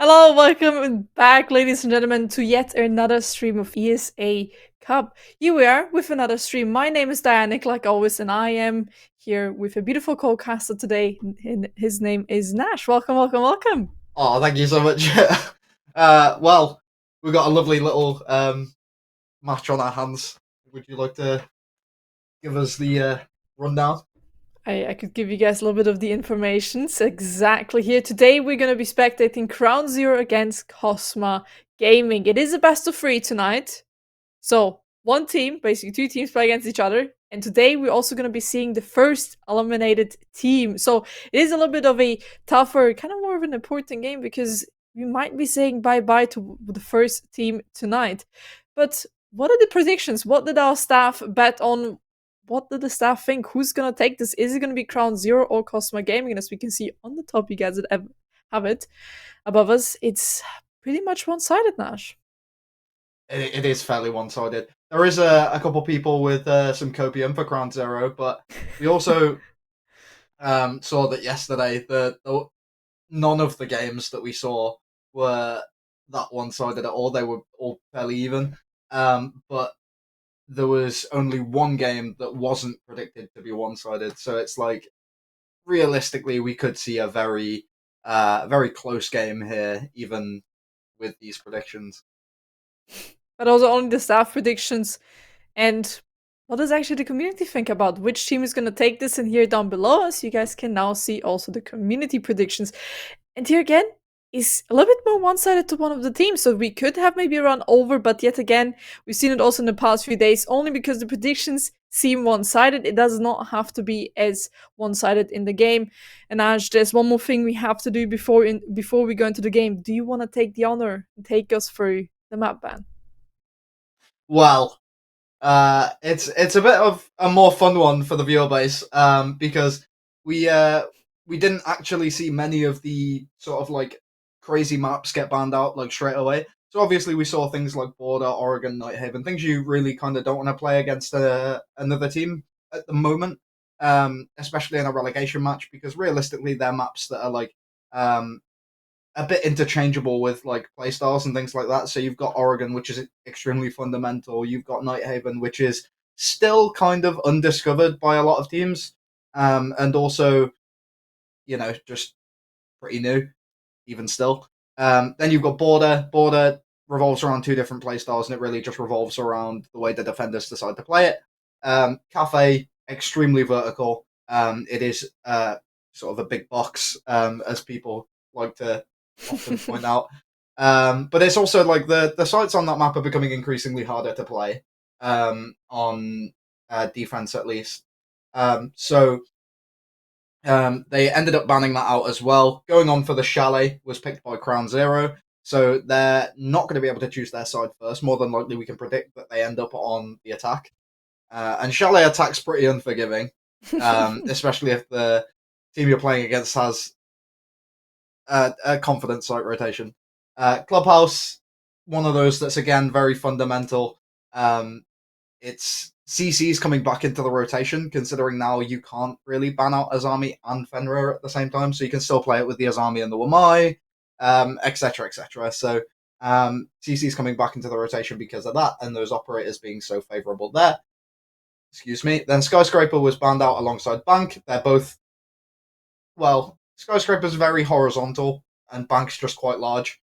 Hello, welcome back, ladies and gentlemen, to yet another stream of ESA Cup. Here we are with another stream. My name is Dianic, like always, and I am here with a beautiful co-caster today. And his name is Nash. Welcome, welcome, welcome. Oh, thank you so much. Well, we've got a lovely little match on our hands. Would you like to give us the rundown? I could give you guys a little bit of the information. So exactly here. Today we're going to be spectating CrownZero against Kosma Gaming. It is a best of 3 tonight. So, one team, basically two teams play against each other. And today we're also going to be seeing the first eliminated team. So, it is a little bit of a tougher, kind of more of an important game because we might be saying bye-bye to the first team tonight. But what are the predictions? What did our staff bet on? What did the staff think? Who's going to take this? Is it going to be CrownZero or Kosma Gaming? And as we can see on the top, you guys that have it above us, it's pretty much one-sided, Nash. It is fairly one-sided. There is a couple people with some copium for CrownZero, but we also saw that yesterday the none of the games that we saw were that one-sided at all. They were all fairly even. But there was only one game that wasn't predicted to be one-sided, so it's like realistically we could see a very close game here, even with these predictions. But also only the staff predictions. And what does actually the community think about which team is going to take this? And here down below us, you guys can now see also the community predictions. And here again is a little bit more one-sided to one of the teams. So we could have maybe a run over, but yet again, we've seen it also in the past few days, only because the predictions seem one-sided. It does not have to be as one-sided in the game. And Ash, there's one more thing we have to do before we go into the game. Do you want to take the honor and take us through the map ban? Well, it's a bit of a more fun one for the viewer base, because we didn't actually see many of the sort of like crazy maps get banned out like straight away. So obviously we saw things like Border, Oregon, Nighthaven, things you really kind of don't want to play against another team at the moment, especially in a relegation match, because realistically they're maps that are like um, a bit interchangeable with like playstyles and things like that. So you've got Oregon, which is extremely fundamental. You've got Nighthaven, which is still kind of undiscovered by a lot of teams, and also just pretty new, even still. Then you've got Border. Border revolves around two different playstyles, and it really just revolves around the way the defenders decide to play it. Cafe, extremely vertical. It is sort of a big box, as people like to often point out. But it's also like the sites on that map are becoming increasingly harder to play, on defense at least. So they ended up banning that out as well. Going on for the Chalet was picked by CrownZero, so they're not going to be able to choose their side first. More than likely, we can predict that they end up on the attack. And Chalet attack's pretty unforgiving, especially if the team you're playing against has a confident site rotation. Clubhouse, one of those that's again very fundamental. It's CC's coming back into the rotation, considering now you can't really ban out Azami and Fenrir at the same time, so you can still play it with the Azami and the Wamai, etc., etc. So CC's coming back into the rotation because of that, and those operators being so favourable there. Excuse me. Then Skyscraper was banned out alongside Bank. They're both, well, Skyscraper's very horizontal, and Bank's just quite large.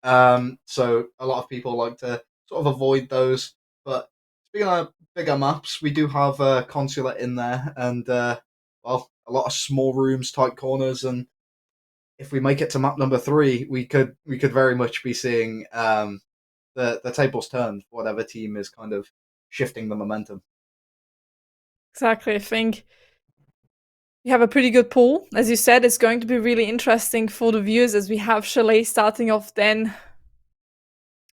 So a lot of people like to sort of avoid those. But speaking of bigger maps, we do have Consulate in there, and well, a lot of small rooms, tight corners, and if we make it to map number 3, we could very much be seeing the tables turn for whatever team is kind of shifting the momentum. Exactly. I think we have a pretty good pool. As you said, it's going to be really interesting for the viewers as we have Chalet starting off then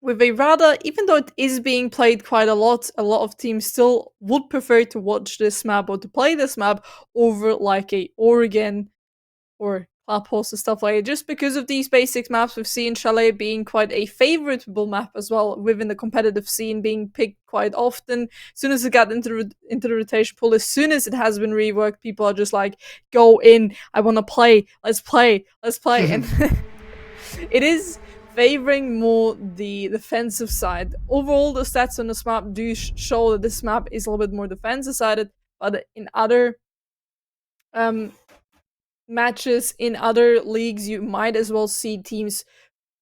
with a rather, even though it is being played quite a lot of teams still would prefer to watch this map or to play this map over like a Oregon or Clubhouse and stuff like it. Just because of these basic maps, we've seen Chalet being quite a favorable map as well within the competitive scene, being picked quite often. As soon as it got into the rotation pool, as soon as it has been reworked, people are just like, go in, I want to play, let's play. And It is favoring more the defensive side. Overall, the stats on this map do show that this map is a little bit more defensive sided, but in other matches in other leagues, you might as well see teams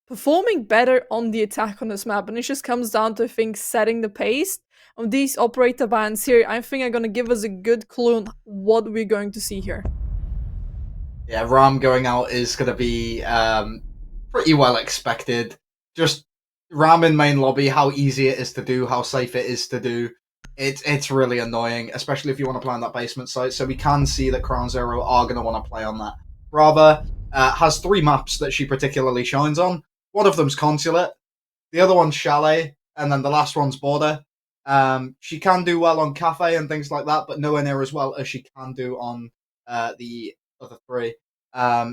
performing better on the attack on this map, and it just comes down to, I think, setting the pace of these operator bans here. I think are going to give us a good clue on what we're going to see here. Yeah, Ram going out is going to be pretty well expected. Just Ram in main lobby, how easy it is to do, how safe it is to do. It's really annoying, especially if you want to play on that basement site. So we can see that CrownZero are going to want to play on that. Brava has 3 maps that she particularly shines on. One of them's Consulate, the other one's Chalet, and then the last one's Border. She can do well on Cafe and things like that, but nowhere near as well as she can do on the other 3.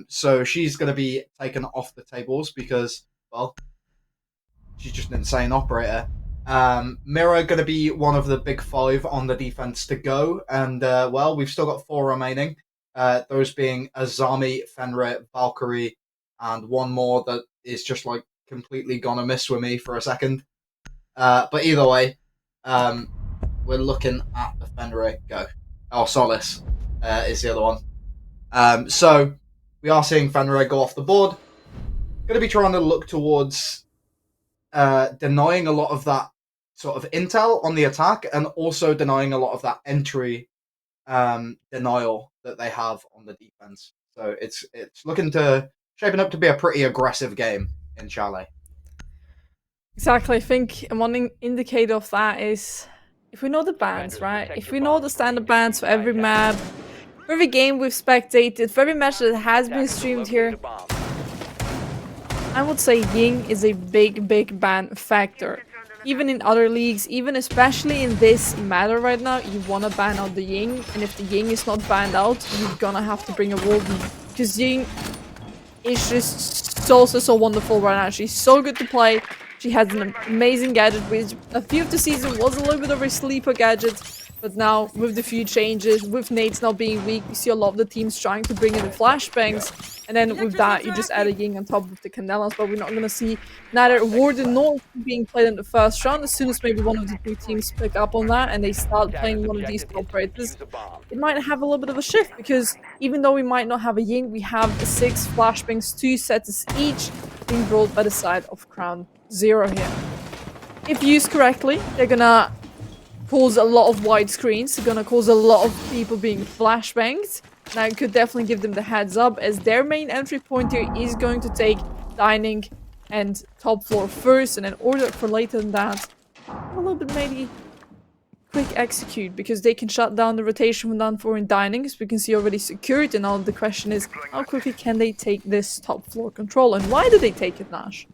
So she's going to be taken off the tables because, well, she's just an insane operator. Mira going to be one of the big 5 on the defense to go, and well, we've still got 4 remaining. Those being Azami, Fenrir, Valkyrie, and one more that is just like completely gonna miss with me for a second. But either way, we're looking at the Fenrir go. Oh, Solace is the other one. So we are seeing Fenrir go off the board. Going to be trying to look towards denying a lot of that sort of intel on the attack, and also denying a lot of that entry denial that they have on the defense. So it's looking to shaping up to be a pretty aggressive game in Chalet. Exactly. I think one indicator of that is if we know the bans, right? If we know the standard bans for every map, for every game we've spectated, for every match that has been streamed here, I would say Ying is a big ban factor. Even in other leagues, even especially in this meta right now, you want to ban out the Ying, and if the Ying is not banned out, you're gonna have to bring a Warden. Because Ying is just so wonderful right now. She's so good to play. She has an amazing gadget, which a few of the season was a little bit of a sleeper gadget. But now, with the few changes, with nades now being weak, we see a lot of the teams trying to bring in the flashbangs. And then with that, you just add a Ying on top of the Candelas, but we're not going to see neither Warden nor being played in the first round. As soon as maybe one of the 2 teams pick up on that and they start playing one of these operators, it might have a little bit of a shift, because even though we might not have a Ying, we have the 6 flashbangs, 2 sets each, being brought by the side of CrownZero here. If used correctly, they're going to cause a lot of wide screens. They're going to cause a lot of people being flashbanged. Now, I could definitely give them the heads up, as their main entry point here is going to take dining and top floor first, and then order for later than that. A little bit maybe quick execute, because they can shut down the rotation from down 4 in dining, as we can see already secured. And now the question is, how quickly can they take this top floor control, and why do they take it, Nash?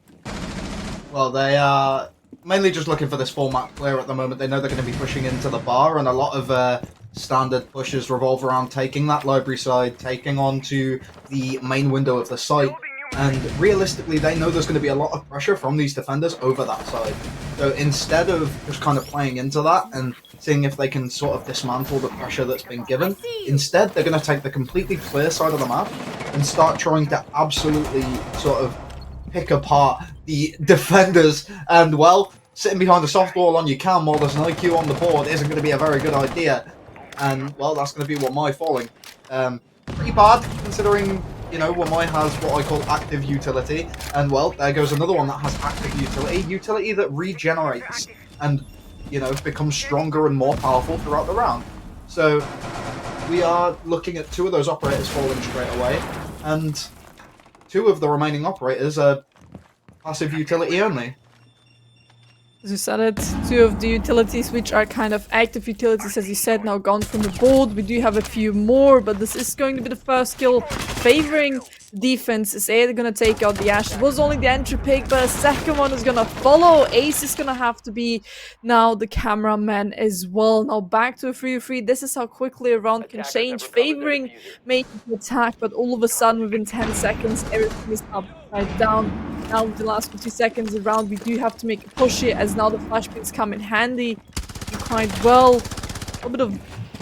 Well, they are mainly just looking for this full map clear at the moment. They know they're going to be pushing into the bar, and a lot of standard pushes revolve around taking that library side, taking onto the main window of the site, and realistically they know there's going to be a lot of pressure from these defenders over that side. So instead of just kind of playing into that and seeing if they can sort of dismantle the pressure that's been given, instead they're going to take the completely clear side of the map and start trying to absolutely sort of pick apart the defenders. And well, sitting behind a soft wall on your cam while there's an IQ on the board isn't going to be a very good idea. And, well, that's going to be Wamai falling. Pretty bad, considering, you know, Wamai has what I call active utility. And, well, there goes another one that has active utility. Utility that regenerates and, you know, becomes stronger and more powerful throughout the round. So, we are looking at 2 of those operators falling straight away. And 2 of the remaining operators are passive utility only. As you said it, 2 of the utilities which are kind of active utilities, as you said, now gone from the board. We do have a few more, but this is going to be the first kill favoring defense. Is they're going to take out the Ash. It was only the entry pick, but a second one is going to follow. Ace is going to have to be now the cameraman as well. Now back to a 3v3. This is how quickly a round can change, favoring making the attack, but all of a sudden within 10 seconds everything is upside down. Now with the last 50 seconds around, we do have to make a push here, as now the flashbangs come in handy quite well. A little bit of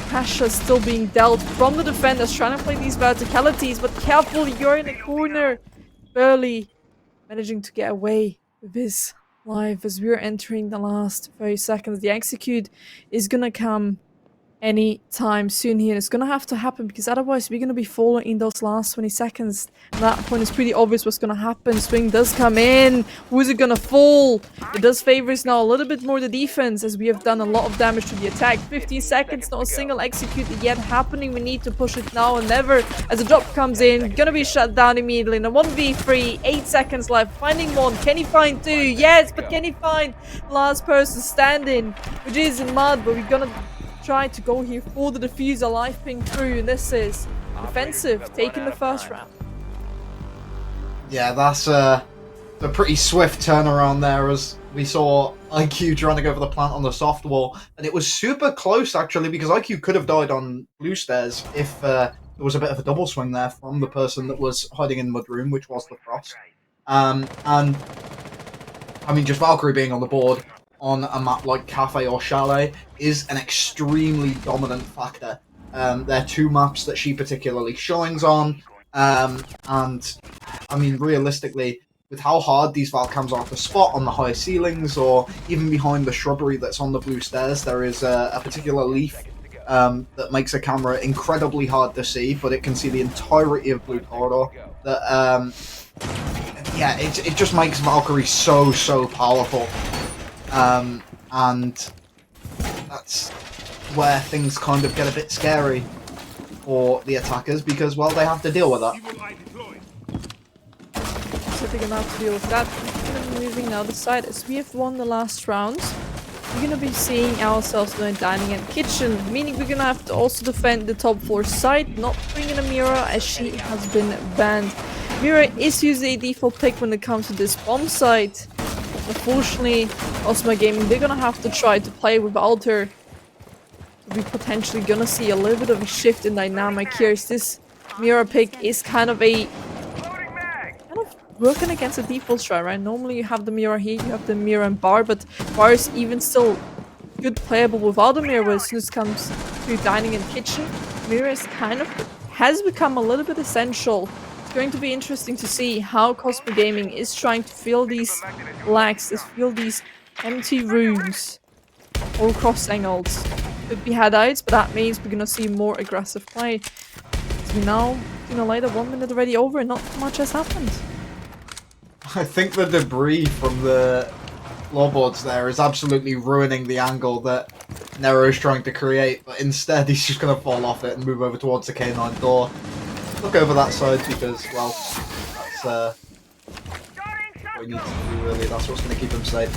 pressure still being dealt from the defenders trying to play these verticalities, but careful, you're in a corner. Burley managing to get away with his life as we're entering the last 30 seconds. The execute is gonna come any time soon here. It's gonna have to happen because otherwise we're gonna be falling in those last 20 seconds. At that point, it's pretty obvious what's gonna happen. Swing does come in. Who's it gonna fall? It does favor us now a little bit more the defense as we have done a lot of damage to the attack. 15 seconds, not a single execute yet happening. We need to push it now and never. As a drop comes in, gonna be shut down immediately. In a 1v3, 8 seconds left. Finding one. Can he find two? Yes, but can he find the last person standing? Which is in mud, but we're gonna try to go here for the diffuser, life ping through, and this is defensive, taking the first round. Yeah, that's a pretty swift turnaround there as we saw IQ trying to go for the plant on the soft wall, and it was super close actually because IQ could have died on blue stairs if there was a bit of a double swing there from the person that was hiding in the mudroom, which was the Frost. And I mean, just Valkyrie being on the board on a map like Cafe or Chalet is an extremely dominant factor. They're two maps that she particularly shines on, and I mean, realistically, with how hard these Valcams are to spot on the high ceilings or even behind the shrubbery that's on the blue stairs, there is a particular leaf that makes a camera incredibly hard to see, but it can see the entirety of blue corridor. That yeah, it just makes Valkyrie so powerful. And that's where things kind of get a bit scary for the attackers because, well, they have to deal with that. So they're gonna have to deal with that. We're gonna be moving now the side as we have won the last round. We're gonna be seeing ourselves in a dining and kitchen, meaning we're gonna have to also defend the top floor side, not bringing a Mira as she has been banned. Mira is usually a default pick when it comes to this bomb site. Unfortunately, Kosma Gaming, they're gonna have to try to play without her. We're potentially gonna see a little bit of a shift in dynamic here. As this Mira pick is kind of working against a default strat, right? Normally you have the Mira here, you have the Mira and Bar, but Bar is even still good playable without the Mira, but as soon as it comes to dining and kitchen, Mira is has become a little bit essential. It's going to be interesting to see how Kosma Gaming is trying to fill these lags, fill these empty rooms or cross angles. Could be head-outs, but that means we're gonna see more aggressive play. So now, later, 1 minute already over and not much has happened. I think the debris from the floorboards there is absolutely ruining the angle that Nero's trying to create, but instead he's just gonna fall off it and move over towards the K9 door. Look over that side because, well, that's what he needs to do really. That's what's going to keep him safe.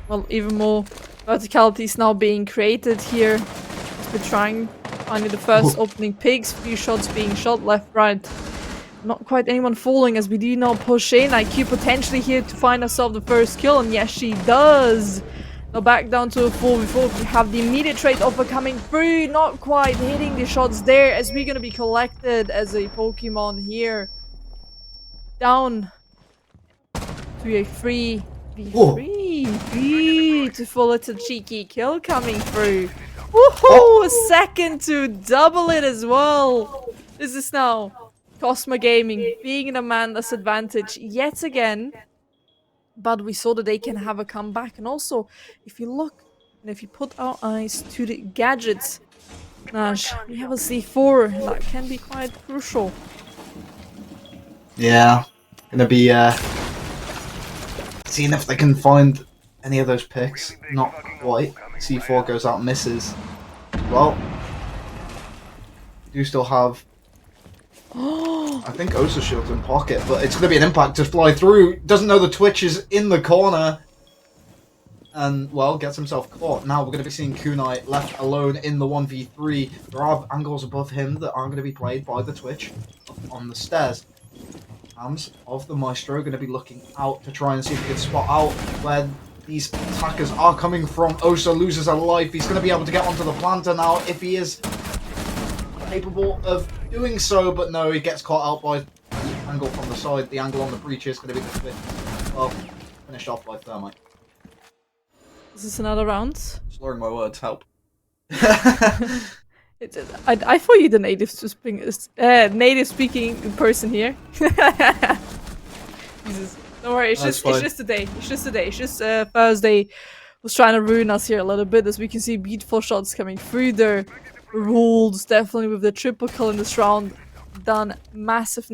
Well, even more verticality is now being created here. As we're trying finding the first opening pigs, few shots being shot left, right. Not quite anyone falling as we do now push in. IQ potentially here to find herself the first kill, and yes, she does. Now back down to a 4v4. We have the immediate trade offer coming through. Not quite hitting the shots there as we're gonna be collected as a Pokemon here. Down to a 3v3. Beautiful little cheeky kill coming through. Woohoo! A second to double it as well. This is now Kosma Gaming being in a man disadvantage yet again. But we saw that they can have a comeback. And also, if you look, and if you put our eyes to the gadgets, Nash, we have a C4. That can be quite crucial. Yeah. Gonna be, seeing if they can find any of those picks. Not quite. C4 goes out, misses. Well, we do still have... I think Osa Shield's in pocket, but it's going to be an impact to fly through. Doesn't know the Twitch is in the corner. And, well, gets himself caught. Now we're going to be seeing Kunai left alone in the 1v3. There are angles above him that aren't going to be played by the Twitch on the stairs. Hands of the Maestro going to be looking out to try and see if he can spot out where these attackers are coming from. Osa loses a life. He's going to be able to get onto the planter now if he is capable of doing so, but no, he gets caught out by the angle from the side. The angle on the breach is going to be the fifth. Well, finished off by Thermite. Is this another round? Slurring my words, help. I thought you the native speaking person here. Jesus. Don't worry, it's just today. It's just today. It's just Thursday was trying to ruin us here a little bit, as we can see beautiful shots coming through their rules, definitely with the triple kill in this round. Done massive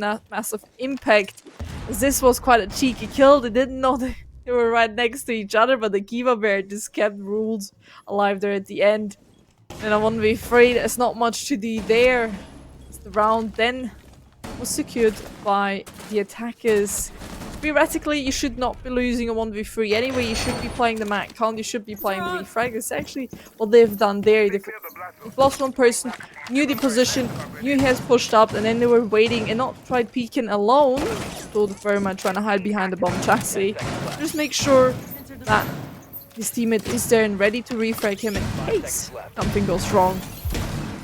impact. As this was quite a cheeky kill. They didn't know they were right next to each other, but the Kiva Bear just kept rules alive there at the end. And on 1v3, there's not much to do there. As the round then was secured by the attackers. Theoretically, you should not be losing a 1v3 anyway. You should be playing the mat count, you should be playing the refrag. That's actually what they've done there. They've lost one person, knew the position, knew he has pushed up, and then they were waiting and not tried peeking alone. Still very much trying to hide behind the bomb chassis. Just make sure that his teammate is there and ready to refrag him in case something goes wrong.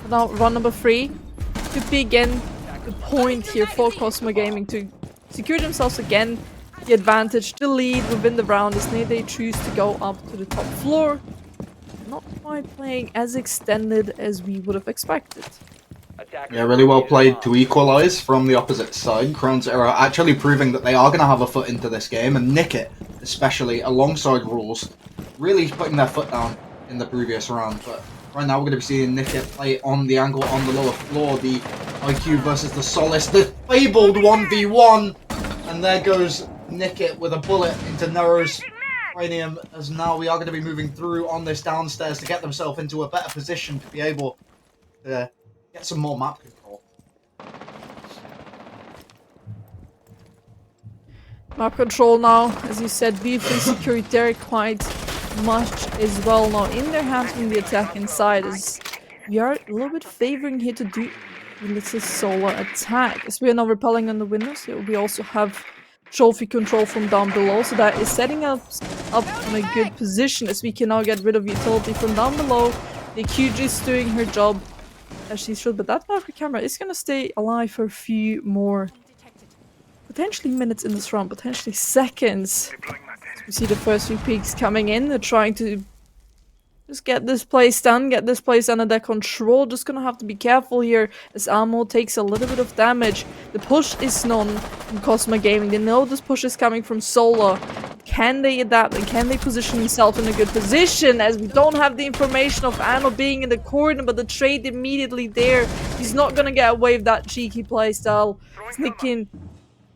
Now, run number 3 could be again the point here for Kosma Gaming to secure themselves again the advantage, the lead within the round, as they choose to go up to the top floor. Not quite playing as extended as we would have expected. Yeah, really well played to equalise from the opposite side. CrownZero actually proving that they are going to have a foot into this game, and Nick it, especially alongside Rules, really putting their foot down in the previous round. But right now we're going to be seeing Nick it play on the angle on the lower floor, the IQ versus the Solace, the fabled 1v1, and there goes Nick it with a bullet into Nero's cranium, as now we are going to be moving through on this downstairs to get themselves into a better position to be able to get some more map control. Map control now, as you said, BO3 secured there quite much as well now in their hands from the attacking side, as we are a little bit favoring here to do a little solo attack. As we are now repelling on the windows, we also have trophy control from down below, so that is setting us up in a good position, as we can now get rid of utility from down below. The QG is doing her job as she should, but that Valkyrie camera is gonna stay alive for a few more, potentially minutes in this round, potentially seconds. As we see the first few peaks coming in, they're trying to just get this place done, get this place under their control. Just gonna have to be careful here, as Ammo takes a little bit of damage. The push is known from Kosma Gaming. They know this push is coming from Solar. Can they adapt and can they position themselves in a good position, as we don't have the information of Anno being in the corner, but the trade immediately there. He's not gonna get away with that cheeky playstyle. Sneaking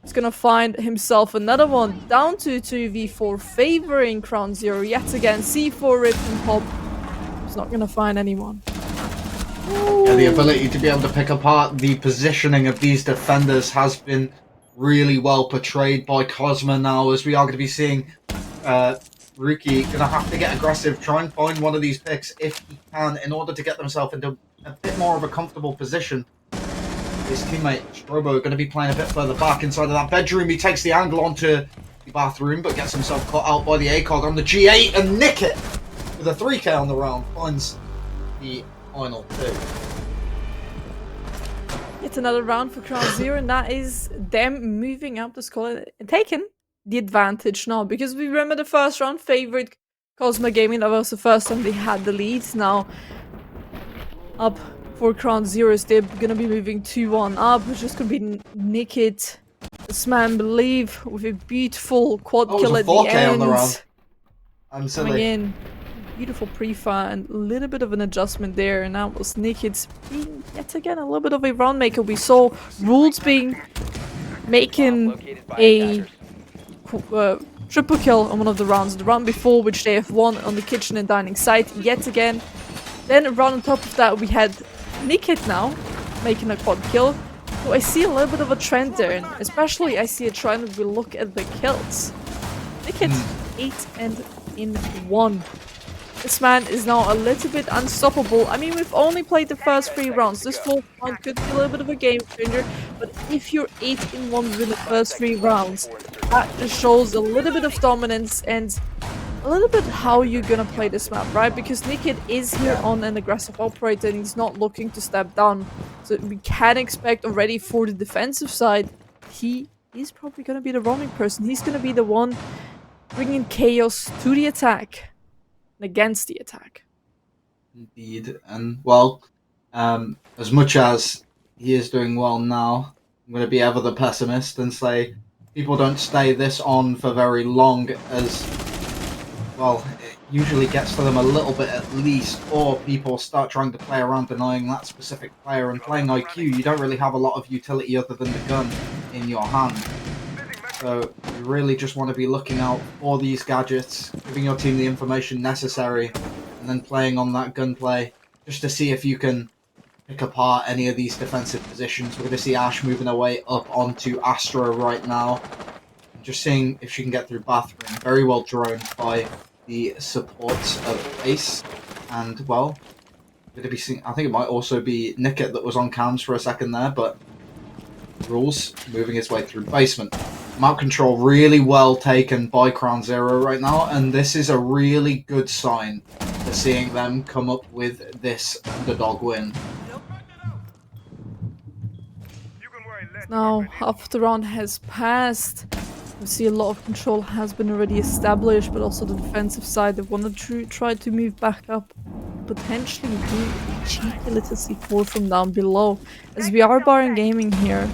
is gonna find himself another one, down to 2v4, favoring CrownZero yet again. C4 rip and pop. He's not gonna find anyone. Yeah, the ability to be able to pick apart the positioning of these defenders has been really well portrayed by Kosma now, as we are going to be seeing Ruki going to have to get aggressive, try and find one of these picks if he can, in order to get themselves into a bit more of a comfortable position. His teammate Strobo going to be playing a bit further back inside of that bedroom. He takes the angle onto the bathroom, but gets himself caught out by the ACOG on the G8, and Nick it with a 3k on the round finds the final 2. It's another round for CrownZero, and that is them moving up the score and taking the advantage now. Because we remember the first round favored Kosma Gaming. That was the first time they had the leads. Now up for CrownZero, they're gonna be moving 2-1 up, which is gonna be Naked. This man believe with a beautiful quad kill at the end. On the round. I'm silly. Coming in. Beautiful pre-fire and a little bit of an adjustment there, and that was Naked being yet again a little bit of a round maker. We saw Rules making a triple kill on one of the rounds, the round before, which they have won on the kitchen and dining site yet again. Then around on top of that we had Naked now making a quad kill. So I see a little bit of a trend there, and especially I see a trend if we look at the kills. Naked 8 and in 1. This man is now a little bit unstoppable. I mean, we've only played the first 3 rounds. This 4th round could be a little bit of a game changer. But if you're 8 in 1 within the first 3 rounds, that just shows a little bit of dominance and a little bit how you're gonna play this map, right? Because Naked is here on an aggressive operator and he's not looking to step down. So we can expect already for the defensive side, he is probably gonna be the roaming person. He's gonna be the one bringing chaos to the attack. Against the attack. Indeed, and well, As much as he is doing well now, I'm going to be ever the pessimist and say people don't stay this on for very long, as well, it usually gets to them a little bit at least, or people start trying to play around denying that specific player, and playing IQ, you don't really have a lot of utility other than the gun in your hand. So you really just want to be looking out for these gadgets, giving your team the information necessary, and then playing on that gunplay just to see if you can pick apart any of these defensive positions. We're going to see Ash moving her way up onto Astra right now. Just seeing if she can get through bathroom. Very well droned by the supports of Ace. And, well, going to be seeing, I think it might also be Nickett that was on cams for a second there, but Rules moving his way through basement. Map control really well taken by CrownZero right now, and this is a really good sign for seeing them come up with this underdog win. Now, half the round has passed. We see a lot of control has been already established, but also the defensive side, they want to try to move back up, potentially do a cheeky little C4 from down below, as we are barring gaming here.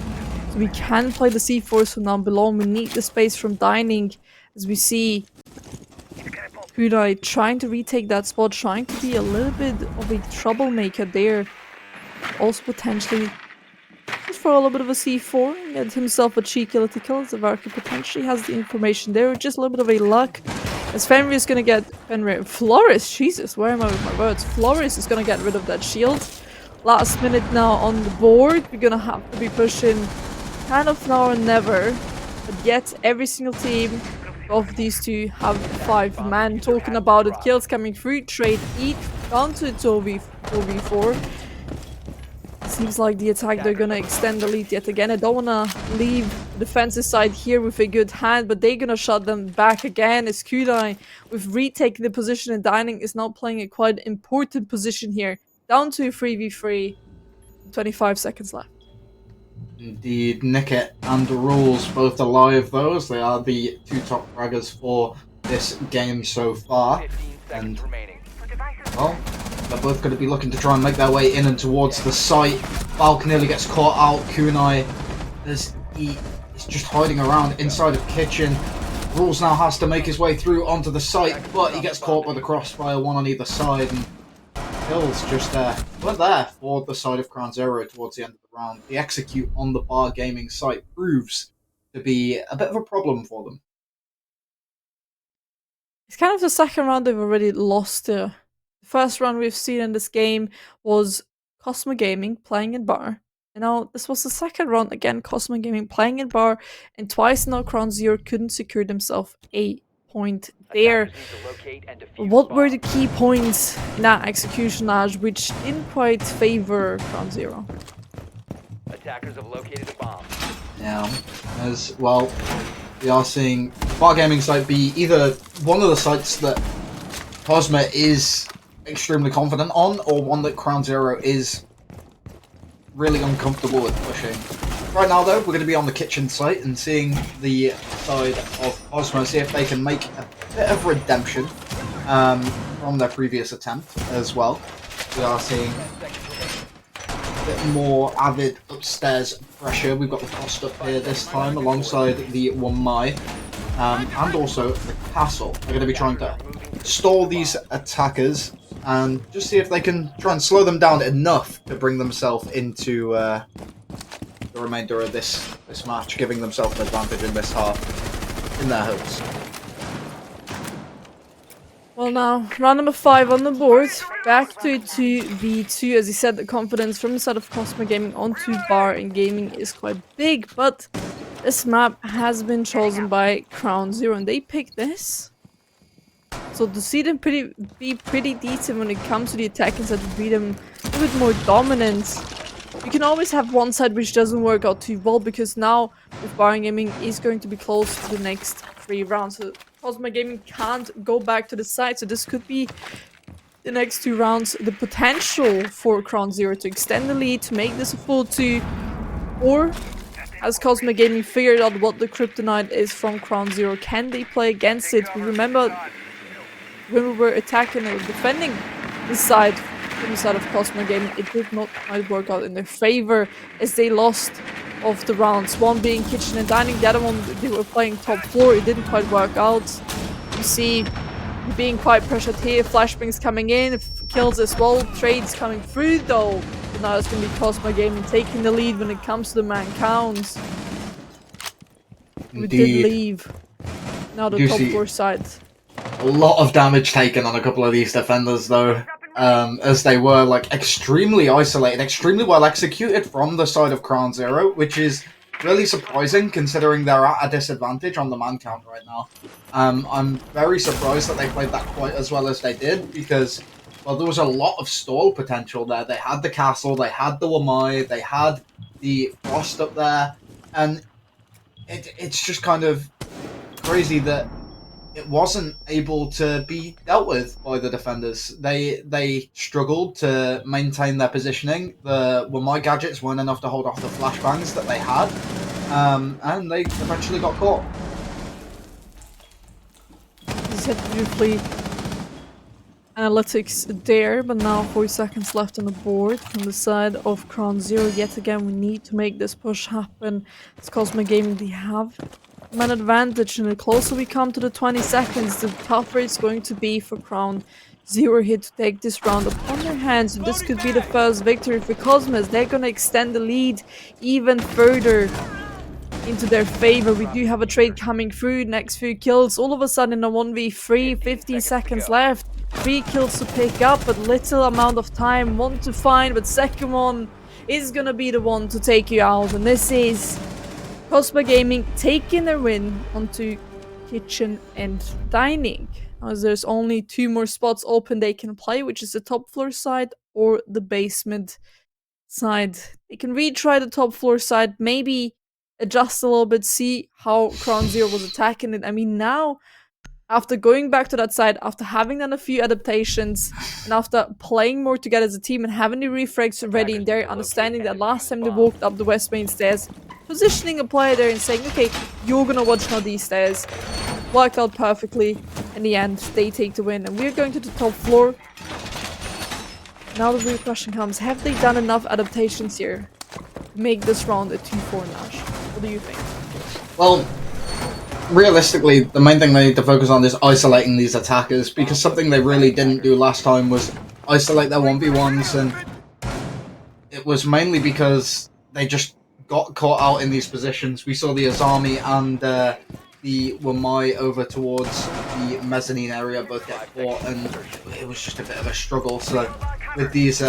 So we can play the C4s from down below, and we need the space from dining, as we see Kudai trying to retake that spot, trying to be a little bit of a troublemaker there. Also potentially just for a little bit of a C4 and get himself a cheeky little kill. Zavarki potentially has the information there, just a little bit of a luck. As Fenrir is gonna get Floris, Jesus, where am I with my words? Floris is gonna get rid of that shield. Last minute now on the board. We're gonna have to be pushing kind of now or never. But yet every single team of these two have 5 men talking about it. Kills coming through, trade each down to 2v4. Seems like the attack, they're gonna extend the lead yet again. I don't wanna leave the defensive side here with a good hand, but they're gonna shut them back again. As Kudai, with retaking the position and dining, is now playing a quite important position here. Down to 3v3, 25 seconds left. Indeed, Nickett and Rules both alive though, as they are the 2 top fraggers for this game so far. And, well, they're both going to be looking to try and make their way in and towards the site. Valk nearly gets caught out. Kunai is just hiding around inside of kitchen. Rules now has to make his way through onto the site, but he gets caught by the crossfire, one on either side, and kills just weren't there for the side of CrownZero towards the end of the round. The execute on the Bar Gaming site proves to be a bit of a problem for them. It's kind of the second round they've already lost to. The first round we've seen in this game was Kosma Gaming playing in Bar. And now this was the second round, again Kosma Gaming playing in Bar, and twice now CrownZero couldn't secure themselves a point there. What were the key points in that execution match which didn't quite favor CrownZero? Attackers have located a bomb. Yeah, as well, we are seeing Bar Gaming site be either one of the sites that Kosma is extremely confident on, or one that CrownZero is really uncomfortable with pushing. Right now though, we're going to be on the kitchen site and seeing the side of Kosma, see if they can make a bit of redemption from their previous attempt as well. We are seeing a bit more avid upstairs pressure. We've got the Cost up here this time alongside the Wamai, and also the Castle. They're going to be trying to stall these attackers and just see if they can try and slow them down enough to bring themselves into the remainder of this match, giving themselves an advantage in this half in their hopes. Well now, round number 5 on the board, back to 2v2. As he said, the confidence from the side of Kosma Gaming onto Bar and Gaming is quite big, but this map has been chosen by CrownZero and they picked this. So to see them be pretty decent when it comes to the attacking side, to be them a little bit more dominant. You can always have one side which doesn't work out too well, because now with Bar and Gaming is going to be close to the next 3 rounds. So Kosma Gaming can't go back to the side, so this could be the next 2 rounds, the potential for CrownZero to extend the lead, to make this a full 2, or has Kosma Gaming figured out what the kryptonite is from CrownZero? Can they play against it? We remember when we were attacking or defending this side from the side of Kosma Gaming, it did not quite work out in their favor as they lost of the rounds. One being kitchen and dining, the other one they were playing top floor. It didn't quite work out. You see, being quite pressured here. Flashbangs coming in, kills as well. Trades coming through though. But now it's going to be Kosma Gaming taking the lead when it comes to the man counts. We did leave. Now the top floor side. A lot of damage taken on a couple of these defenders though, as they were like extremely isolated, extremely well executed from the side of CrownZero, which is really surprising considering they're at a disadvantage on the man count right now. I'm very surprised that they played that quite as well as they did because, well, there was a lot of stall potential there. They had the castle, they had the Wamai, they had the Frost up there, and it's just kind of crazy that it wasn't able to be dealt with by the defenders. They struggled to maintain their positioning. Well, my gadgets weren't enough to hold off the flashbangs that they had, and they eventually got caught. Set briefly analytics there, but now 40 seconds left on the board from the side of CrownZero. Yet again, we need to make this push happen. It's Kosma Gaming, they have man advantage, and the closer we come to the 20 seconds, the tougher it's going to be for CrownZero here to take this round upon their hands. And this could be the first victory for Cosmos. They're going to extend the lead even further into their favor. We do have a trade coming through. Next few kills, all of a sudden in a 1v3, 15 seconds left. 3 kills to pick up, but little amount of time. One to find, but second one is gonna be the one to take you out. And this is Kosma Gaming taking their win onto kitchen and dining. As there's only 2 more spots open they can play, which is the top floor side or the basement side. They can retry the top floor side, maybe adjust a little bit, see how CrownZero was attacking it. I mean, now, after going back to that side, after having done a few adaptations, and after playing more together as a team and having the refrags ready in there, understanding that last time they walked up the west main stairs, positioning a player there and saying, okay, you're gonna watch now these stairs. Worked out perfectly. In the end, they take the win. And we're going to the top floor. Now the real question comes, have they done enough adaptations here to make this round a 2-4 Nash? What do you think? Well, realistically, the main thing they need to focus on is isolating these attackers, because something they really didn't do last time was isolate their 1v1s, and it was mainly because they just got caught out in these positions. We saw the Azami and the Wamai over towards the mezzanine area both get caught, and it was just a bit of a struggle. So with these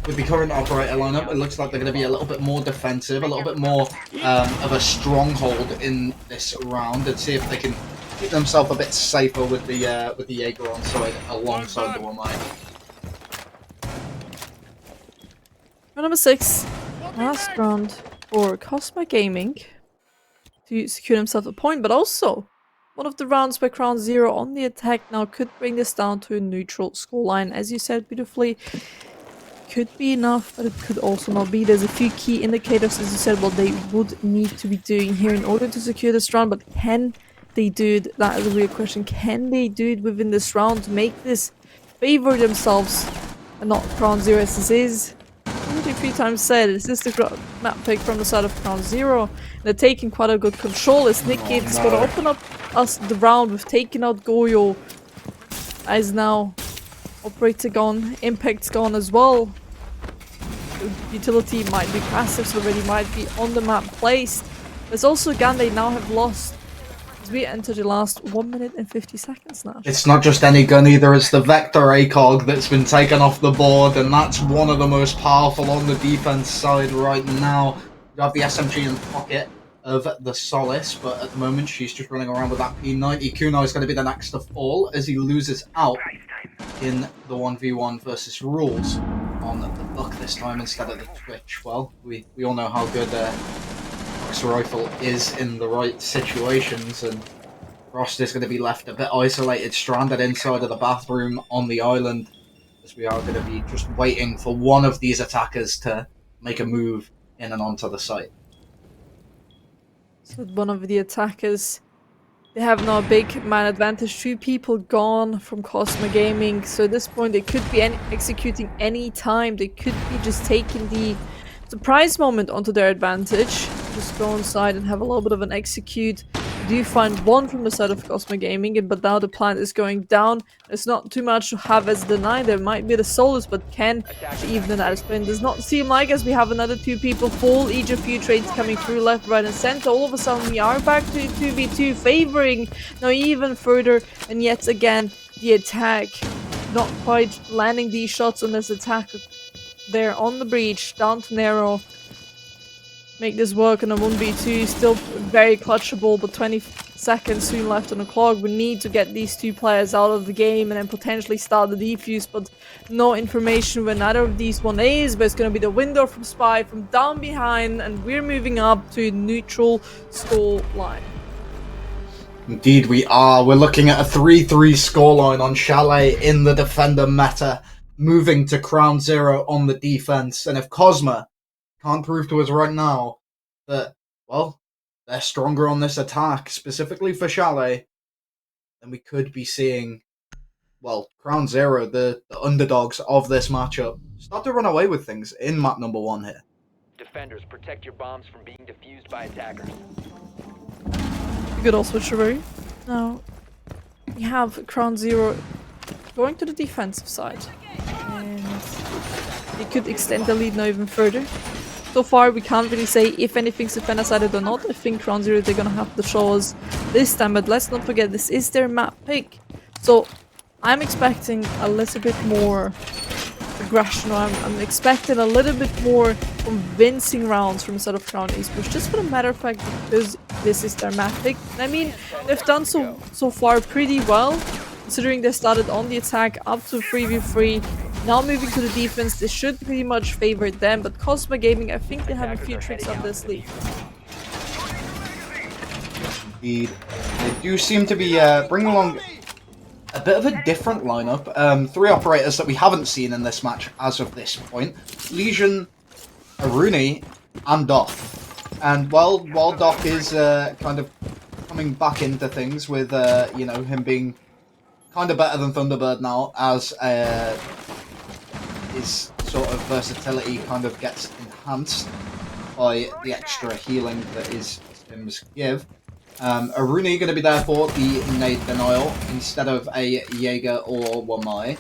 with the current operator lineup, it looks like they're going to be a little bit more defensive, a little bit more of a stronghold in this round, and see if they can keep themselves a bit safer with the Jaeger on side alongside the Wamai. Round number 6, last round for Kosma Gaming to secure himself a point, but also one of the rounds where CrownZero on the attack now could bring this down to a neutral scoreline. As you said beautifully, could be enough, but it could also not be. There's a few key indicators, as you said, what they would need to be doing here in order to secure this round, but can they do it? That is a real question. Can they do it within this round to make this favor themselves and not CrownZero as this is? 3 times said, this is the map pick from the side of CrownZero. They're taking quite a good control as Nick is going to open up us the round with taking out Goyo. As now Operator gone, Impact's gone as well. The utility might be passives already, might be on the map placed. There's also a gun they now have lost as we enter the last 1 minute and 50 seconds now. It's not just any gun either, it's the Vector ACOG that's been taken off the board, and that's one of the most powerful on the defense side right now. You have the SMG in the pocket of the Solace, but at the moment she's just running around with that P90. Kunai is going to be the next to fall as he loses out in the 1v1 versus rules on the Buck this time instead of the Twitch. Well, we all know how good Buck's rifle is in the right situations, and Frost is going to be left a bit isolated, stranded inside of the bathroom on the island, as we are going to be just waiting for one of these attackers to make a move in and onto the site. So one of the attackers They have now a big man advantage. 2 people gone from Kosma Gaming. So at this point, they could be executing any time. They could be just taking the surprise moment onto their advantage. Just go inside and have a little bit of an execute. We do find one from the side of Kosma Gaming, but now the plant is going down. There's not too much to have as deny. There might be the Solus, but can even that spin does not seem like, as we have another 2 people full. Each a few trades coming through left, right, and center. All of a sudden, we are back to 2v2, favoring now even further. And yet again, the attack not quite landing these shots on this attack. There on the breach, down to narrow. Make this work on a 1v2, still very clutchable, but 20 seconds soon left on the clock. We need to get these 2 players out of the game and then potentially start the defuse, but no information where neither of these one is, but it's going to be the window from Spy from down behind, and we're moving up to neutral score line. Indeed we are. We're looking at a 3-3 scoreline on Chalet in the defender meta, moving to CrownZero on the defense. And if Kosma can't prove to us right now that, well, they're stronger on this attack, specifically for Chalet, then we could be seeing, well, CrownZero, the underdogs of this matchup, start to run away with things in map number 1 here. Defenders, protect your bombs from being defused by attackers. Good old switcheroo. Now, we have CrownZero going to the defensive side. And they could extend the lead now even further. So far, we can't really say if anything's defender-sided or not. I think CrownZero, they're gonna have to show us this time. But let's not forget, this is their map pick. So, I'm expecting a little bit more aggression. I'm expecting a little bit more convincing rounds from the side of Crown Esports, just for the matter of fact because this is their map pick. I mean, they've done so far pretty well, considering they started on the attack up to 3v3. Now moving to the defense, this should pretty much favor them, but Kosma Gaming, I think they have a few tricks up their sleeve. Indeed, they do seem to be bringing along a bit of a different lineup. 3 operators that we haven't seen in this match as of this point. Legion, Aruni, and Doc. And while Doc is kind of coming back into things with, you know, him being kind of better than Thunderbird now, as his sort of versatility kind of gets enhanced by the extra healing that his stims give. Aruni going to be there for the nade denial instead of a Jaeger or Wamai,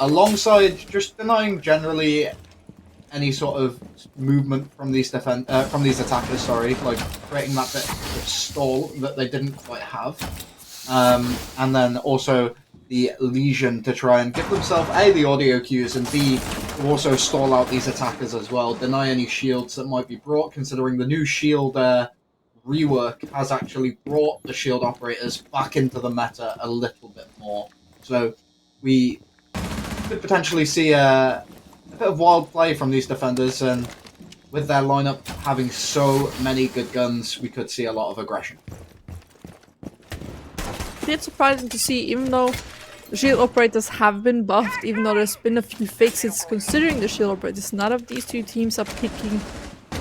alongside just denying generally any sort of movement from these attackers. Sorry, like creating that bit of stall that they didn't quite have, and then also the Legion to try and give themselves A, the audio cues, and B, to also stall out these attackers as well, deny any shields that might be brought, considering the new shield rework has actually brought the shield operators back into the meta a little bit more. So we could potentially see a bit of wild play from these defenders, and with their lineup having so many good guns, we could see a lot of aggression. It's surprising to see, even though the shield operators have been buffed, even though there's been a few fixes considering the shield operators, none of these 2 teams are picking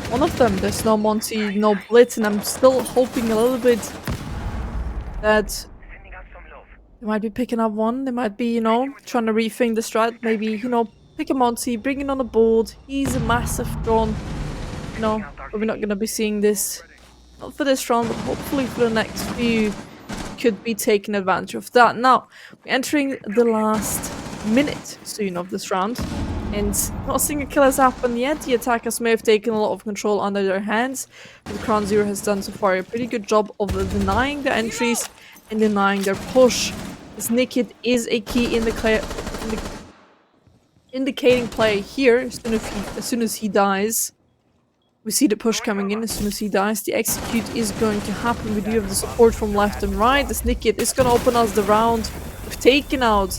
one of them. There's no Monty, no Blitz, and I'm still hoping a little bit that they might be picking up one. They might be, you know, trying to rethink the strat. Maybe, you know, pick a Monty, bring it on the board. He's a massive drone. You know, but we're not going to be seeing this. Not for this round, but hopefully for the next few. Could be taking advantage of that. Now, we're entering the last minute soon of this round, and not a single kill has happened yet. The attackers may have taken a lot of control under their hands, but CrownZero has done so far a pretty good job of denying the entries and denying their push. This Nikit is a key indicating play here. As soon as he dies, we see the push coming in. As soon as he dies, the execute is going to happen. We do have the support from left and right. This Nikit is going to open us the round. We've taken out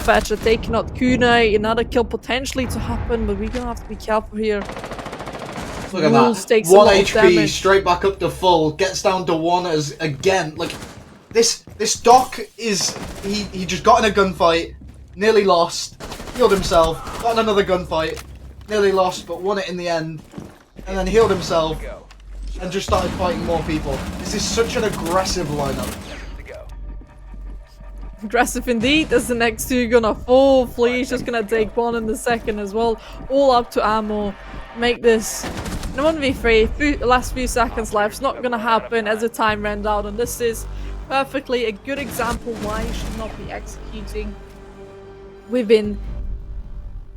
Thatcher, taken out Kunai. Another kill potentially to happen, but we're going to have to be careful here. Look at that. 1 HP, straight back up to full. Gets down to 1 as, again, like, this Doc is, he just got in a gunfight, nearly lost, healed himself, got in another gunfight, nearly lost, but won it in the end. And then healed himself and just started fighting more people. This is such an aggressive lineup. Aggressive indeed, as the next two gonna fall. Flea's just gonna take one in the second as well. All up to ammo. Make this in a 1v3. Last few seconds left. It's not gonna happen as the time ran out, and this is perfectly a good example why you should not be executing within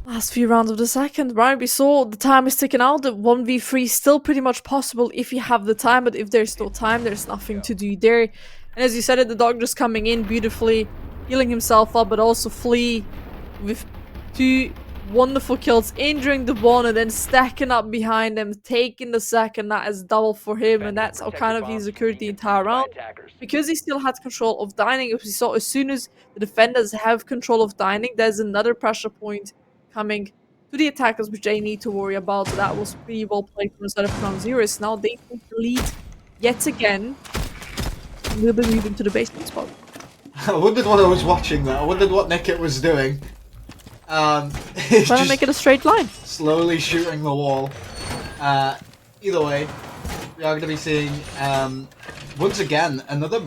last few rounds of the second, right? We saw the time is ticking out. The 1v3 is still pretty much possible if you have the time, but if there's no time, there's nothing to do there. And as you said it, the dog just coming in beautifully, healing himself up, but also Flea with 2 wonderful kills, injuring the one and then stacking up behind him, taking the second. That is double for him, and that's how kind of he's occurred the entire round. Because he still had control of dining, as we saw, as soon as the defenders have control of dining, there's another pressure point coming to the attackers, which they need to worry about. So that was pretty well played from the side of CrownZero. Now they take the lead yet again. And we'll be moving to the basement spot. I wondered what I was watching there. I wondered what Nickit was doing. Trying to make it a straight line. Slowly shooting the wall. Either way, we are going to be seeing, once again, another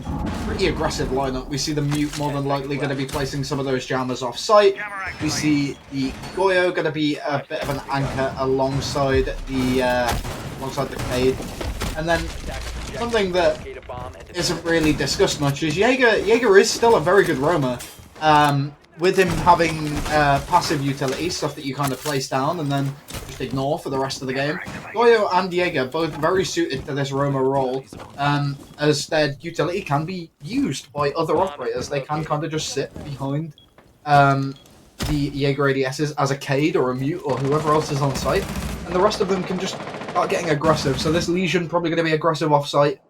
pretty aggressive lineup. We see the Mute more than likely going to be placing some of those jammers off site. We see the Goyo going to be a bit of an anchor alongside the Cade. And then something that isn't really discussed much is Jaeger is still a very good roamer. With him having passive utility, stuff that you kind of place down and then just ignore for the rest of the game. Goyo and Jaeger both very suited to this roamer role, as their utility can be used by other operators. They can kind of just sit behind the Jaeger ADSs as a Cade or a Mute or whoever else is on site, and the rest of them can just start getting aggressive. So this Legion probably going to be aggressive off site.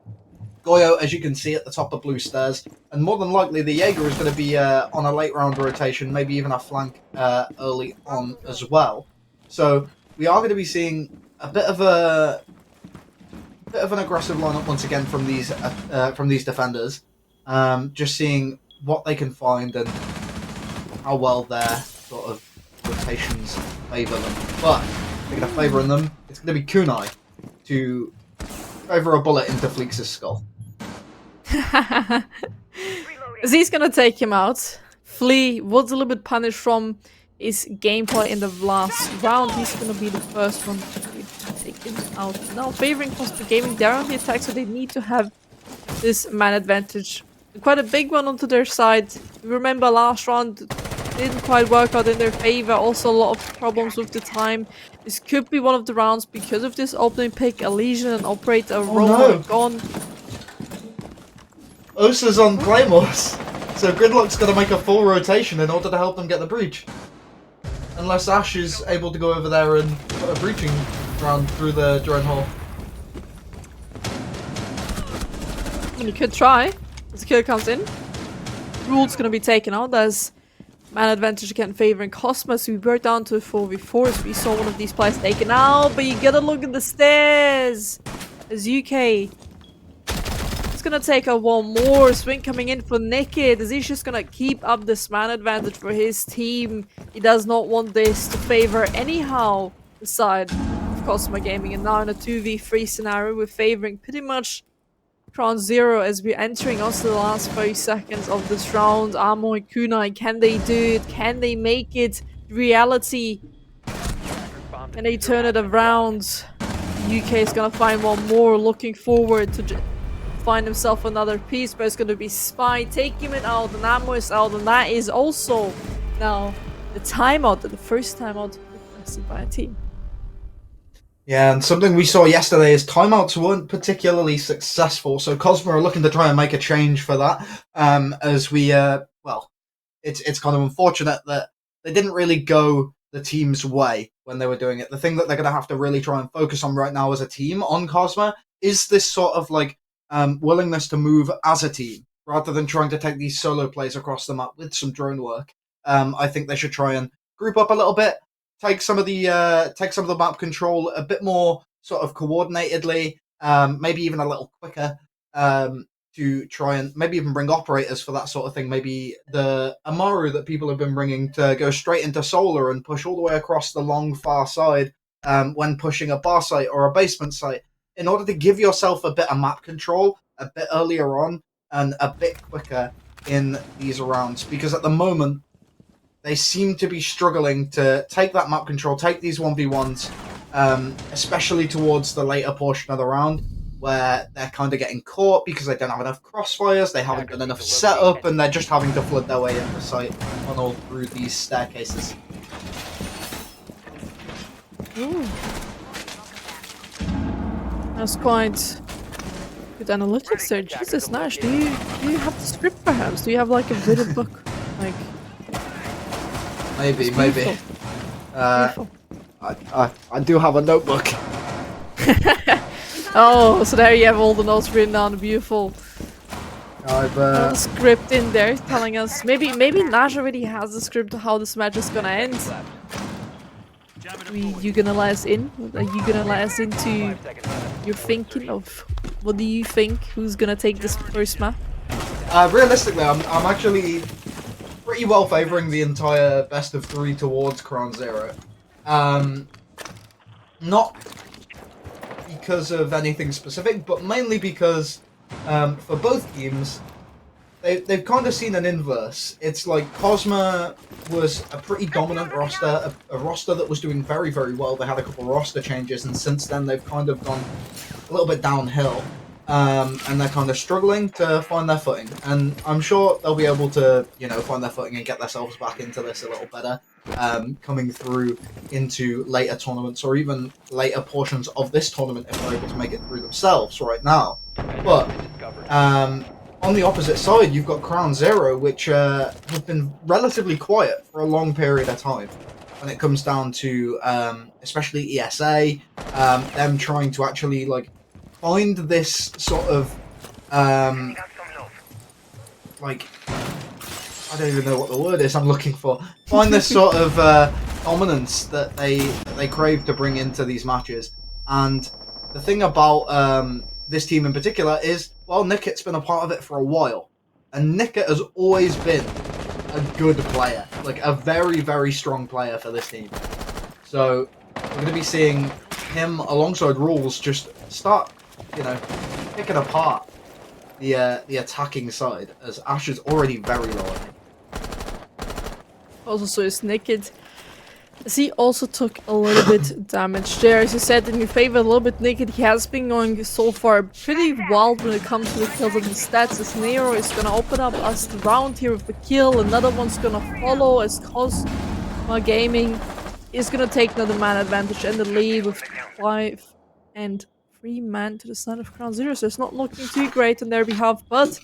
Goyo, as you can see at the top of blue stairs, and more than likely the Jaeger is going to be on a late round rotation, maybe even a flank early on as well. So we are going to be seeing a bit of an aggressive lineup once again from these defenders. Just seeing what they can find and how well their sort of rotations favour them. But if they're going to favour them, it's going to be Kunai to favour a bullet into Fleeks' skull. He's gonna take him out. Flea was a little bit punished from his gameplay in the last round. He's gonna be the first one to be taken out. Now favoring Kosma Gaming, they're on the attack, so they need to have this man advantage. Quite a big one onto their side. Remember last round didn't quite work out in their favor. Also a lot of problems with the time. This could be one of the rounds because of this opening pick. A Legion and Operator roll gone. Osa's on Claymores, so Gridlock's got to make a full rotation in order to help them get the breach. Unless Ash is able to go over there and put a breaching round through the drone hole. And you could try. As the kill comes in. Rule's gonna be taken out. There's man advantage again favoring Kosma, so we were down to 4v4, so we saw one of these players taken out, but you gotta look at the stairs! As UK it's gonna take a one more swing coming in for Nickit, as he's just gonna keep up this man advantage for his team. He does not want this to favor anyhow the side of Kosma Gaming, and now in a 2v3 scenario we're favoring pretty much CrownZero as we're entering also the last 30 seconds of this round. Amo and Kunai, can they do it? Can they make it reality? Can they turn it around? UK is gonna find one more, looking forward to find himself another piece, but it's gonna be Spy taking it out, and Amo is out, and that is also now the timeout, the first timeout requested by a team. Yeah, and something we saw yesterday is timeouts weren't particularly successful, so Kosma are looking to try and make a change for that. As we, well, it's kind of unfortunate that they didn't really go the team's way when they were doing it. The thing that they're going to have to really try and focus on right now as a team on Kosma is this sort of like willingness to move as a team rather than trying to take these solo plays across the map with some drone work. I think they should try and group up a little bit. Take some of the map control a bit more sort of coordinatedly, maybe even a little quicker, to try and maybe even bring operators for that sort of thing. Maybe the Amaru that people have been bringing to go straight into solar and push all the way across the long far side when pushing a bar site or a basement site, in order to give yourself a bit of map control a bit earlier on and a bit quicker in these rounds, because at the moment they seem to be struggling to take that map control, take these 1v1s, especially towards the later portion of the round, where they're kind of getting caught because they don't have enough crossfires, they haven't done enough setup, and they're just having to flood their way into site, funnel through these staircases. Ooh. That's quite good analytics there. Jesus, Nash, do you have the script perhaps? Do you have like a written book? Like, Maybe. beautiful. I do have a notebook. Oh, so there you have all the notes written down. Beautiful. I've Script in there telling us. Maybe Nash already has the script of how this match is gonna end. You gonna let us in? Are you gonna let us into your thinking of what do you think? Who's gonna take this first map? realistically, I'm actually pretty well favoring the entire best of 3 towards CrownZero. Not because of anything specific, but mainly because for both teams, they've kind of seen an inverse. It's like Kosma was a pretty dominant roster, a roster that was doing very, very well. They had a couple roster changes, and since then they've kind of gone a little bit downhill. And they're kind of struggling to find their footing. And I'm sure they'll be able to, find their footing and get themselves back into this a little better, coming through into later tournaments or even later portions of this tournament if they're able to make it through themselves right now. But on the opposite side, you've got CrownZero, which have been relatively quiet for a long period of time when it comes down to, especially ESA, them trying to actually, find this sort of, I don't even know what the word is I'm looking for. Find this sort of dominance that they crave to bring into these matches. And the thing about this team in particular is, well, Nicket's been a part of it for a while. And Nicket has always been a good player. Like, a very, very strong player for this team. So, we're going to be seeing him alongside Rules just start picking apart the attacking side, as Ash is already very low, I think. Also, so is Naked. He also took a little bit damage there. As you said, in your favor a little bit Naked. He has been going so far pretty wild when it comes to the kills and his stats. As Nero is gonna open up us the round here with the kill. Another one's gonna follow as Kosma Gaming is gonna take another man advantage and the lead with 5 and 3 men to the side of CrownZero. So it's not looking too great on their behalf, but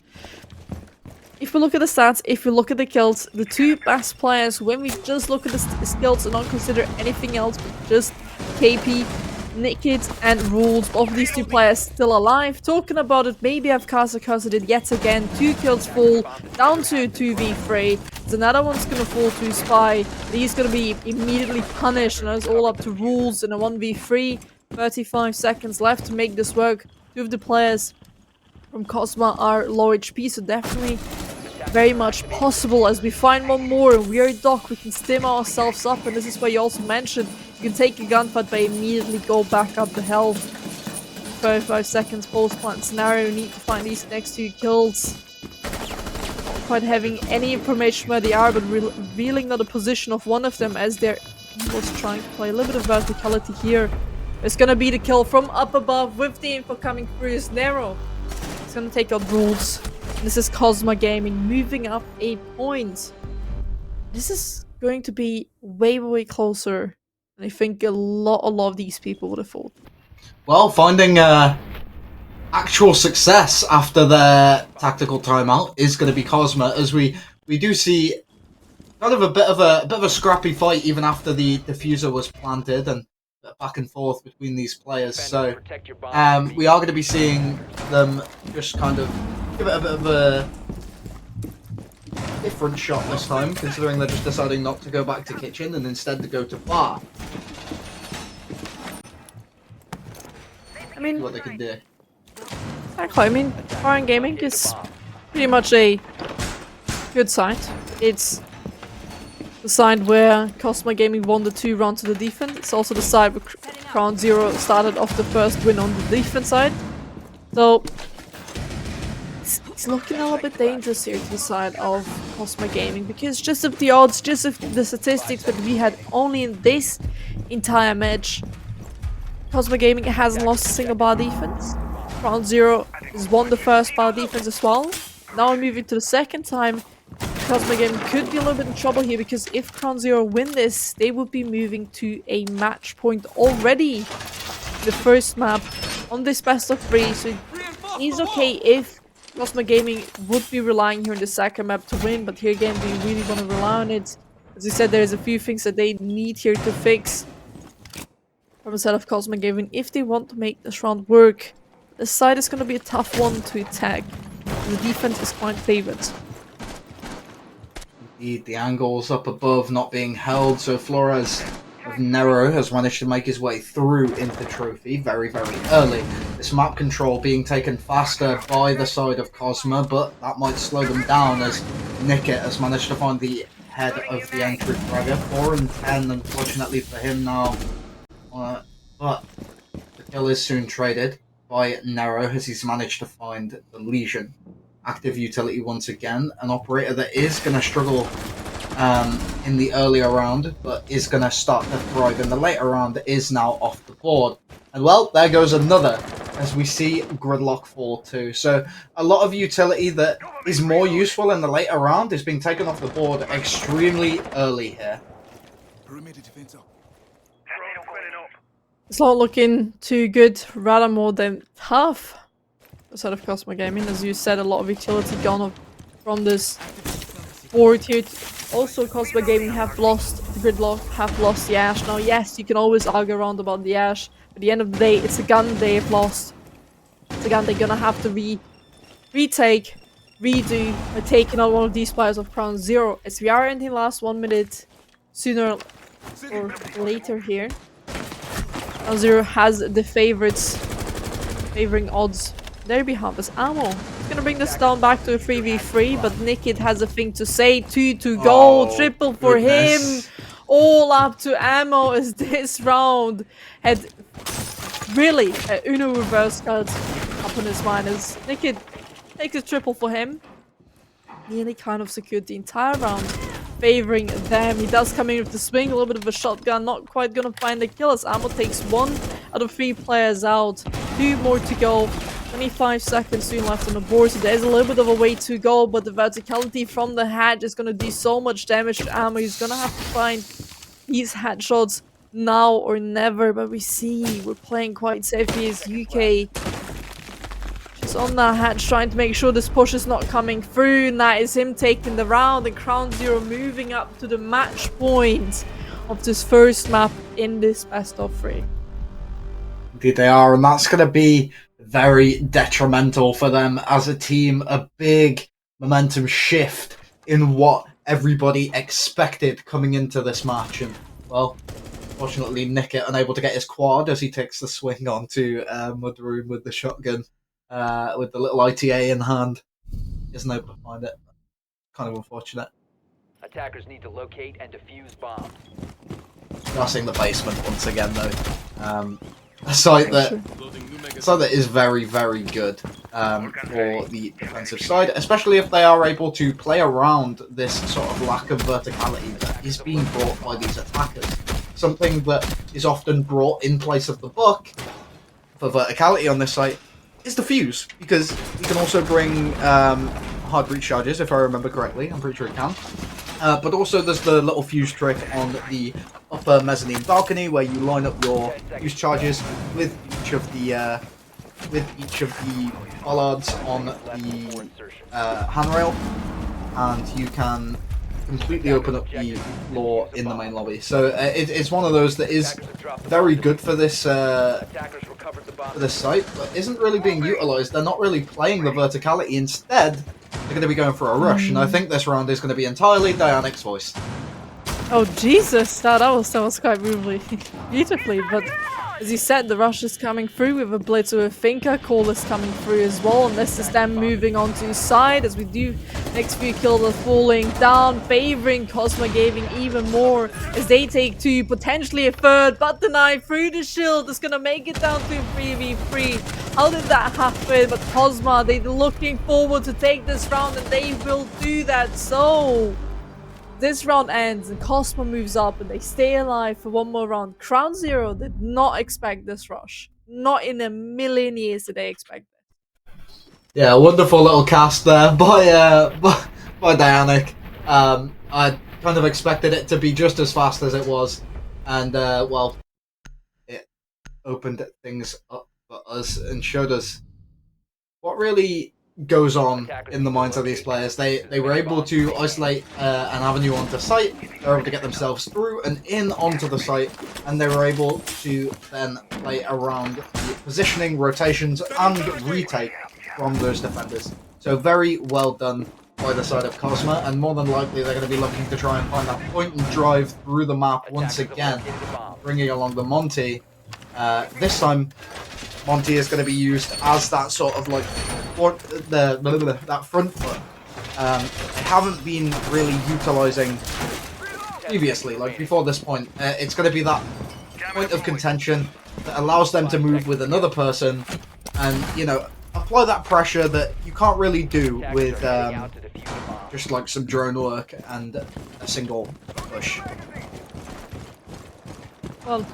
if we look at the stats, if we look at the kills, the 2 best players, when we just look at the skills and not consider anything else but just KP, Naked and Rules, both of these 2 players still alive. Talking about it, maybe I've Kazakasa did yet again, 2 kills full, down to 2v3. There's another one's gonna fall to Spy, but he's gonna be immediately punished, and it's all up to Rules in a 1v3. 35 seconds left to make this work. 2 of the players from Kosma are low HP, so definitely very much possible. As we find one more and we are Doc, we can stim ourselves up, and this is where you also mentioned you can take a gunfight but immediately go back up the health. 35 seconds post-plant scenario, need to find these next 2 kills. Not quite having any information where they are, but revealing the position of one of them as they're was trying to play a little bit of verticality here. It's gonna be the kill from up above with the info coming through is Nero. It's gonna take out Rules. This is Kosma Gaming moving up a point. This is going to be way, way closer than I think a lot of these people would have thought. Well, finding actual success after their tactical timeout is going to be Kosma, as we do see kind of a bit of a scrappy fight even after the diffuser was planted and back and forth between these players. So we are going to be seeing them just kind of give it a bit of a different shot this time, considering they're just deciding not to go back to kitchen and instead to go to bar. I mean, what they can do. Exactly. I mean, Foreign Gaming is pretty much a good side. It's the side where Kosma Gaming won the 2 rounds of the defense. It's also the side where CrownZero started off the first win on the defense side. So, it's looking a little bit dangerous here to the side of Kosma Gaming, because just of the odds, just of the statistics that we had only in this entire match, Kosma Gaming hasn't lost a single bar defense. CrownZero has won the first bar defense as well. Now we're moving to the second time. Kosma Gaming could be a little bit in trouble here, because if CrownZero win this, they would be moving to a match point already. The first map on this best of 3, so it's okay if Kosma Gaming would be relying here on the second map to win, but here again, do you really want to rely on it? As you said, there's a few things that they need here to fix from the side of Kosma Gaming if they want to make this round work. This side is going to be a tough one to attack. The defense is quite favored. Indeed, the angles up above not being held, so Flores of Nero has managed to make his way through into Trophy very, very early. This map control being taken faster by the side of Kosma, but that might slow them down as Nickit has managed to find the head of the entry fragger. 4 and 10, unfortunately for him now. But the kill is soon traded by Nero as he's managed to find the Legion. Active utility once again, an operator that is going to struggle in the earlier round, but is going to start to thrive in the later round, is now off the board. And well, there goes another, as we see Gridlock fall too. So a lot of utility that is more useful in the later round is being taken off the board extremely early here. It's not looking too good, rather more than tough. Side of Kosma Gaming, as you said, a lot of utility gone from this board here. Also, Kosma Gaming have lost the Gridlock, have lost the Ash. Now, yes, you can always argue around about the Ash, but at the end of the day, it's a gun they have lost. It's a gun they're gonna have to retake, redo, by taking out one of these players of CrownZero. As we are in the last 1 minute, sooner or later here, CrownZero has the favoring odds. There behind us, Ammo. He's gonna bring this down back to a 3v3, but Nickit has a thing to say. 2 to go, triple for him. All up to Ammo as this round had really a Uno reverse card up on his mind as Nickit takes a triple for him. Nearly kind of secured the entire round, favoring them. He does come in with the swing, a little bit of a shotgun, not quite gonna find the kill as Ammo takes 1 out of 3 players out. 2 more to go. 25 seconds soon left on the board, so there's a little bit of a way to go, but the verticality from the hatch is going to do so much damage to Ammo. He's going to have to find these headshots now or never, but we see we're playing quite safe. He is UK just on that hatch, trying to make sure this push is not coming through, and that is him taking the round, and CrownZero moving up to the match point of this first map in this best of 3. Indeed they are, and that's going to be very detrimental for them as a team. A big momentum shift in what everybody expected coming into this match. And, well, fortunately, Nickit unable to get his quad as he takes the swing onto Mudroom with the shotgun, with the little ITA in hand. Isn't able to find it. Kind of unfortunate. Attackers need to locate and defuse bombs. Crossing the basement once again, though. A site that is very, very good for the defensive side, especially if they are able to play around this sort of lack of verticality that is being brought by these attackers. Something that is often brought in place of the buck for verticality on this site is the fuse, because you can also bring hard breach charges, if I remember correctly. I'm pretty sure it can. But also there's the little fuse trick on the upper mezzanine balcony where you line up your fuse charges with each of the bollards on the handrail, and you can completely open up the floor in the main lobby. So it's one of those that is very good for this site, but isn't really being utilized. They're not really playing the verticality. Instead, they're going to be going for a rush, and I think this round is going to be entirely Dianic's voice. Oh Jesus, that was quite beautifully, but As you said, the rush is coming through with a blitz with a thinker. Call is coming through as well, and this is them moving on to his side as we do. Next few kills are falling down, favoring Kosma Gaming even more as they take 2, potentially a 3rd, but denied through the shield. Is gonna make it down to 3v3. How did that happen? But Kosma, they're looking forward to take this round, and they will do that. So this round ends and Kosma moves up and they stay alive for one more round. CrownZero did not expect this rush. Not in a million years did they expect it. Yeah, wonderful little cast there by Dianic. I kind of expected it to be just as fast as it was, and well, it opened things up for us and showed us what really goes on in the minds of these players. They were able to isolate an avenue onto site. They were able to get themselves through and in onto the site, and they were able to then play around the positioning, rotations, and retake from those defenders. So very well done by the side of Kosma, and more than likely they're going to be looking to try and find that point and drive through the map once again, bringing along the Monty. This time, Monty is going to be used as that sort of like that front foot. They haven't been really utilizing previously, like before this point. It's going to be that point of contention that allows them to move with another person and, you know, apply that pressure that you can't really do with just like some drone work and a single push. Well,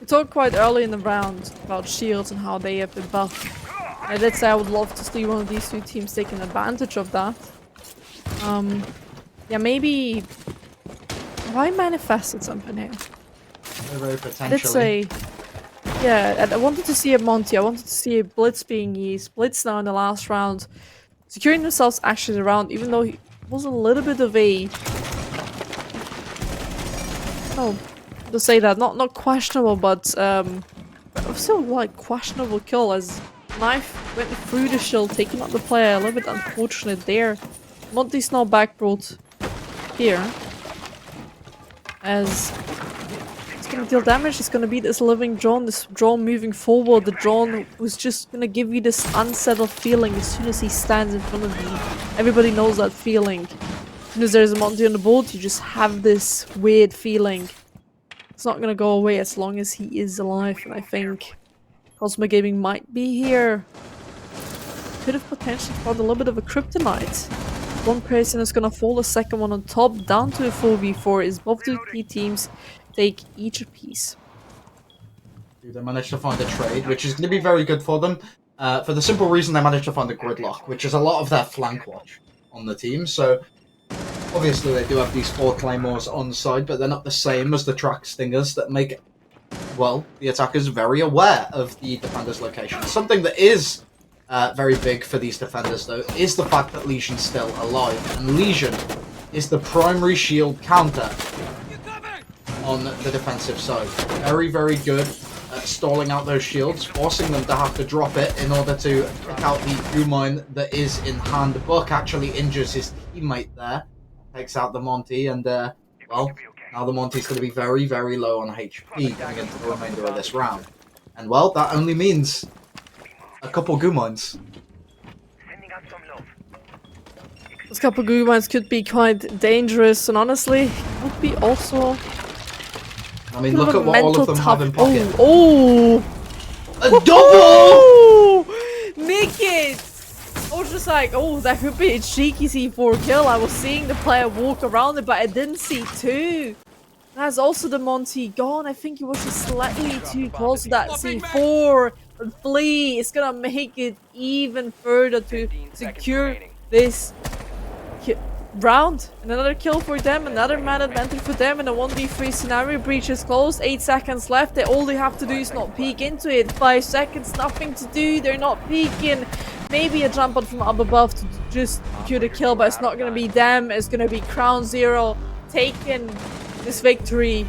we talked quite early in the round about shields and how they have been buffed. I did say I would love to see one of these two teams taking advantage of that. Yeah, maybe... Have I manifested something here? Very potentially. I did say... Yeah, I wanted to see a Monty, I wanted to see a Blitz being used. Blitz now in the last round. Securing themselves actually around, even though he was a little bit of a... Oh, to say that, not questionable, but still like questionable kill as knife went through the shield, taking out the player. A little bit unfortunate there. Monty's now backbrought here, as it's gonna deal damage. It's gonna be this living drone, this drone moving forward, the drone who's just gonna give you this unsettled feeling as soon as he stands in front of you. Everybody knows that feeling. As soon as there's a Monty on the board, you just have this weird feeling. It's not gonna go away as long as he is alive, and I think Kosma Gaming might be here. Could have potentially found a little bit of a kryptonite. One person is gonna fall, the second one on top, down to a 4v4 is both the key teams take each a piece. They managed to find a trade, which is going to be very good for them, for the simple reason they managed to find a gridlock, which is a lot of their flank watch on the team. So obviously they do have these 4 claymores on side, but they're not the same as the track stingers that make, well, the attackers very aware of the defender's location. Something that is very big for these defenders, though, is the fact that Legion's still alive, and Legion is the primary shield counter on the defensive side. Very, very good at stalling out those shields, forcing them to have to drop it in order to pick out the goo mine that is in hand. Buck actually injures his teammate there, takes out the Monty, and well, now the Monty's going to be very, very low on HP going into the remainder of this round. And well, that only means a couple goo mines. Those couple goo mines could be quite dangerous, and honestly, would be also... I mean, look at what all of them have in pocket. Oh! A double! Nick it! I was just like, oh, that could be a cheeky C4 kill. I was seeing the player walk around it, but I didn't see 2. That's also the Monty gone. I think he was just slightly too close to that C4. But Flea is gonna make it even further to secure this round. And another kill for them, another man advantage for them in a 1v3 scenario. Breach is closed, 8 seconds left. All they have to do is not peek into it. 5 seconds, nothing to do. They're not peeking. Maybe a jump out from up above to just secure the kill, but it's not gonna be them. It's gonna be CrownZero taking this victory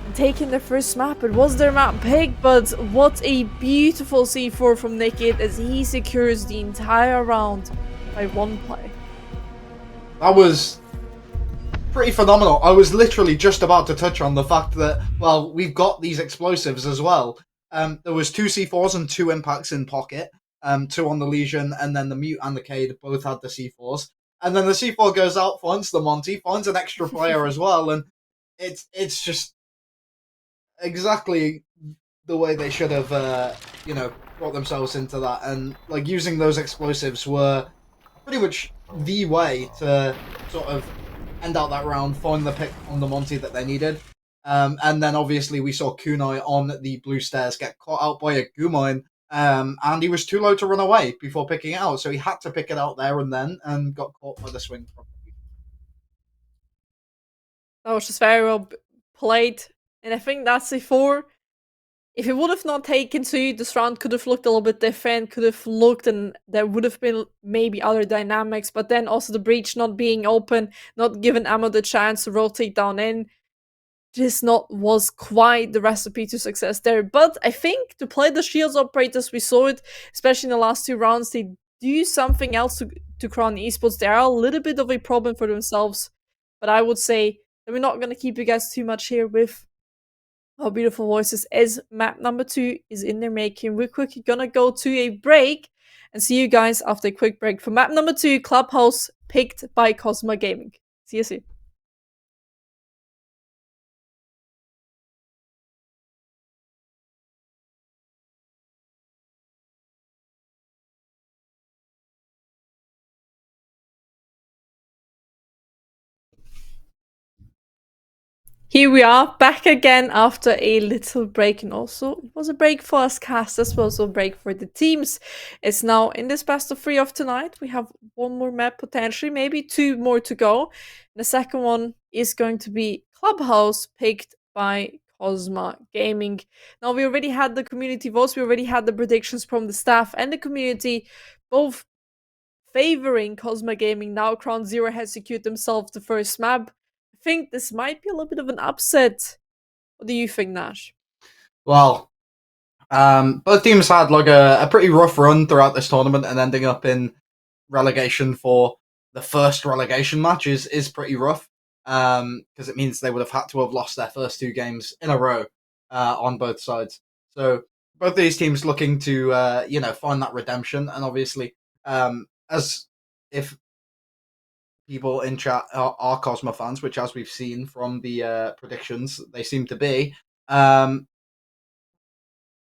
and taking their first map. It was their map pick, but what a beautiful C4 from Nickit as he secures the entire round by 1 play. That was pretty phenomenal. I was literally just about to touch on the fact that, well, we've got these explosives as well. There was 2 C4s and 2 impacts in pocket, 2 on the Legion, and then the Mute and the Cade both had the C4s. And then the C4 goes out, finds the Monty, finds an extra player as well, and it's just exactly the way they should have, brought themselves into that. And like using those explosives were pretty much the way to sort of end out that round, find the pick on the Monty that they needed. And then obviously we saw Kunai on the blue stairs get caught out by a Gumine, and he was too low to run away before picking it out, so he had to pick it out there and then, and got caught by the swing. That was just very well played. And I think that's C4. If it would have not taken to, this round could have looked a little bit different, could have looked, and there would have been maybe other dynamics, but then also the breach not being open, not giving Ammo the chance to rotate down in, just not was quite the recipe to success there. But I think to play the shields operators, we saw it, especially in the last 2 rounds, they do something else to Crown Esports. They are a little bit of a problem for themselves, but I would say that we're not going to keep you guys too much here with our beautiful voices, as map number 2 is in their making. We're quickly gonna go to a break and see you guys after a quick break for map number 2, Clubhouse, picked by Kosma Gaming. See you soon. Here we are, back again after a little break, and also it was a break for us cast as well, so a break for the teams. It's now in this best of 3 of tonight. We have 1 more map, potentially, maybe 2 more to go. And the second one is going to be Clubhouse, picked by Kosma Gaming. Now, we already had the community votes, we already had the predictions from the staff and the community, both favoring Kosma Gaming. Now CrownZero has secured themselves the first map. I think this might be a little bit of an upset. What do you think, Nash? Well, both teams had like a pretty rough run throughout this tournament, and ending up in relegation for the first relegation match is pretty rough, because it means they would have had to have lost their first 2 games in a row on both sides. So both these teams looking to find that redemption, and obviously, as if people in chat are Cosmo fans, which, as we've seen from the predictions, they seem to be. I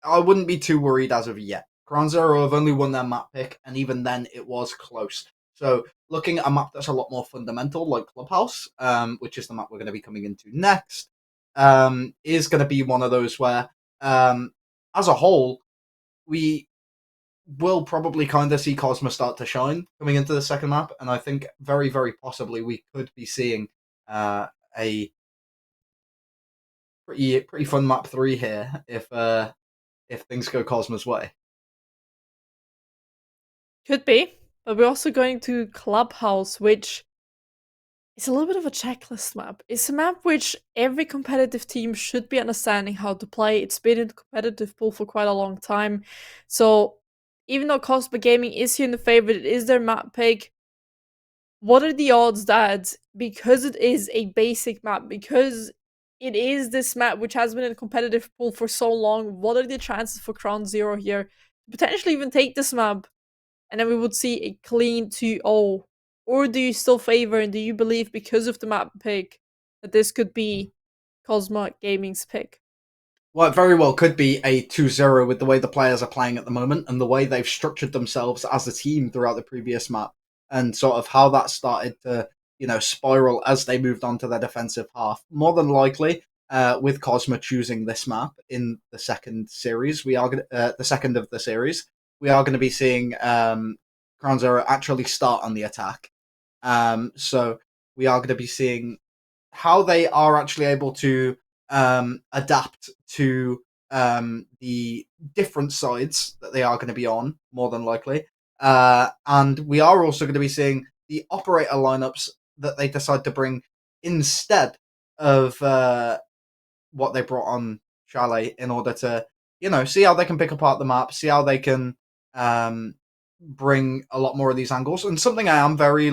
wouldn't be too worried as of yet. CrownZero have only won their map pick, and even then it was close. So looking at a map that's a lot more fundamental, like Clubhouse, which is the map we're going to be coming into next, is going to be one of those where, as a whole, we will probably kind of see Cosmo start to shine coming into the second map, and I think very, very possibly we could be seeing a pretty fun map 3 here if things go Cosmo's way. Could be, but we're also going to Clubhouse, which is a little bit of a checklist map. It's a map which every competitive team should be understanding how to play. It's been in the competitive pool for quite a long time. So even though Cosmo Gaming is here in the favorite, it is their map pick. What are the odds that, because it is a basic map, because it is this map which has been in a competitive pool for so long, what are the chances for CrownZero here to potentially even take this map? And then we would see a clean 2-0. Or do you still favor, and do you believe, because of the map pick, that this could be Kosma Gaming's pick? Well, it very well could be a 2-0 with the way the players are playing at the moment and the way they've structured themselves as a team throughout the previous map, and sort of how that started to, spiral as they moved on to their defensive half. More than likely, with Cosma choosing this map in the second series, the second of the series, we are going to be seeing CrownZero actually start on the attack. So we are going to be seeing how they are actually able to adapt to the different sides that they are going to be on, more than likely. And we are also going to be seeing the operator lineups that they decide to bring instead of what they brought on Chalet, in order to, see how they can pick apart the map, see how they can bring a lot more of these angles. And something I am very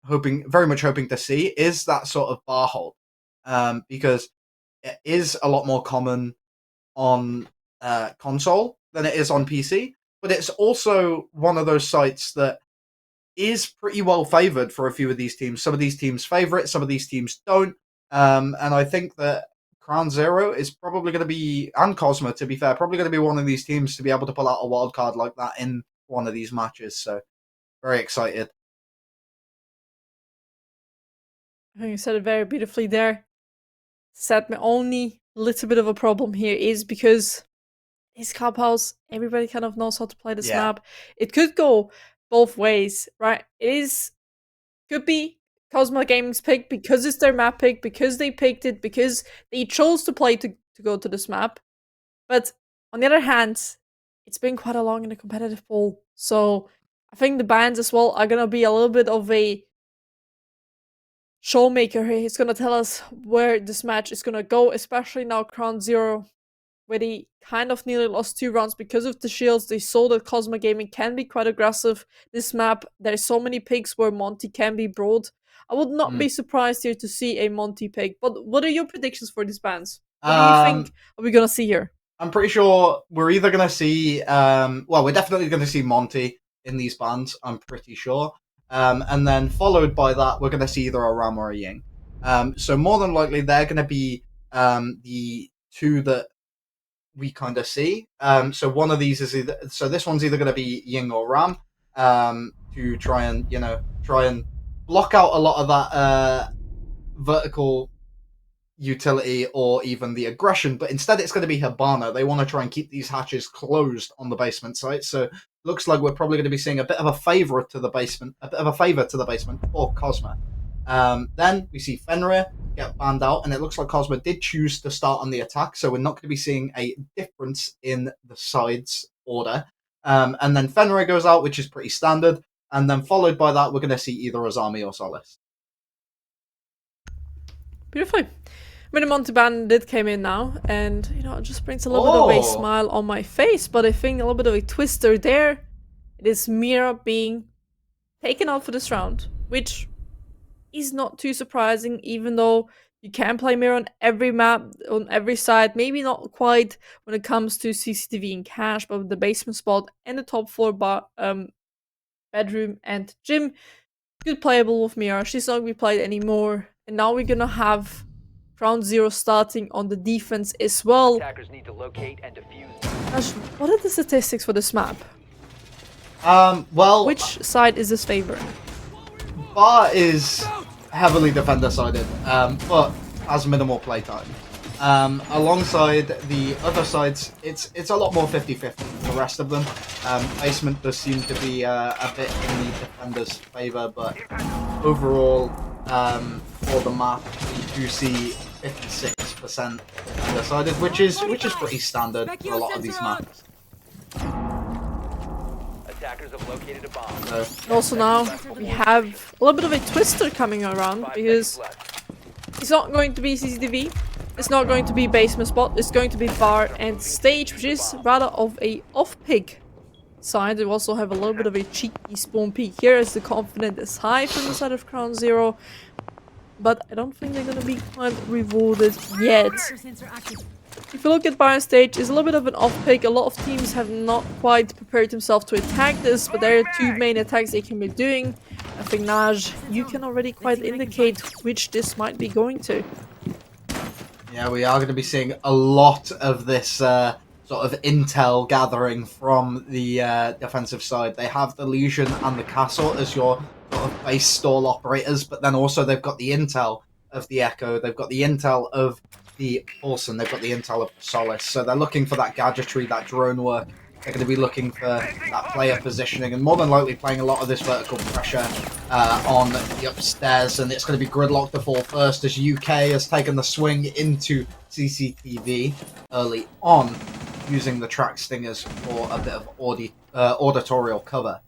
very much hoping to see is that sort of bar hold, because it is a lot more common on console than it is on PC, but it's also one of those sites that is pretty well favored for a few of these teams. Some of these teams favor it, some of these teams don't. And I think that CrownZero is probably going to be, and Kosma, to be fair, probably going to be one of these teams to be able to pull out a wild card like that in one of these matches. So, very excited. I think you said it very beautifully there. Said my only little bit of a problem here is because it's Cup House, everybody kind of knows how to play this map. It could go both ways, right? Could be Kosma Gaming's pick because it's their map pick, because they picked it, because they chose to play to go to this map. But on the other hand, it's been quite a long in the competitive pool. So I think the bans as well are gonna be a little bit of a showmaker here. He's gonna tell us where this match is gonna go, especially now CrownZero, where they kind of nearly lost 2 rounds because of the shields. They saw that Kosma Gaming can be quite aggressive. This map, there's so many picks where Monty can be brought. I would not be surprised here to see a Monty pick. But what are your predictions for these bans? What do you think are we gonna see here? I'm pretty sure we're either gonna see we're definitely gonna see Monty in these bans, I'm pretty sure. And then followed by that, we're gonna see either a Ram or a Ying. So more than likely they're gonna be the two that we kind of see. So one of these is this one's either going to be Ying or Ram, to try and block out a lot of that vertical utility or even the aggression, but instead it's going to be Hibana. They want to try and keep these hatches closed on the basement site, so looks like we're probably going to be seeing a bit of a favor to the basement for Kosma. Then we see Fenrir get banned out, and it looks like Kosma did choose to start on the attack, so we're not going to be seeing a difference in the sides order. And then Fenrir goes out, which is pretty standard, and then followed by that, we're going to see either Azami or Solis. Beautifully. I mean, the Monty ban did came in now, and it just brings a little bit of a smile on my face, but I think a little bit of a twister there. It is Mira being taken out for this round, which is not too surprising, even though you can play Mira on every map, on every side. Maybe not quite when it comes to CCTV and cash, but with the basement spot and the top floor bedroom and gym, good playable with Mira. She's not going to be played anymore. And now we're going to have CrownZero starting on the defense as well. Attackers need to locate and defuse. Gosh, what are the statistics for this map? Which side is this favoring? Bar is heavily defender-sided, but has minimal playtime. Alongside the other sides, it's a lot more 50-50 the rest of them. Basement does seem to be a bit in the defender's favour, but overall, for the map, we do see 56% defender-sided, which is pretty standard for a lot of these maps. Attackers have located a bomb. Also now, we have a little bit of a twister coming around, because it's not going to be CCTV, it's not going to be basement spot, it's going to be bar and stage, which is rather of a off-pick side. We also have a little bit of a cheeky spawn peek here, as the confidence is high from the side of CrownZero, but I don't think they're going to be quite rewarded yet. If you look at bar and stage, it's a little bit of an off-pick. A lot of teams have not quite prepared themselves to attack this, but there are 2 main attacks they can be doing. I think, Naj, you can already quite indicate which this might be going to. Yeah, we are going to be seeing a lot of this sort of intel gathering from the defensive side. They have the Legion and the Castle as your sort of base stall operators, but then also they've got the intel of the Echo, they've got the intel of the Olsen, they've got the intel of Solace, so they're looking for that gadgetry, that drone work. They're going to be looking for that player positioning, and more than likely playing a lot of this vertical pressure on the upstairs, and it's going to be Gridlock to fall first, as UK has taken the swing into CCTV early on, using the track stingers for a bit of auditorial cover.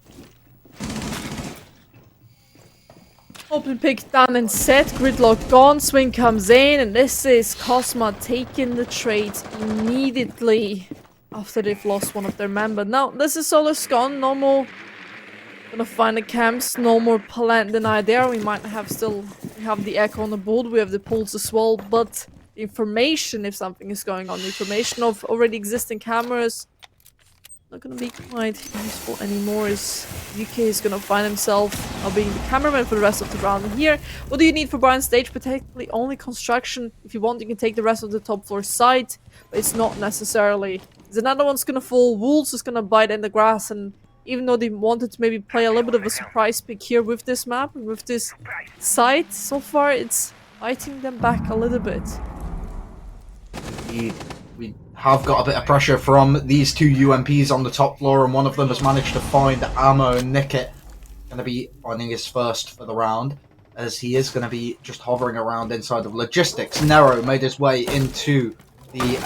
Open pick done and set, Gridlock gone, swing comes in, and this is Kosma taking the trade immediately after they've lost one of their members. Now, this is Solace gone, no more Gonna find the camps. No more plant denied there. We might have we have the echo on the board. We have the pulse as well. But the information, if something is going on, the information of already existing cameras, not gonna be quite useful anymore. As UK is gonna find himself being the cameraman for the rest of the round here. What do you need for Brian stage? Particularly only construction. If you want, you can take the rest of the top floor site, but it's not necessarily. There's another one's gonna fall. Wolves is gonna bite in the grass, and even though they wanted to maybe play a little bit of a surprise pick here with this map and with this site, so far it's biting them back a little bit. We have got a bit of pressure from these two UMPs on the top floor, and one of them has managed to find ammo. Nickett going to be finding his first for the round, as he is going to be just hovering around inside of logistics. Nero made his way into the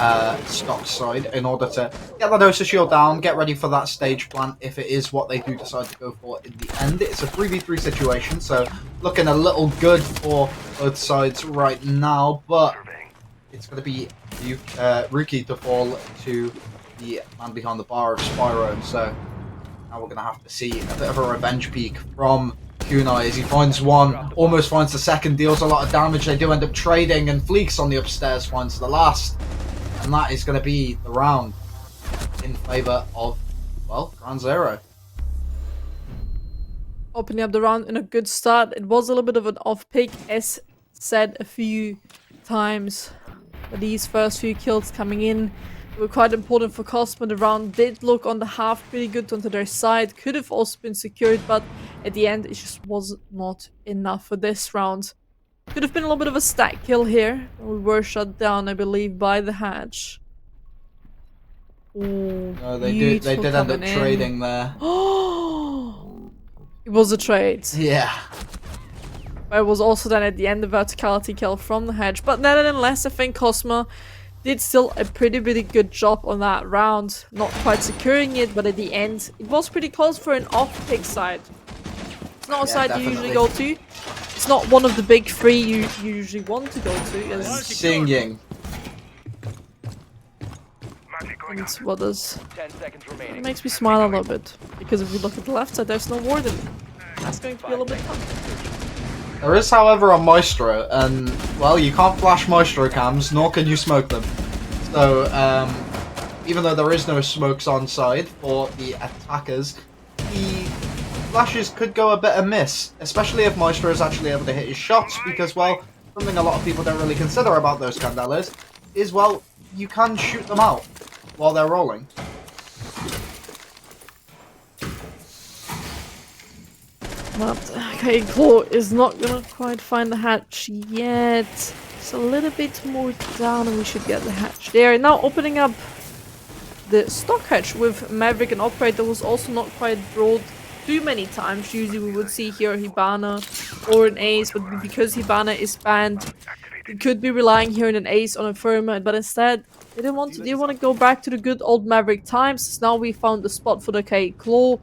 stock side in order to get that Osa shield down, get ready for that stage plant if it is what they do decide to go for in the end. It's a 3v3 situation, so looking a little good for both sides right now, but it's going to be Rookie to fall to the man behind the bar of Spyro, so now we're going to have to see a bit of a revenge peek from Kunai as he finds one, almost finds the second, deals a lot of damage. They do end up trading, and Fleeks on the upstairs finds the last, and that is going to be the round in favour of, well, CrownZero. Opening up the round in a good start. It was a little bit of an off pick, as said a few times. But these first few kills coming in were quite important for Kosma. The round did look on the half pretty good onto their side. Could have also been secured, but at the end it just was not enough for this round. Could have been a little bit of a stack kill here. We were shut down, I believe, by the hatch. Ooh, No, they did end up trading there. It was a trade. Yeah. But it was also then at the end a verticality kill from the hedge. But nevertheless, I think Kosma did still a pretty good job on that round. Not quite securing it, but at the end, it was pretty close for an off-pick side. It's not a side definitely. you usually go to. It's not one of the big three you usually want to go to. Singing. And what does... 10 seconds remaining. It makes me smile a little bit. Because if you look at the left side, there's no warden. That's going to be a little bit fun. There is, however, a Maestro, and, well, you can't flash Maestro cams, nor can you smoke them. So, even though there is no smokes on side for the attackers, the flashes could go a bit amiss, especially if Maestro is actually able to hit his shots, because, well, something a lot of people don't really consider about those Candelas is, well, you can shoot them out while they're rolling. But okay, Claw is not gonna quite find the hatch yet. It's a little bit more down and we should get the hatch there. Now opening up the stock hatch with Maverick and Operator was also not quite brought too many times. Usually we would see here Hibana or an Ace, but because Hibana is banned, we could be relying here on an Ace on a Firma, but instead they didn't want to go back to the good old Maverick times. Now we found the spot for the K Claw.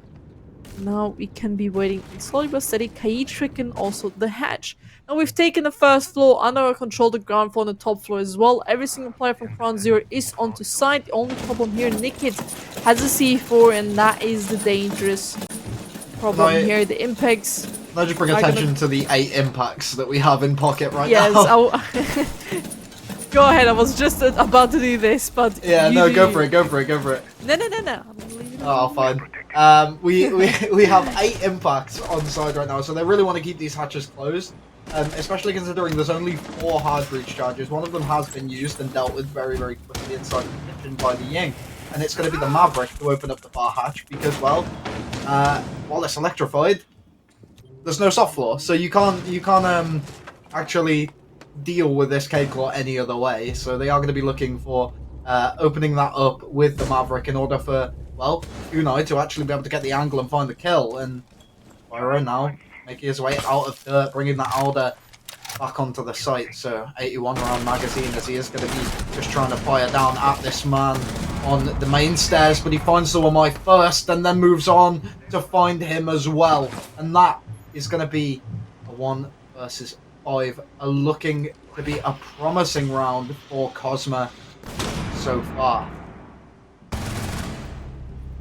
Now we can be waiting slowly but steady. Kaitrick and also the hatch. Now we've taken the first floor under our control, the ground floor and the top floor as well. Every single player from CrownZero is onto site. The only problem here, Nickett has a C4 and that is the dangerous problem here. The impacts. Can I just bring attention to the 8 impacts that we have in pocket right now? Yes, go ahead, I was just about to do this, but... Yeah, no, go for it. No. Oh, fine. We have 8 impacts on side right now, so they really want to keep these hatches closed. Especially considering there's only 4 hard breach charges. One of them has been used and dealt with very quickly inside the kitchen by the Ying. And it's going to be the Maverick to open up the bar hatch because, well, while it's electrified, there's no soft floor, so you can't actually deal with this K-Claw any other way. So they are going to be looking for opening that up with the Maverick in order for, well, Kunai to actually be able to get the angle and find the kill. And Byron now making his way out of dirt, bringing that Alder back onto the site. So 81 round magazine as he is going to be just trying to fire down at this man on the main stairs, but he finds the Wamai first and then moves on to find him as well. And that is going to be a 1 versus 5, looking to be a promising round for Kosma so far.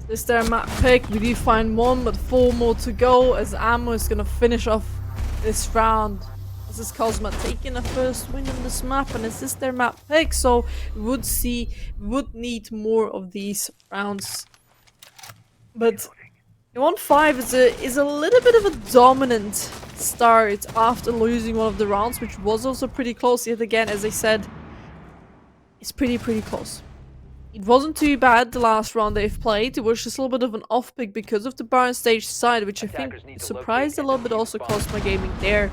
This is their map pick. We do find one, but 4 more to go as Ammo is gonna finish off this round. This is Kosma taking a first win on this map, and this is their map pick, so we would need more of these rounds. But 1-5 is a little bit of a dominant start after losing one of the rounds, which was also pretty close. Yet again, as I said, it's pretty close. It wasn't too bad the last round they've played. It was just a little bit of an off pick because of the Baron stage side, which I think surprised a little bit also Kosma Gaming there.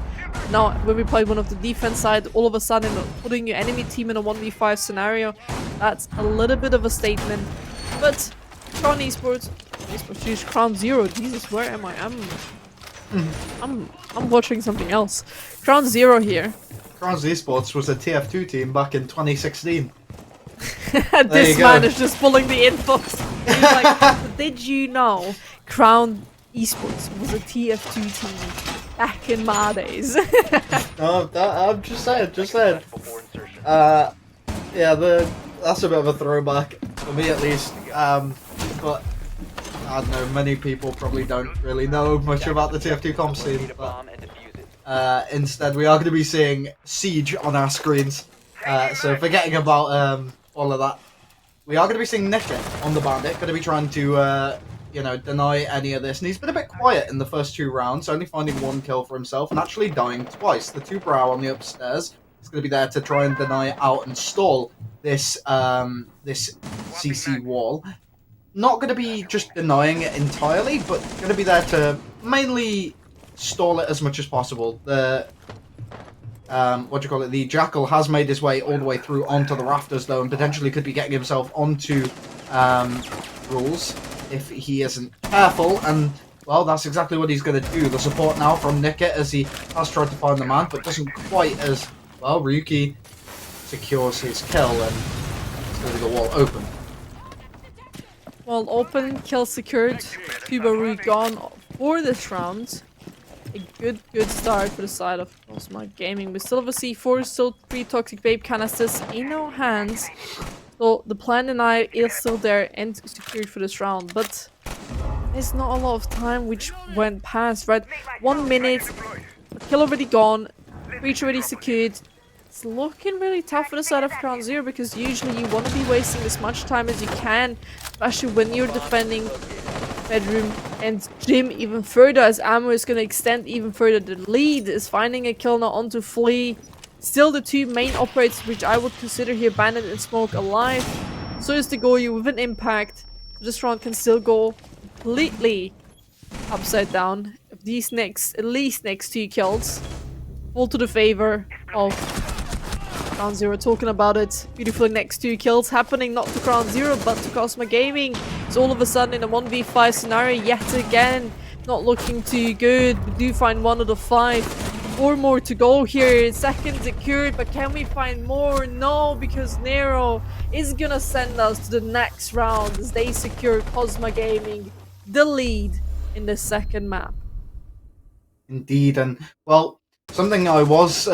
Now, when we played one of the defense side, all of a sudden putting your enemy team in a 1v5 scenario, that's a little bit of a statement. But Crown Esports, CrownZero, Jesus, where am I? I'm watching something else. CrownZero here. CrownZero was a TF2 team back in 2016. This man is just pulling the infos. Like, did you know Crown Esports was a TF2 team back in my days? No, I'm just saying. Yeah, that's a bit of a throwback for me at least. But I don't know, many people probably don't really know much about the TF2 comp scene. But instead, we are going to be seeing Siege on our screens. So forgetting about all of that, we are going to be seeing Nicket on the Bandit, going to be trying to, you know, deny any of this. And he's been a bit quiet in the first 2 rounds, only finding 1 kill for himself and actually dying twice. The 2 brow on the upstairs is going to be there to try and deny out and stall this this CC wall. Not going to be just denying it entirely, but going to be there to mainly stall it as much as possible. The the Jackal has made his way all the way through onto the rafters though, and potentially could be getting himself onto rules if he isn't careful, and well, that's exactly what he's going to do. The support now from Nicket as he has tried to find the man, but doesn't quite as well. Ryuki secures his kill, and it's going to be the wall open. Wall open, kill secured, Tubaru gone for this round. A good start for the side of Kosma Gaming. We still have a C4, still 3 Toxic Vape canisters in our hands. So the plan and I is still there and secured for this round. But there's not a lot of time which went past, right? 1 minute, a kill already gone, breach already secured. It's looking really tough for the side of CrownZero because usually you want to be wasting as much time as you can, especially when you're defending bedroom and gym even further, as Ammo is going to extend even further. The lead is finding a kill now onto Flea. Still the 2 main operators, which I would consider here Bandit and Smoke, alive. So is the Goyu with an impact. This round can still go completely upside down. If these at least next 2 kills fall to the favor of CrownZero, talking about it. Beautifully, next 2 kills happening not to CrownZero but to Kosma Gaming. It's all of a sudden in a 1v5 scenario yet again. Not looking too good. We do find 1 out of 5. 4 more to go here. Second secured, but can we find more? No, because Nero is gonna send us to the next round as they secure Kosma Gaming the lead in the second map. Indeed, and well, something I was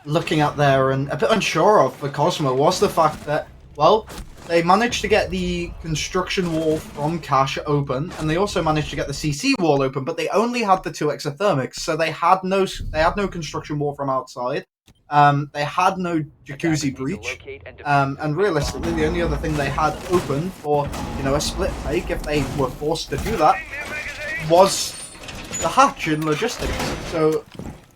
looking at there and a bit unsure of for Kosma was the fact that, well, they managed to get the construction wall from Cash open, and they also managed to get the CC wall open, but they only had the 2 exothermics, so they had no construction wall from outside. They had no jacuzzi breach, and realistically, the only other thing they had open for, you know, a split take if they were forced to do that was the hatch in logistics. So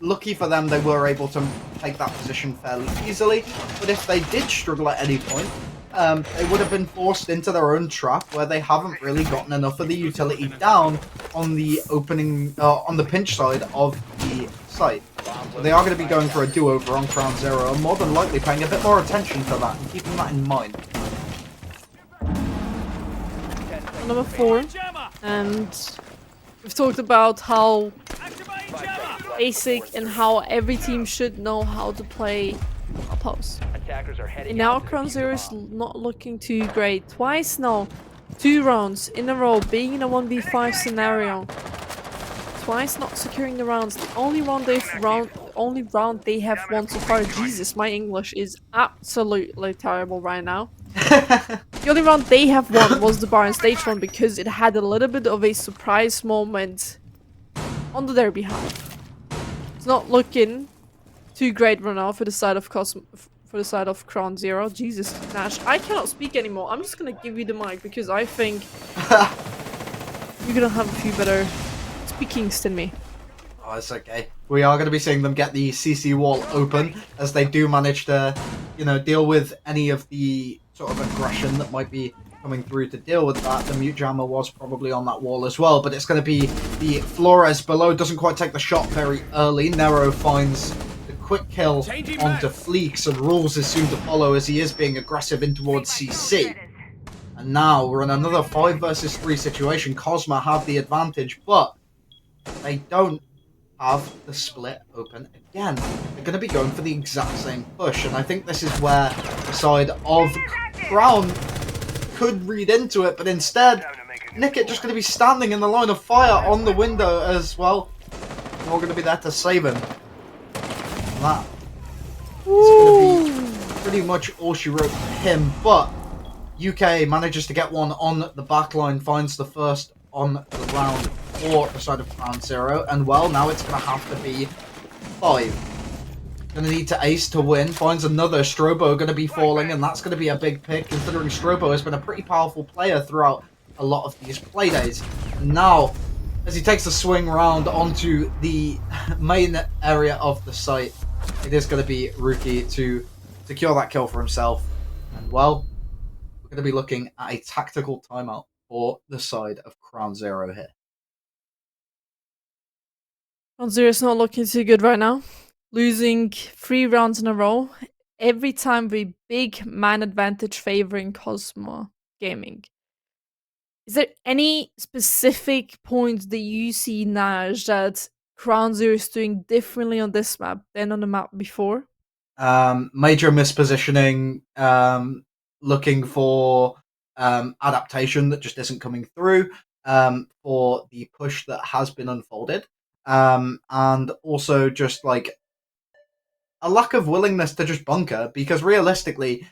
lucky for them, they were able to take that position fairly easily. But if they did struggle at any point, they would have been forced into their own trap, where they haven't really gotten enough of the utility down on the opening, on the pinch side of the site. So they are going to be going for a do-over on CrownZero, and more than likely paying a bit more attention to that and keeping that in mind. Number 4, and we've talked about how basic and how every team should know how to play a post. And now CrownZero is not looking too great. Twice now, 2 rounds in a row being in a 1v5 scenario. Twice not securing the rounds. The only round they have won so far. Jesus, my English is absolutely terrible right now. The only round they have won was the Baron stage one because it had a little bit of a surprise moment on their behalf. It's not looking too great right now for the side of CrownZero. Jesus, Nash, I cannot speak anymore. I'm just gonna give you the mic because I think you're gonna have a few better speakings than me. Oh, it's okay. We are going to be seeing them get the CC wall open as they do manage to, you know, deal with any of the sort of aggression that might be coming through to deal with that. The mute jammer was probably on that wall as well, but it's going to be the Flores below. Doesn't quite take the shot very early. Nero finds the quick kill onto Fleeks, and Rules is soon to follow as he is being aggressive in towards CC. And now we're in another 5 versus 3 situation. Kosma have the advantage, but they don't have the split open again. They're going to be going for the exact same push, and I think this is where the side of Crown could read into it, but instead, Nickett just going to be standing in the line of fire on the window as well. We're going to be there to save him. And that is going to be pretty much all she wrote for him, but UK manages to get one on the backline, finds the first on the round for the side of CrownZero, and well, now it's going to have to be 5. Going to need to ace to win, finds another. Strobo going to be falling, and that's going to be a big pick, considering Strobo has been a pretty powerful player throughout a lot of these playdays. And now, as he takes a swing round onto the main area of the site, it is going to be Rookie to secure that kill for himself. And well, we're going to be looking at a tactical timeout for the side of CrownZero here. CrownZero is not looking too good right now. Losing 3 rounds in a row. Every time with big man advantage favoring Kosma Gaming. Is there any specific points that you see, Naj, that CrownZero is doing differently on this map than on the map before? Major mispositioning, looking for adaptation that just isn't coming through for the push that has been unfolded. And also just like a lack of willingness to just bunker, because realistically,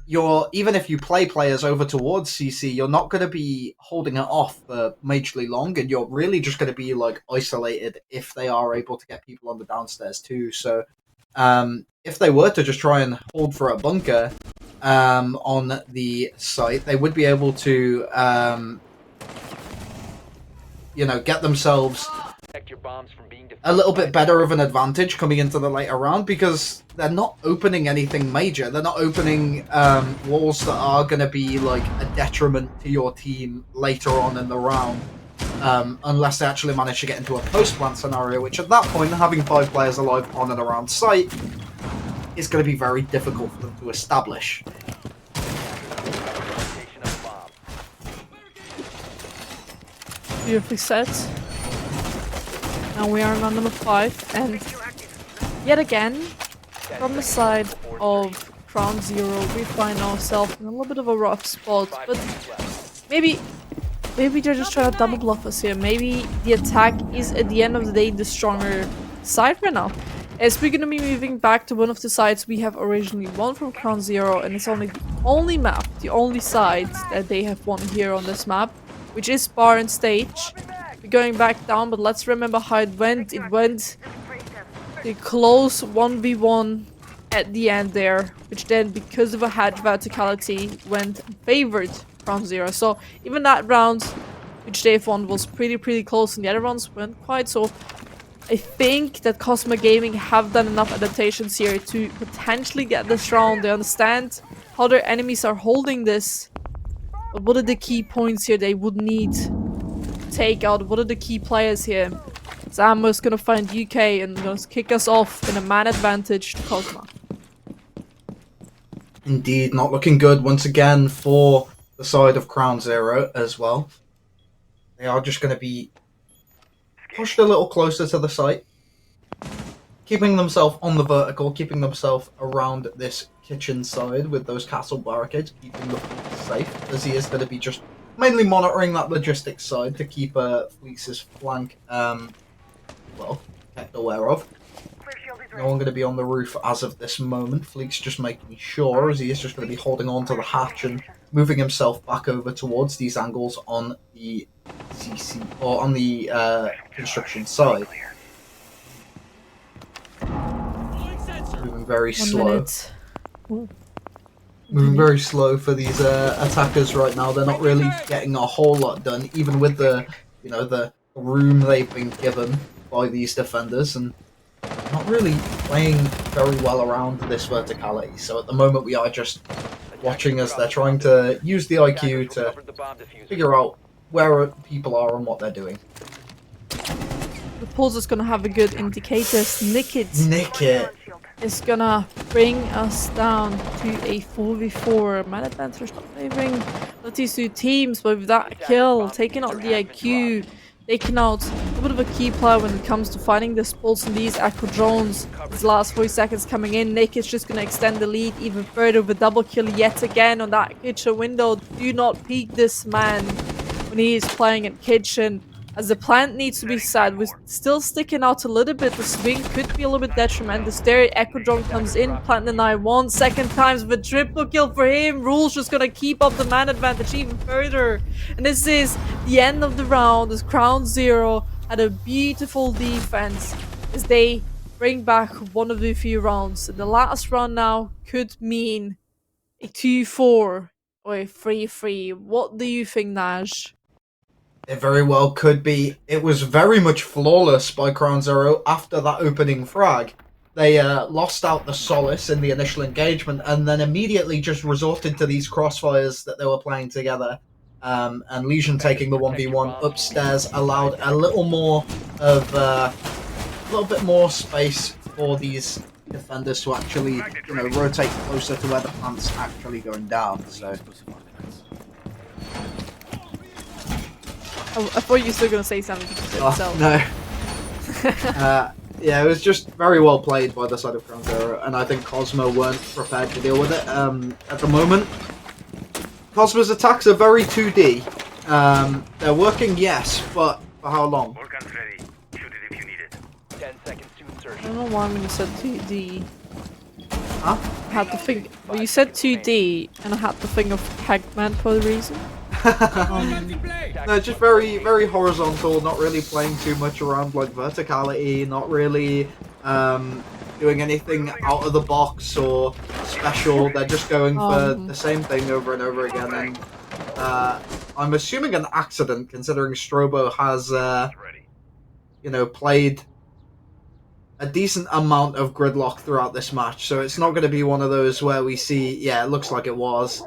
even if you play players over towards CC, you're not going to be holding it off for majorly long, and you're really just going to be like isolated if they are able to get people on the downstairs too. So if they were to just try and hold for a bunker on the site, they would be able to you know, get themselves a little bit better of an advantage coming into the later round, because they're not opening anything major. They're not opening walls that are going to be like a detriment to your team later on in the round, unless they actually manage to get into a post-plant scenario, which at that point, having 5 players alive on and around site is going to be very difficult for them to establish. Beautifully set. Now we are on round number 5, and yet again, from the side of CrownZero, we find ourselves in a little bit of a rough spot, but maybe they're just trying to double bluff us here. Maybe the attack is, at the end of the day, the stronger side right now. As we're gonna be moving back to one of the sides we have originally won from CrownZero, and it's only the only map, the only side that they have won here on this map, which is Bar and Stage. We're going back down, but let's remember how it went. It went the close 1v1 at the end there, which then, because of a hedge verticality, went favored CrownZero. So even that round, which they've won, was pretty close, and the other rounds went quite so. I think that Kosma Gaming have done enough adaptations here to potentially get this round. They understand how their enemies are holding this. But what are the key points here they would need to take out? What are the key players here? Zamo is gonna find UK and gonna kick us off in a man advantage to Kosma. Indeed, not looking good once again for the side of CrownZero as well. They are just going to be pushed a little closer to the site, keeping themselves on the vertical, keeping themselves around this kitchen side with those castle barricades, keeping the fleet safe, as he is going to be just mainly monitoring that logistics side to keep Fleece's flank, well, kept aware of. No one going to be on the roof as of this moment. Fleek's just making sure, as he is just going to be holding on to the hatch and moving himself back over towards these angles on the CC or on the construction side. Moving very slow. Moving very slow for these attackers right now. They're not really getting a whole lot done, even with the the room they've been given by these defenders, and not really playing very well around this verticality. So at the moment we are just watching as they're trying to use the IQ to figure out where people are and what they're doing. The pulse is gonna have a good indicators. Nick it is gonna bring us down to a 4v4. Man advantage not favoring these two teams, but with that kill, taking out the IQ, taking out a bit of a key player when it comes to finding the pulse in these Echo drones. These last 40 seconds coming in, Nick is just gonna extend the lead even further with a double kill yet again on that kitchen window. Do not peek this man when he is playing at kitchen, as the plant needs to be sad. We're still sticking out a little bit. The swing could be a little bit detrimental. There, Echo Drone comes in, plant deny 1 second times with triple kill for him. Rule's just gonna keep up the man advantage even further. And this is the end of the round, as CrownZero had a beautiful defense as they bring back one of the few rounds. And the last round now could mean a 2-4 or a 3-3. What do you think, Naj? It very well could be. It was very much flawless by CrownZero after that opening frag. They lost out the solace in the initial engagement and then immediately just resorted to these crossfires that they were playing together. And Legion taking the 1v1 upstairs allowed a little more of a little bit more space for these defenders to actually rotate closer to where the plant's actually going down. So. Oh, I thought you were still gonna say something. No. Yeah, it was just very well played by the side of CrownZero, and I think Kosma weren't prepared to deal with it. At the moment, Kosma's attacks are very 2D. They're working, yes, but for how long? 10 seconds to insertion. I don't know why when you said 2D. Huh? I had to think. Well, you said 2D, and I had to think of Pac-Man for the reason. No, just very, very horizontal, not really playing too much around like verticality, not really doing anything out of the box or special. They're just going for the same thing over and over again, and I'm assuming an accident considering Strobo has played a decent amount of gridlock throughout this match, so it's not going to be one of those where we see, yeah, it looks like it was.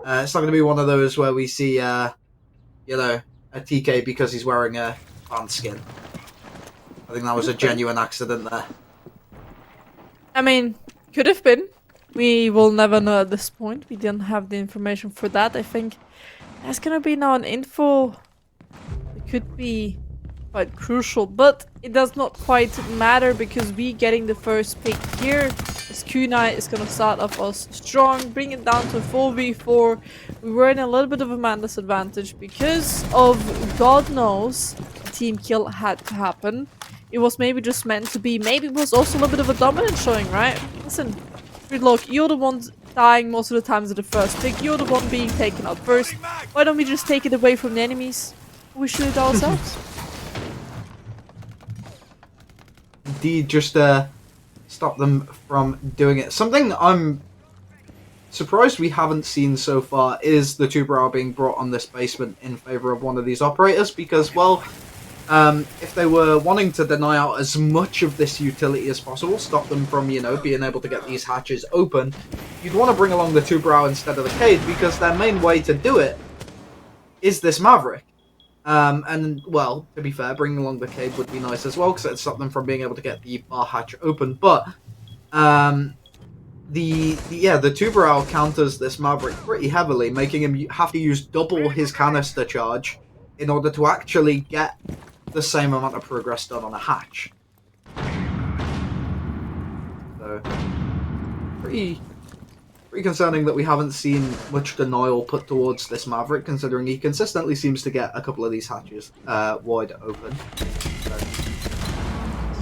It's not going to be one of those where we see, a TK because he's wearing a fan skin. I think that was a genuine accident there. I mean, could have been. We will never know at this point. We didn't have the information for that. I think there's going to be now an info. It could be quite crucial, but it does not quite matter because we getting the first pick here. As Kunai is going to start off us strong, bring it down to 4v4. We were in a little bit of a man disadvantage because of, God knows, a team kill had to happen. It was maybe just meant to be. Maybe it was also a little bit of a dominant showing, right? Listen, Gridlock, you're the one dying most of the times at the first pick. You're the one being taken out first. Why don't we just take it away from the enemies? We shoot it ourselves. Indeed, just stop them from doing it. Something I'm surprised we haven't seen so far is the Tuberal being brought on this basement in favor of one of these operators, because, well, if they were wanting to deny out as much of this utility as possible, stop them from, being able to get these hatches open, you'd want to bring along the Tuberal instead of the Cade, because their main way to do it is this Maverick. And, well, to be fair, bringing along the Cade would be nice as well, because it'd stop them from being able to get the bar hatch open. But, the Tuberal counters this Maverick pretty heavily, making him have to use double his canister charge in order to actually get the same amount of progress done on a hatch. So, pretty concerning that we haven't seen much denial put towards this Maverick, considering he consistently seems to get a couple of these hatches wide open. So.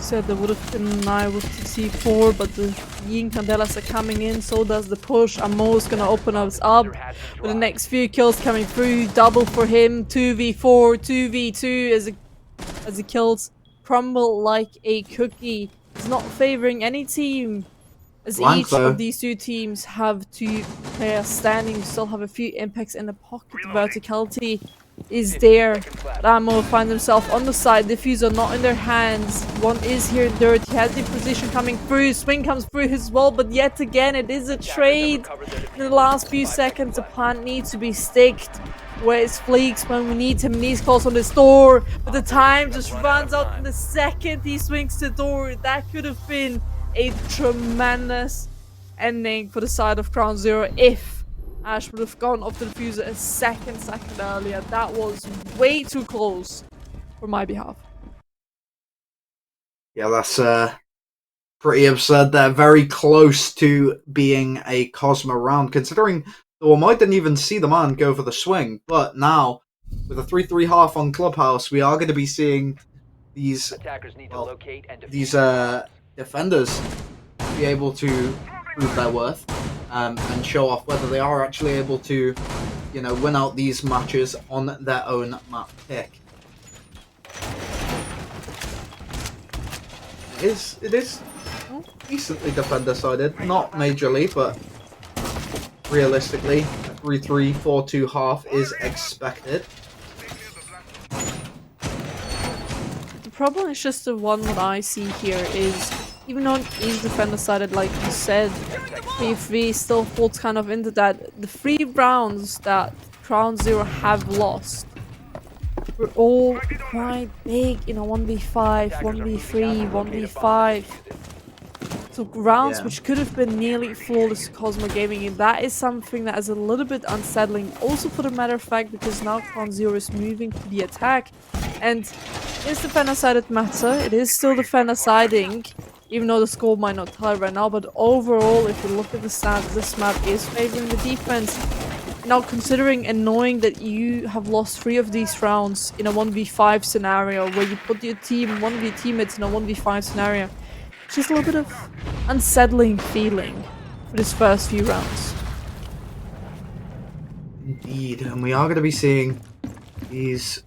said there would have been an eye with the C4, but the Yin Candelas are coming in, so does the push. Amo is gonna open us up with the next few kills coming through. Double for him, 2v4, 2v2 as he kills crumble like a cookie. He's not favoring any team, as Blank, each though. of these two teams have two players standing, still have a few impacts in the pocket. Verticality is there. Ramo finds himself on the side. Diffuser not in their hands. One is here in dirt. He has the position coming through. Swing comes through as well, but yet again it is a trade. In the last few seconds, the plant needs to be sticked. Where's Fleeks when we need him? Knees calls on his door, but the time just runs out in the second he swings the door. That could have been a tremendous ending for the side of CrownZero if Ash would have gone off the diffuser a second earlier. That was way too close for my behalf. Yeah, that's pretty absurd. They're very close to being a Kosma round, considering the might didn't even see the man go for the swing. But now, with a 3-3 half on Clubhouse, we are going to be seeing these defenders be able to prove their worth and show off whether they are actually able to, win out these matches on their own map pick. It is decently defender-sided, not majorly, but realistically, a 3-3, 4-2 half is expected. The problem is just the one that I see here is, even though it is defender-sided, like you said, 3-3 still falls kind of into that. The 3 rounds that CrownZero have lost were all quite big in a 1v5, 1v3, 1v5. So rounds which could have been nearly flawless to Kosma Gaming, and that is something that is a little bit unsettling. Also, for the matter of fact, because now CrownZero is moving to the attack, and it's defender-sided matter. It is still defender-siding, even though the score might not tell it right now. But overall, if you look at the stats, this map is favoring the defense. Now, considering and knowing that you have lost 3 of these rounds in a 1v5 scenario, where you put your team, one of your teammates in a 1v5 scenario, just a little bit of unsettling feeling for this first few rounds. Indeed, and we are going to be seeing these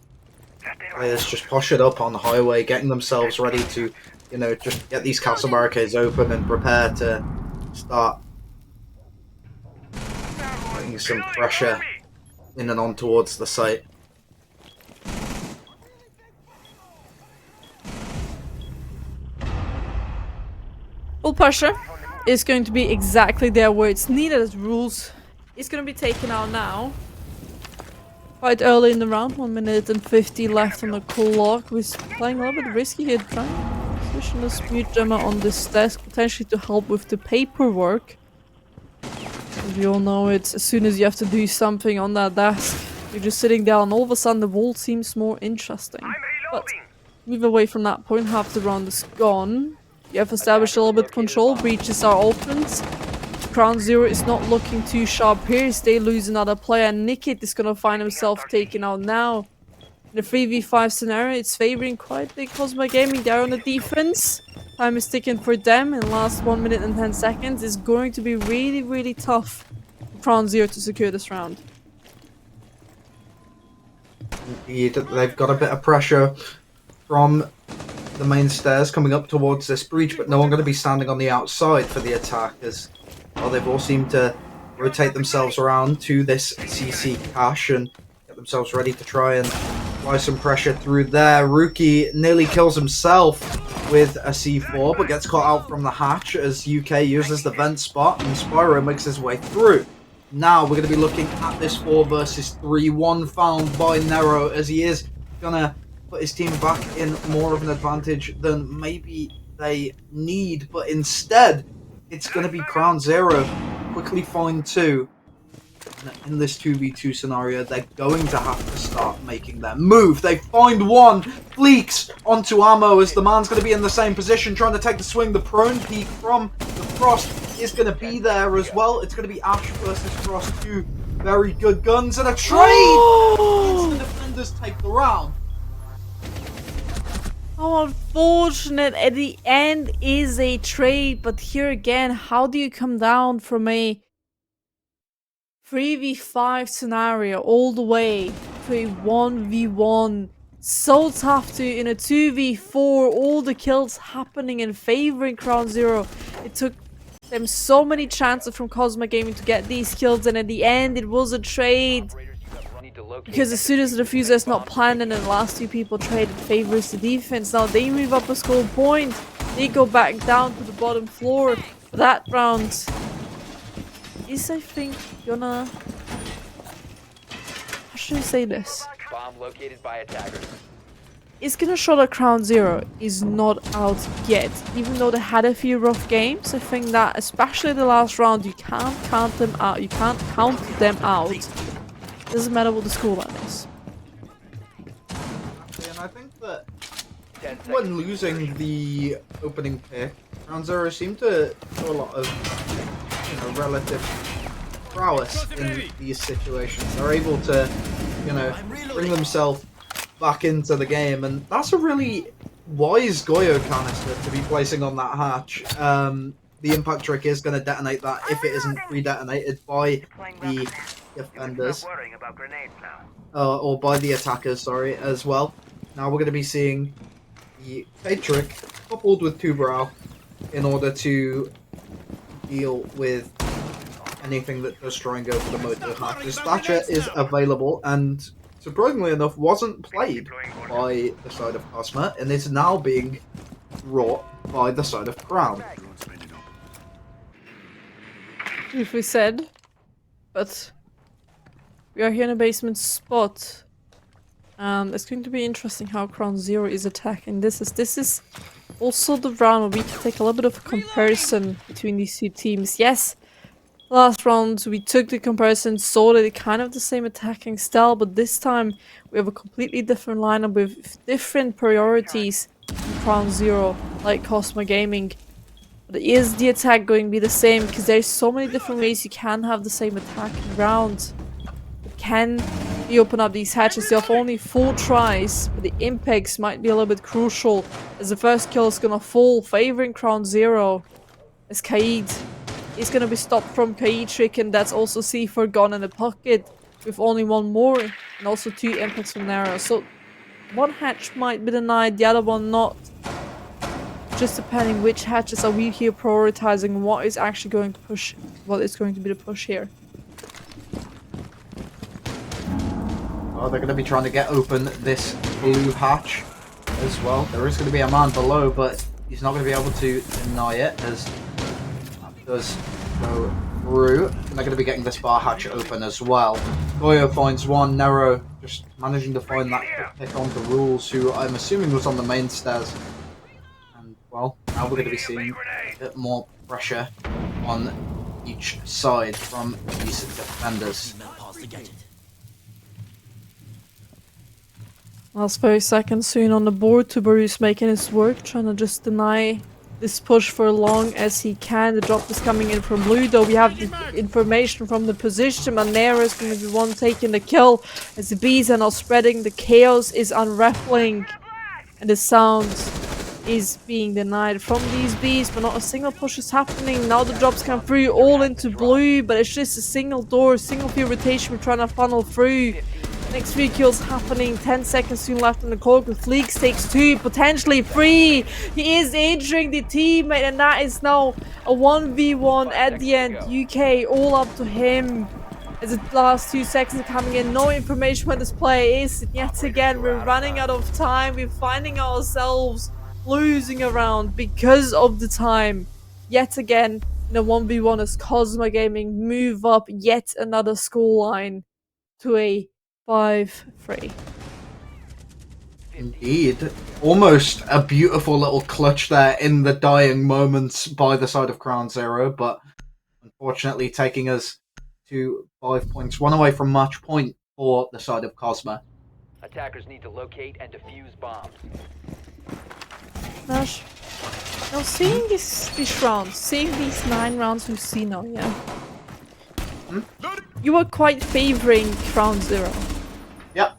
players just push it up on the highway, getting themselves ready to, just get these castle barricades open and prepare to start putting some pressure in and on towards the site. Full pressure is going to be exactly there where it's needed, as rules is going to be taken out now. Quite early in the round, 1 minute and 50 left on the clock. We're playing a little bit risky here, trying to position the speed jammer on this desk, potentially to help with the paperwork. As we all know, it's as soon as you have to do something on that desk, you're just sitting there, and all of a sudden the wall seems more interesting. But move away from that point, half the round is gone. You have established a little bit of control, breaches are opened. CrownZero is not looking too sharp here. They lose another player. Nikit is going to find himself taken out now. In the 3v5 scenario, it's favoring quite big Kosma Gaming. They're on the defense. Time is ticking for them. In the last 1 minute and 10 seconds, it's going to be really, really tough for CrownZero to secure this round. Indeed, they've got a bit of pressure from the main stairs coming up towards this breach, but no one going to be standing on the outside for the attack, as well, they've all seemed to rotate themselves around to this CC cache and get themselves ready to try and apply some pressure through there. Rookie nearly kills himself with a C4, but gets caught out from the hatch as UK uses the vent spot, and Spyro makes his way through. Now we're going to be looking at this 4 versus 3, one found by Nero, as he is going to put his team back in more of an advantage than maybe they need, but instead it's going to be CrownZero quickly find 2. In this 2v2 scenario, they're going to have to start making their move. They find one, Fleeks onto Ammo, as the man's going to be in the same position, trying to take the swing. The prone peek from the Frost is going to be there as well. It's going to be Ash versus Frost, 2 very good guns, and a trade! The defenders take the round. How unfortunate. At the end is a trade, but here again, how do you come down from a 3v5 scenario all the way to a 1v1? So tough to, in a 2v4, all the kills happening and favoring CrownZero. It took them so many chances from Kosma Gaming to get these kills, and at the end it was a trade. Because as soon as the diffuser is not planned and the last two people trade, it favors the defense. Now they move up a score point. They go back down to the bottom floor. But that round is, I think, gonna... How should I say this? Bomb located by attackers. It's gonna show that CrownZero is not out yet. Even though they had a few rough games, I think that, especially the last round, you can't count them out. You can't count them out. Doesn't matter what the scoreline is. And I think that when losing the opening pick, CrownZero seemed to show a lot of, relative prowess in these situations. They're able to, bring themselves back into the game, and that's a really wise Goyo canister to be placing on that hatch. The impact trick is going to detonate that if it isn't pre-detonated by the defenders, or by the attackers, sorry, as well. Now we're going to be seeing the fade trick coupled with two brow in order to deal with anything that does try and go for the motor hatch. Dispatcher is available and, surprisingly enough, wasn't played by the side of Kosma, and is now being wrought by the side of Crown. If we said, but we are here in a basement spot. It's going to be interesting how CrownZero is attacking. This is also the round where we can take a little bit of a comparison between these two teams. Yes, last round we took the comparison, saw that it's kind of the same attacking style, but this time we have a completely different lineup with different priorities in CrownZero, like Kosma Gaming. But is the attack going to be the same? Because there's so many different ways you can have the same attacking round. Can you open up these hatches? They have only 4 tries, but the impacts might be a little bit crucial, as the first kill is gonna fall favoring CrownZero, as Kaid is gonna be stopped from Kaid trick, and that's also C4 gone in the pocket with only 1 more, and also 2 impacts from Nara. So one hatch might be denied, the other one not. Just depending which hatches are we here prioritizing, what is actually going to push, what is going to be the push here. Oh, they're going to be trying to get open this blue hatch as well. There is going to be a man below, but he's not going to be able to deny it, as that does go through. And they're going to be getting this bar hatch open as well. Goyo finds one, Nero just managing to find that pick on the rules, who I'm assuming was on the main stairs. And, well, now we're going to be seeing a bit more pressure on each side from these defenders. Last 30 seconds soon on the board. Tubaru's making his work, trying to just deny this push for as long as he can. The drop is coming in from blue, though we have the information from the position. Manera is going to be one taking the kill, as the bees are now spreading. The chaos is unraveling, and the sound is being denied from these bees, but not a single push is happening. Now the drops come through all into blue, but it's just a single door, single field rotation we're trying to funnel through. Next 3 kills happening, 10 seconds soon left on the clock, with Leaks takes 2, potentially 3. He is injuring the teammate, and that is now a 1v1 at the end. UK all up to him. As the last 2 seconds are coming in, no information where this player is. And yet again, we're running out of time. We're finding ourselves losing a round because of the time. Yet again, in a 1v1 as Kosma Gaming move up yet another scoreline to a 5-3. Indeed. Almost a beautiful little clutch there in the dying moments by the side of CrownZero, but unfortunately taking us to 5 points. 1 away from match point for the side of Kosma. Attackers need to locate and defuse bombs. Now seeing these rounds, seeing these 9 rounds we've seen now, yeah? You are quite favoring CrownZero. Yep.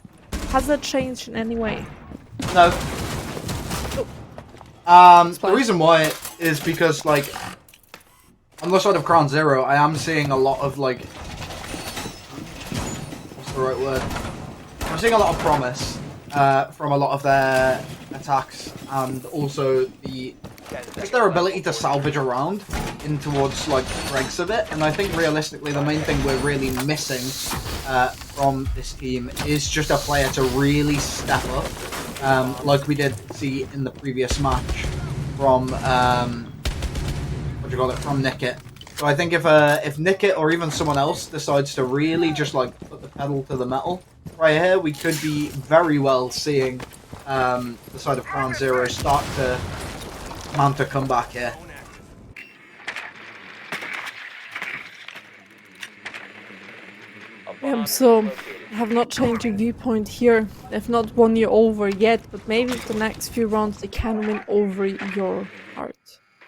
Has that changed in any way? No. The reason why is because, like, on the side of CrownZero, I am seeing a lot of, like, what's the right word? I'm seeing a lot of promise from a lot of their attacks, and also just their ability to salvage around in towards, like, Greg's a bit. And I think realistically the main thing we're really missing from this team is just a player to really step up, like we did see in the previous match from from Nickit. So I think if Nickit or even someone else decides to really just, like, put the pedal to the metal right here, we could be very well seeing the side of CrownZero start to mount a comeback here. So I have not changed your viewpoint here. They've not won you over yet, but maybe the next few rounds they can win over your heart.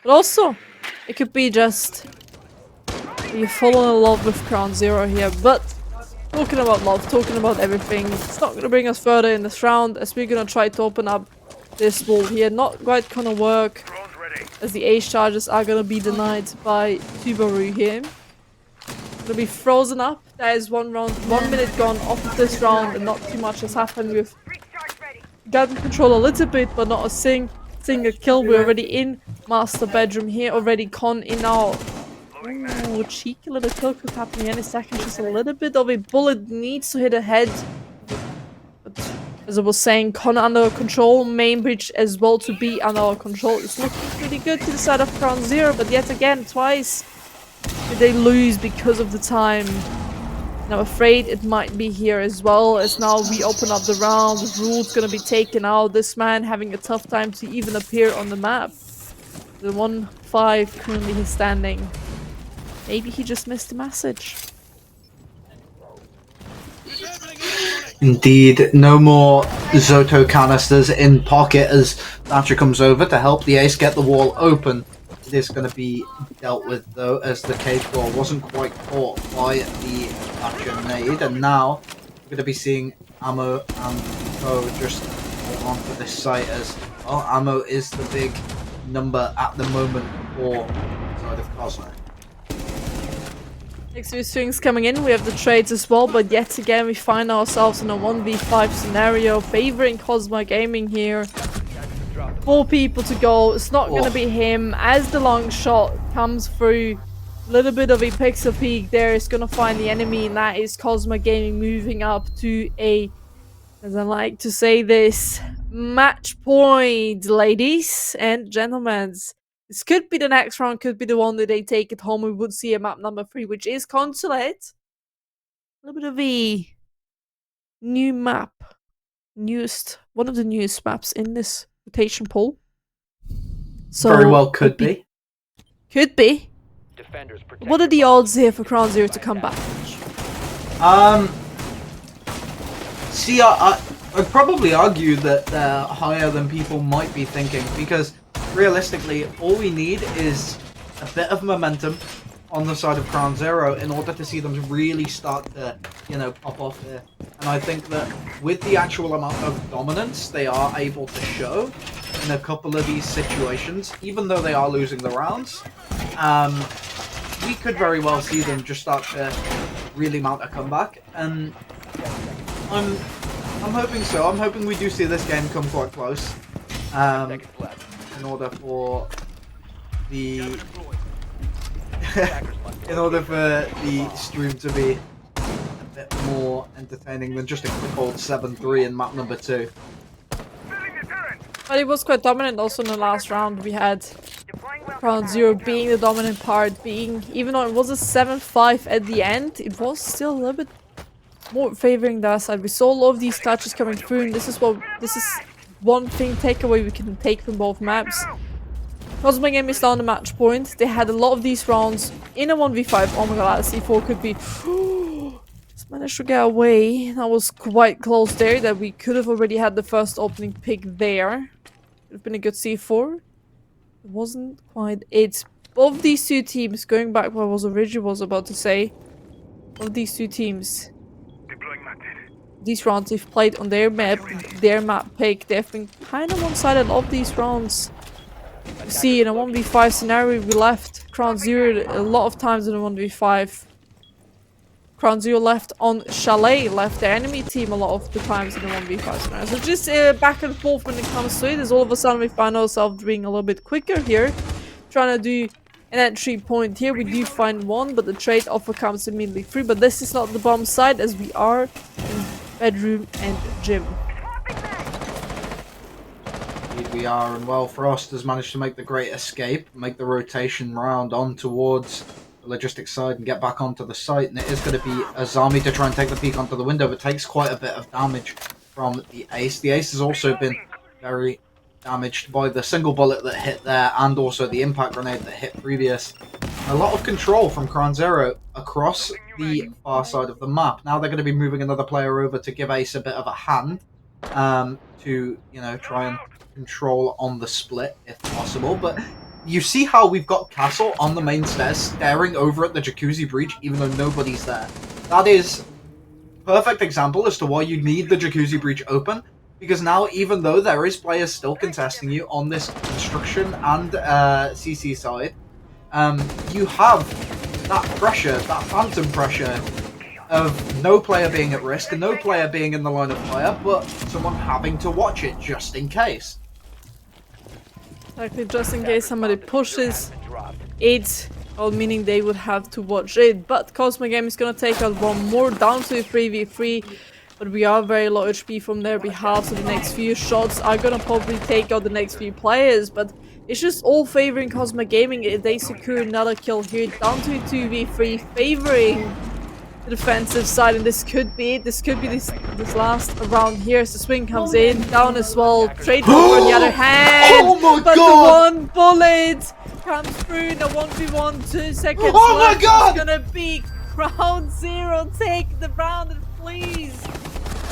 But also, it could be just you've fallen in love with CrownZero here. But talking about love, talking about everything, it's not gonna bring us further in this round as we're gonna try to open up this wall here. Not quite gonna work as the ace charges are gonna be denied by Subaru here. Gonna be frozen up. There is 1 round, 1 minute gone off of this round, and not too much has happened. We've gotten control a little bit, but not a single kill. We're already in master bedroom here. Already Con in our cheeky little kill could happen any second. Just a little bit of a bullet needs to hit a head. But as I was saying, Con under control. Main bridge as well to be under our control. It's looking pretty good to the side of CrownZero, but yet again, twice did they lose because of the time. And I'm afraid it might be here as well, as now we open up the round. The rule's gonna be taken out. This man having a tough time to even appear on the map. The 1-5 currently he's standing. Maybe he just missed the message. Indeed, no more Zoto canisters in pocket as Thatcher comes over to help the ace get the wall open. It is going to be dealt with, though, as the cage ball wasn't quite caught by the Thatcher nade, and now we're going to be seeing Ammo and Bo just hold on to this site as, well, Ammo is the big number at the moment for the side of Kosma. Next few swings coming in, we have the trades as well, but yet again we find ourselves in a 1v5 scenario favoring Kosma Gaming here. 4 people to go. It's not going to be him as the long shot comes through. A little bit of a pixel peek there. It's going to find the enemy, and that is Kosma Gaming moving up to a, as I like to say this, match point, ladies and gentlemen. This could be the next round, could be the one that they take it home. We would see a map number 3, which is Consulate. A little bit of a new map. One of the newest maps in this rotation pool. So very well could be. Could be. What are the odds here for CrownZero to come back? See, I'd probably argue that they're higher than people might be thinking, because realistically, all we need is a bit of momentum on the side of CrownZero in order to see them really start to, pop off here. And I think that with the actual amount of dominance they are able to show in a couple of these situations, even though they are losing the rounds, we could very well see them just start to really mount a comeback. And I'm hoping so. I'm hoping we do see this game come quite close. In order for the stream to be a bit more entertaining than just a quick old 7-3 in map number 2. But it was quite dominant also in the last round. We had CrownZero being the dominant part, even though it was a 7-5 at the end, it was still a little bit more favoring their side. We saw a lot of these clutches coming through, and this is one thing takeaway we can take from both maps. Kosma Gaming is down the match point. They had a lot of these rounds in a 1v5. Oh my god, C4 could be... Just managed to get away. That was quite close there, that we could have already had the first opening pick there. Could have been a good C4. It wasn't quite it. Both these two teams, going back what I was originally about to say, both these two teams, these rounds they've played on their map pick, they've been kind of one-sided of these rounds. You see, in a 1v5 scenario, we left CrownZero a lot of times in a 1v5. CrownZero left on Chalet, left the enemy team a lot of the times in the 1v5 scenario. So just back and forth when it comes to it, as all of a sudden we find ourselves being a little bit quicker here. Trying to do an entry point here. We do find one, but the trade offer comes immediately free. But this is not the bomb side, as we are in bedroom and gym. Indeed we are, and well, Frost has managed to make the great escape, make the rotation round on towards the logistics side and get back onto the site, and it is going to be Azami to try and take the peek onto the window, but takes quite a bit of damage from the Ace. The Ace has also been very damaged by the single bullet that hit there, and also the impact grenade that hit previous. A lot of control from CrownZero across the far side of the map. Now they're going to be moving another player over to give Ace a bit of a hand, to, you know, try and control on the split if possible. But you see how we've got Castle on the main stairs staring over at the jacuzzi breach even though nobody's there. That is perfect example as to why you need the jacuzzi breach open, because now even though there is players still contesting you on this construction and CC side, you have that pressure, that phantom pressure of no player being at risk and no player being in the line of fire, but someone having to watch it just in case. Exactly, just in case somebody pushes it, well, meaning they would have to watch it. But Kosma Gaming is gonna take out one more down to a 3v3, but we are very low HP from their behalf, so the next few shots are gonna probably take out the next few players, but it's just all favoring Kosma Gaming if they secure another kill here, down to a 2v3, favoring the defensive side, and this could be it. This could be this last round here as the swing comes in, down as well. Trade over on the other hand, oh my but God! the one bullet comes through in a 1v1, 2 seconds Oh my left. God! It's gonna be CrownZero take the round, and please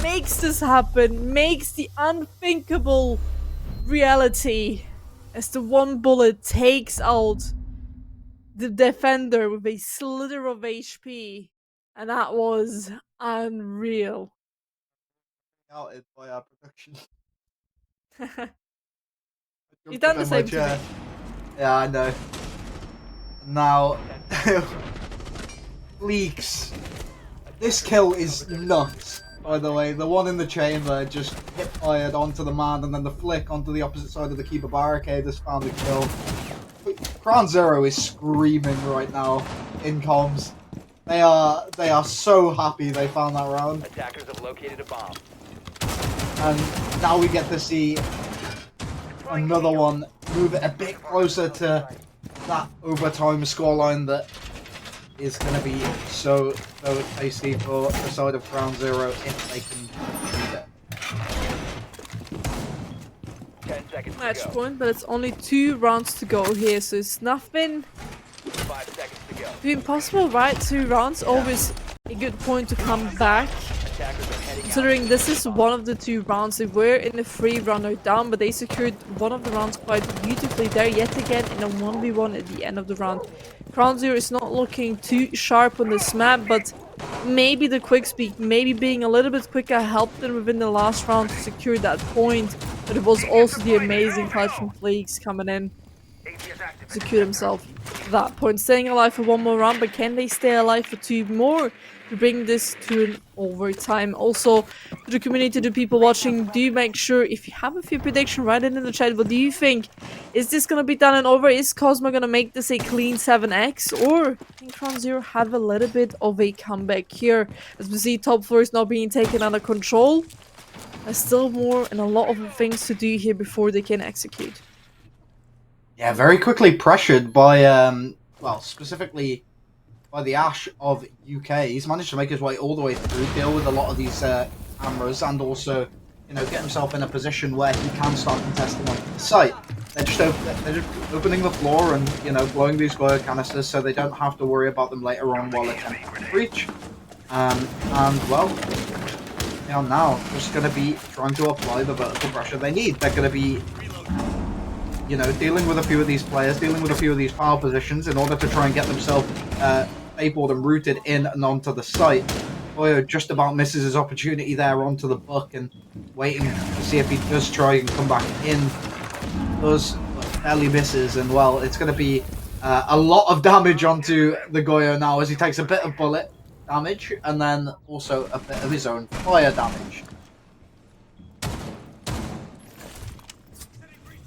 makes this happen, makes the unthinkable reality as the one bullet takes out the defender with a slither of HP. And that was unreal. Outed by our production. You've done the same to me. Yeah, I know. Now, leaks. This kill is nuts, by the way. The one in the chamber just hip fired onto the man, and then the flick onto the opposite side of the keeper barricade has found the kill. CrownZero is screaming right now in comms. They are so happy they found that round. Attackers have located a bomb. And now we get to see another one move it a bit closer to that overtime scoreline that is going to be so tasty for the side of CrownZero if they can beat it. 10 seconds Match to go. point, but it's only 2 rounds to go here, so it's nothing 5 seconds to go. too impossible, right? 2 rounds, always a good point to come back. Attackers are heading Considering this is one of the 2 rounds, they were in the 3-runner down, but they secured one of the rounds quite beautifully there, yet again in a 1v1 at the end of the round. CrownZero is not looking too sharp on this map, but maybe the quick speed, maybe being a little bit quicker helped them within the last round to secure that point, but it was also the amazing clutch from Fleeks coming in to secure himself that point. Staying alive for 1 more round, but can they stay alive for 2 more to bring this to an overtime? Also, to the community, to the people watching, do make sure if you have a few predictions, write it in the chat. What do you think? Is this gonna be done and over? Is Kosma gonna make this a clean 7x, or can CrownZero have a little bit of a comeback here? As we see, top floor is not being taken under control. There's still more and a lot of things to do here before they can execute. Yeah, very quickly pressured by well, specifically by the Ash of UK. He's managed to make his way all the way through, deal with a lot of these cameras, and also, you know, get himself in a position where he can start contesting on the site. They're just opening the floor and, you know, blowing these glare canisters so they don't have to worry about them later on while attempting to breach. And, well, they are now just going to be trying to apply the vertical pressure they need. They're going to be, you know, dealing with a few of these players, dealing with a few of these power positions in order to try and get themselves fabled and rooted in and onto the site. Boyo just about misses his opportunity there onto the buck and waiting to see if he does try and come back in. Does, but barely misses, and well, it's going to be a lot of damage onto the Goyo now as he takes a bit of bullet damage and then also a bit of his own fire damage.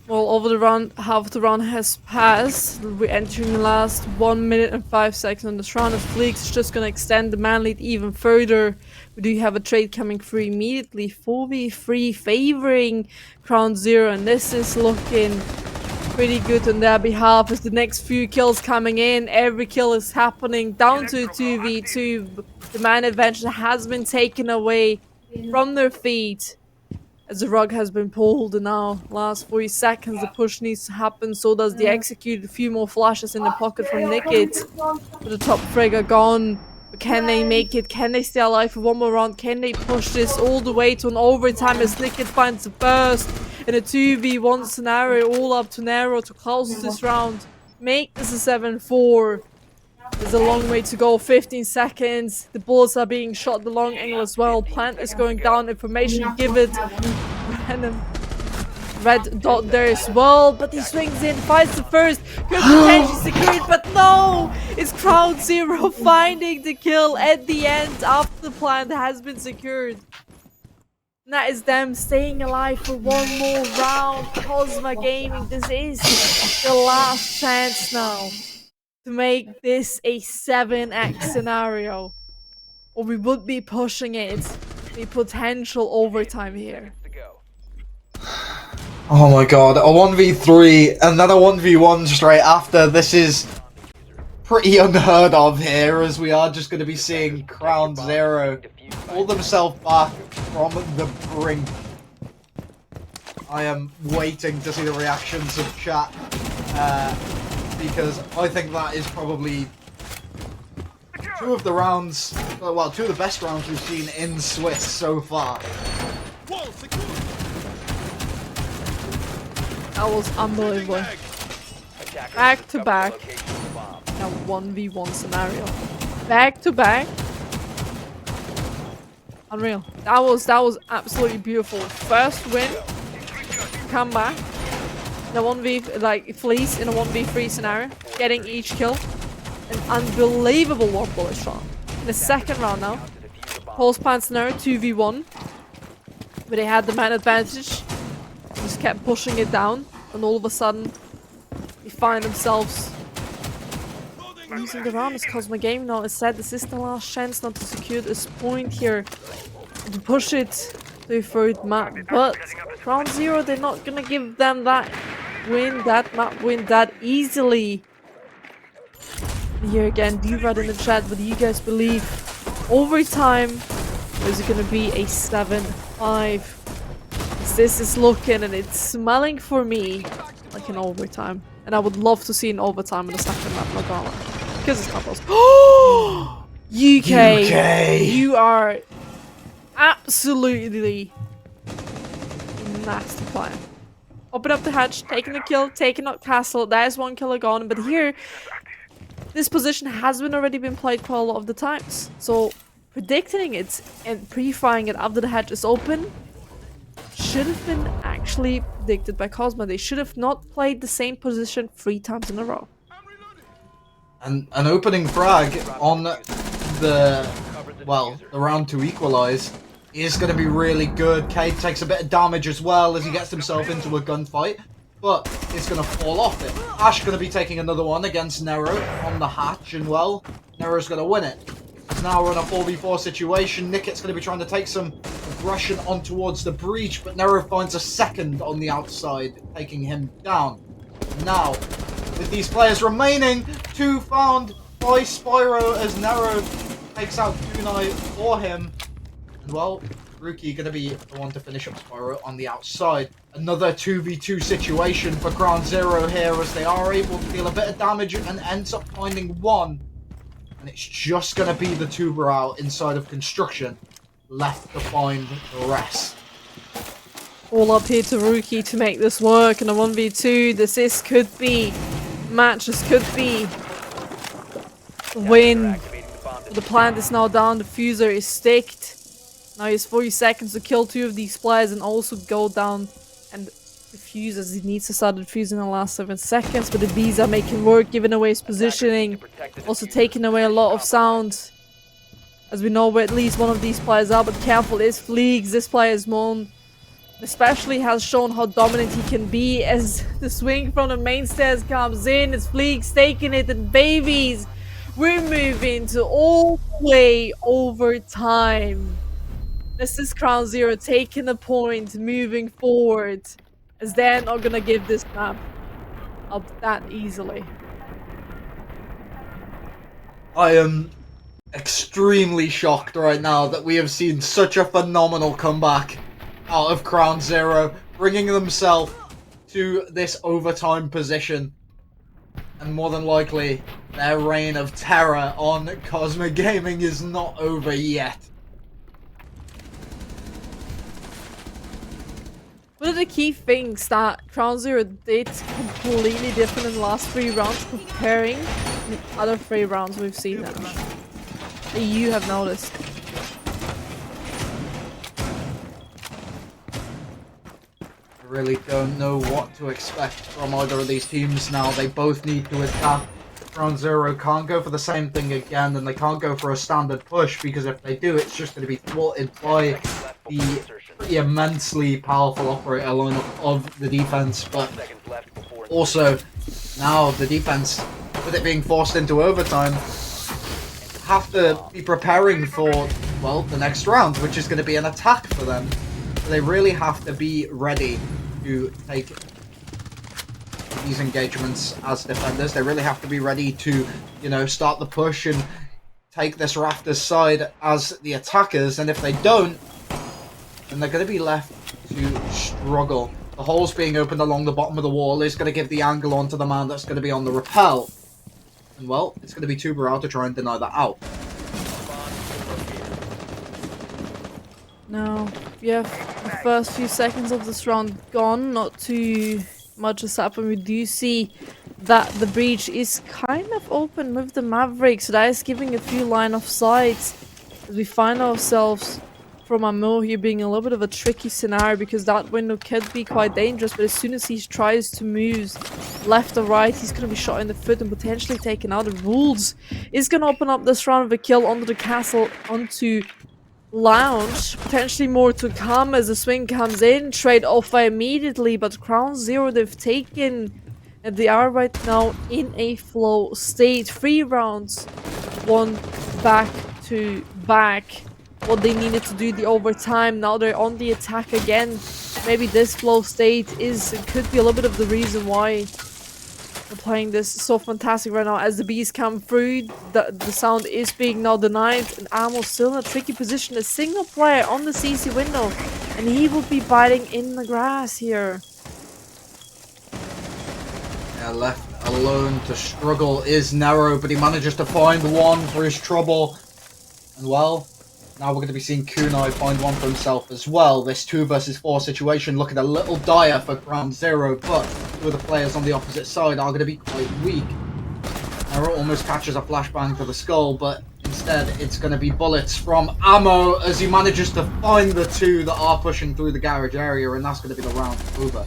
Well, over the round, half the round has passed. We're entering the last 1 minute and 5 seconds on this round. As Fleeks is just going to extend the man lead even further. We do have a trade coming through immediately. 4v3 favoring CrownZero, and this is looking pretty good on their behalf as the next few kills coming in. Every kill is happening down to 2v2. The man advantage has been taken away from their feet as the rug has been pulled, and now last 40 seconds the push needs to happen. So does the execute. A few more flashes in the pocket from Nickit, but the top frag are gone. But can they make it? Can they stay alive for one more round? Can they push this all the way to an overtime as Nickit finds the burst in a 2v1 scenario? All up to Nero to close this round, make this a 7-4. There's a long way to go. 15 seconds. The bullets are being shot the long angle as well. Plant is going down. Information give it. Random red dot there as well. But he swings in, finds the first. Could potentially secure it, but no! It's CrownZero finding the kill at the end after the plant has been secured. And that is them staying alive for one more round. Kosma Gaming, this is the last chance now to make this a 7x scenario, or we would be pushing it the potential overtime here. Oh my god, a 1v3 and then a 1v1 straight after. This is pretty unheard of here, as we are just going to be seeing CrownZero pull themselves back from the brink. I am waiting to see the reactions of chat, because I think that is probably two of the rounds, well, two of the best rounds we've seen in Swiss so far. That was unbelievable. Back to back. Now 1v1 scenario. Back to back. Unreal. That was absolutely beautiful. First win. Come back. The 1v, like, Fleece in a 1v3 scenario. Getting each kill. An unbelievable one bullet shot. In the second round now. Pulse plant scenario 2v1. But they had the man advantage. Just kept pushing it down. And all of a sudden, they find themselves losing the round as Kosma Gaming now has said this is the last chance not to secure this point here. To push it to a third map. But CrownZero, they're not gonna give them that map win that easily. And here again, do write in the chat, what do you guys believe? Overtime, or is it gonna be a 7-5? This is looking and it's smelling for me like an overtime. And I would love to see an overtime in the second map, not gonna lie. Because it's couples. UK! You are absolutely nasty player. Open up the hatch, taking the kill, taking out castle. That is one killer gone. But here, this position has already been played quite a lot of the times. So predicting it and pre-firing it after the hatch is open should have been actually predicted by Kosma. They should have not played the same position 3 times in a row. And an opening frag on the, well, the round to equalize is going to be really good. Cade takes a bit of damage as well as he gets himself into a gunfight, but it's going to fall off it. Ash going to be taking another one against Nero on the hatch, and well, Nero's going to win it. Now we're in a 4v4 situation. Nickit's going to be trying to take some aggression on towards the breach, but Nero finds a second on the outside, taking him down. Now, with these players remaining, 2 found by Spyro as Nero takes out Kunai for him. And well, Rookie going to be the one to finish up Spyro on the outside. Another 2v2 situation for CrownZero here as they are able to deal a bit of damage and ends up finding one. And it's just going to be the tuber out inside of construction left to find the rest. All up here to Rookie to make this work in a 1v2. This could be matches, could be win. The plant is now down, the fuser is sticked. Now he has 40 seconds to kill 2 of these players and also go down and defuse as he needs to start defusing in the last 7 seconds, but the bees are making work, giving away his positioning, also taking away a lot of sound. As we know where at least one of these players are, but careful is Fleegs, this player is Mon. Especially has shown how dominant he can be as the swing from the main stairs comes in. It's Fleegs taking it, and babies, we're moving to all the way overtime. This is CrownZero taking the point, moving forward, as they're not gonna give this map up that easily. I am extremely shocked right now that we have seen such a phenomenal comeback out of CrownZero, bringing themselves to this overtime position. And more than likely, their reign of terror on Kosma Gaming is not over yet. One of the key things that CrownZero did completely different in the last 3 rounds, comparing the other 3 rounds we've seen them, that you have noticed. I really don't know what to expect from either of these teams now. They both need to attack. CrownZero can't go for the same thing again, and they can't go for a standard push, because if they do, it's just going to be thwarted by the pretty immensely powerful operator lineup of the defense. But also, now the defense, with it being forced into overtime, have to be preparing for, well, the next round, which is going to be an attack for them. So they really have to be ready to take these engagements as defenders. They really have to be ready to, you know, start the push and take this Rafters side as the attackers. And if they don't, then they're going to be left to struggle. The holes being opened along the bottom of the wall is going to give the angle onto the man that's going to be on the rappel. And, well, it's going to be too broad to try and deny that out. Now, we have the first few seconds of this round gone, not too much has happened. We do see that the breach is kind of open with the Maverick, so that is giving a few line of sight as we find ourselves from Amo here being a little bit of a tricky scenario, because that window could be quite dangerous, but as soon as he tries to move left or right, he's going to be shot in the foot and potentially taken out. The Rules is going to open up this round with a kill onto the castle, onto Lounge. Potentially more to come as the swing comes in. Trade offer immediately, but CrownZero, they've taken, and they are right now in a flow state. 3 rounds, 1 back to back. What they needed to do the overtime, now they're on the attack again. Maybe this flow state could be a little bit of the reason why they're playing this so fantastic right now. As the bees come through, the sound is being now denied, and Amo's still in a tricky position. A single player on the CC window, and he will be biting in the grass here. Yeah, left alone to struggle is narrow, but he manages to find one for his trouble. And, well, now we're going to be seeing Kunai find one for himself as well. This 2 versus 4 situation looking a little dire for CrownZero, but 2 of the players on the opposite side are going to be quite weak. Arrow almost catches a flashbang to the skull, but instead it's going to be bullets from Ammo as he manages to find the 2 that are pushing through the garage area, and that's going to be the round over.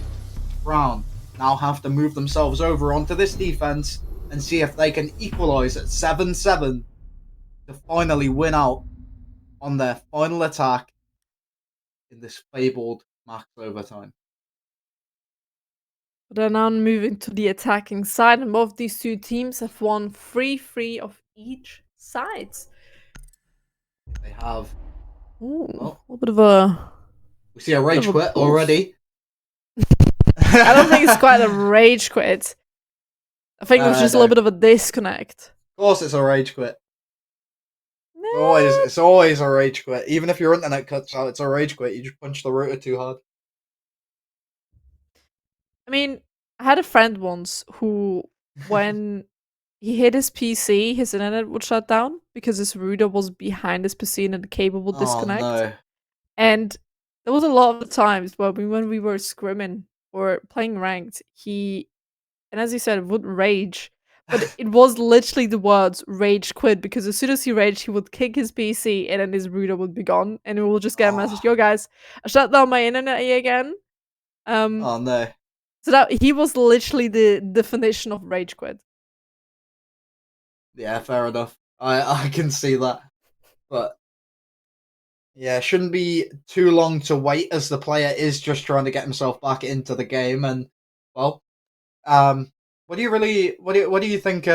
Crown now have to move themselves over onto this defense and see if they can equalize at 7-7 to finally win out on their final attack in this fabled max overtime. They're now moving to the attacking side, and both these 2 teams have won 3-3 of each side. They have. Ooh, Well, a little bit of a... we see a rage quit already. I don't think it's quite a rage quit. I think it was just a little bit of a disconnect. Of course it's a rage quit. No. It's always a rage quit. Even if your internet cuts out, it's a rage quit. You just punch the router too hard. I mean, I had a friend once who, when he hit his PC, his internet would shut down because his router was behind his PC and the cable would disconnect. Oh, no. And there was a lot of the times when we were scrimming or playing ranked, and as he said, would rage. But it was literally the words rage quit, because as soon as he raged, he would kick his PC and then his router would be gone, and we will just get a message, yo guys, I shut down my internet again. Oh no. So that he was literally the definition of rage quit. Yeah, fair enough. I can see that. But yeah, shouldn't be too long to wait as the player is just trying to get himself back into the game. And well, what do you think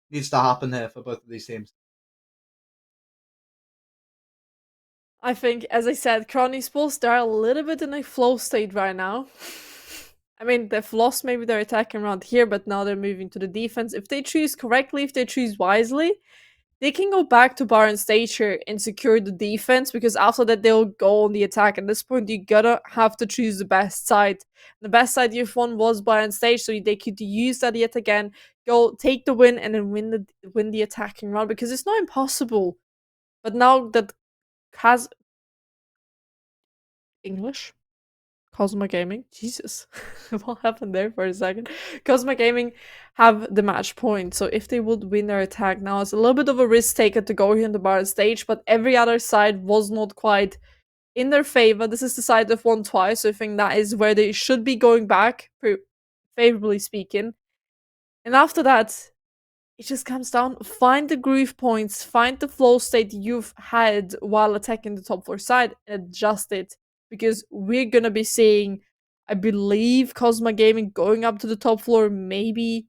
needs to happen here for both of these teams? I think, as I said, Crown Esports, they're a little bit in a flow state right now. I mean, they've lost maybe their attacking round here, but now they're moving to the defense. If they choose correctly, if they choose wisely, they can go back to Baron stage here and secure the defense, because after that they'll go on the attack. At this point, you gotta have to choose the best side. The best side you've won was Baron stage, so they could use that yet again, go take the win, and then win the attacking round, because it's not impossible. But now that has English? Kosma Gaming? Jesus. What happened there for a second? Kosma Gaming have the match point, so if they would win their attack now, it's a little bit of a risk taker to go here in the bar stage, but every other side was not quite in their favor. This is the side they've won twice, so I think that is where they should be going back, favorably speaking. And after that, it just comes down, find the groove points, find the flow state you've had while attacking the top 4 side, and adjust it. Because we're gonna be seeing, I believe, Kosma Gaming going up to the top floor, maybe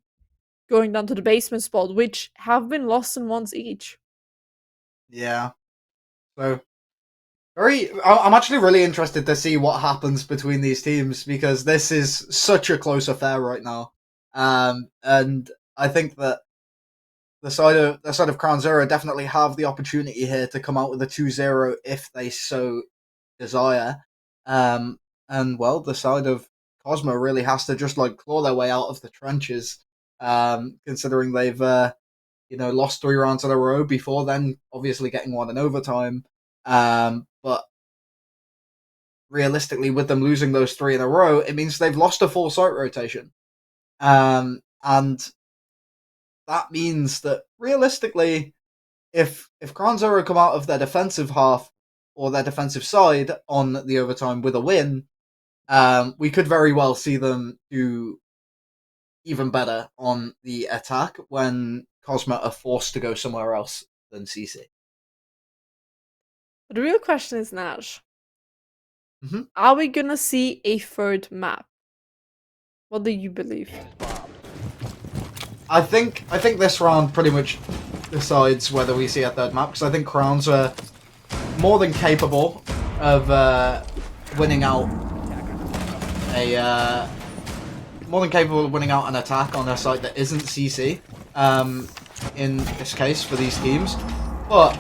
going down to the basement spot, which have been lost in once each. Yeah. So I'm actually really interested to see what happens between these teams, because this is such a close affair right now. And I think that the side of CrownZero definitely have the opportunity here to come out with a 2-0 if they so desire. And well, the side of Cosmo really has to just like claw their way out of the trenches. Considering they've lost 3 rounds in a row before then, obviously getting one in overtime. But realistically, with them losing those 3 in a row, it means they've lost a full site rotation. And that means that realistically, if CrownZero come out of their defensive half or their defensive side on the overtime with a win, we could very well see them do even better on the attack when Cosma are forced to go somewhere else than CC. But the real question is, Nash, Mm-hmm. are we gonna see a third map? What do you believe? I think this round pretty much decides whether we see a third map, because I think Crowns are more than capable of winning out an attack on a site that isn't CC. In this case for these teams, but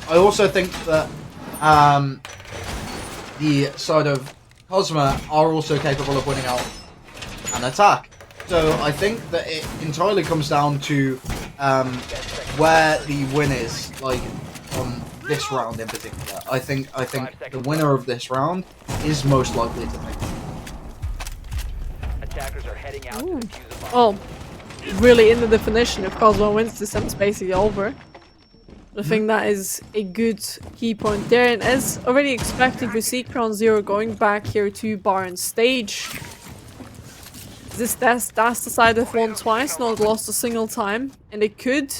I also think that the side of Cosma are also capable of winning out an attack. So I think that it entirely comes down to where the win is, like on this round in particular. I think the winner of this round is most likely to take it. Attackers are heading out to defuse a bomb. Well, really in the definition, if Cosmo wins this, then it's basically over. I think that is a good key point there, and as already expected, we see CrownZero going back here to Baron stage. That's the side they've won twice, not lost a single time, and they could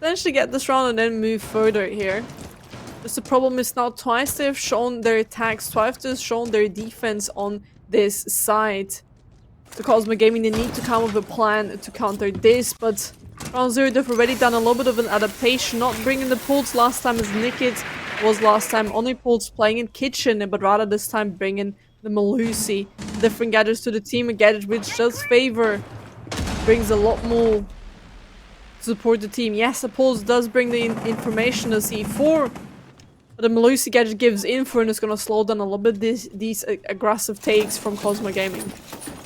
potentially get this round and then move further here. Just the problem is now twice they've shown their attacks, twice they've shown their defense on this side. So Kosma Gaming, they need to come up with a plan to counter this, but CrownZero, they've already done a little bit of an adaptation, not bringing the pulse last time as Nikit was last time, only pulse playing in kitchen, but rather this time bringing the Malusi. Different gadgets to the team, a gadget which does favor, brings a lot more to support the team. Yes, the pulse does bring the information as C4, but the Malusi gadget gives info and is going to slow down a little bit these aggressive takes from Kosma Gaming.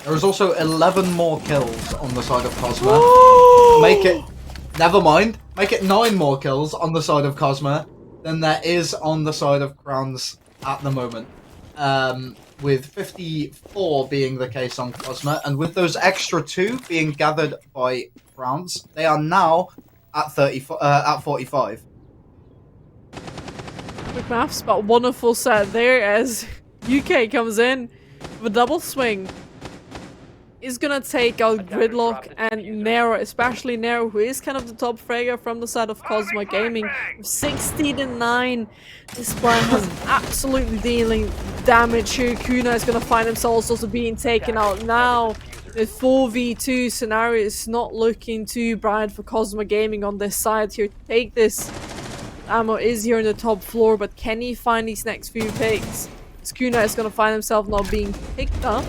There is also 11 more kills on the side of Cosma. Make it 9 more kills on the side of Cosma than there is on the side of Crowns at the moment. With 54 being the case on Cosma, and with those extra 2 being gathered by Crowns, they are now at 45. Quick maths, but wonderful set there as UK comes in. The double swing is gonna take out Gridlock and Nero, especially Nero, who is kind of the top fragger from the side of Kosma Gaming. With 16-9, this player has absolutely dealing damage here. Kuna is gonna find himself also being taken out now. The 4v2 scenario is not looking too bright for Kosma Gaming on this side here to take this. Ammo is here on the top floor, but can he find these next few picks? Kuna is gonna find himself not being picked up.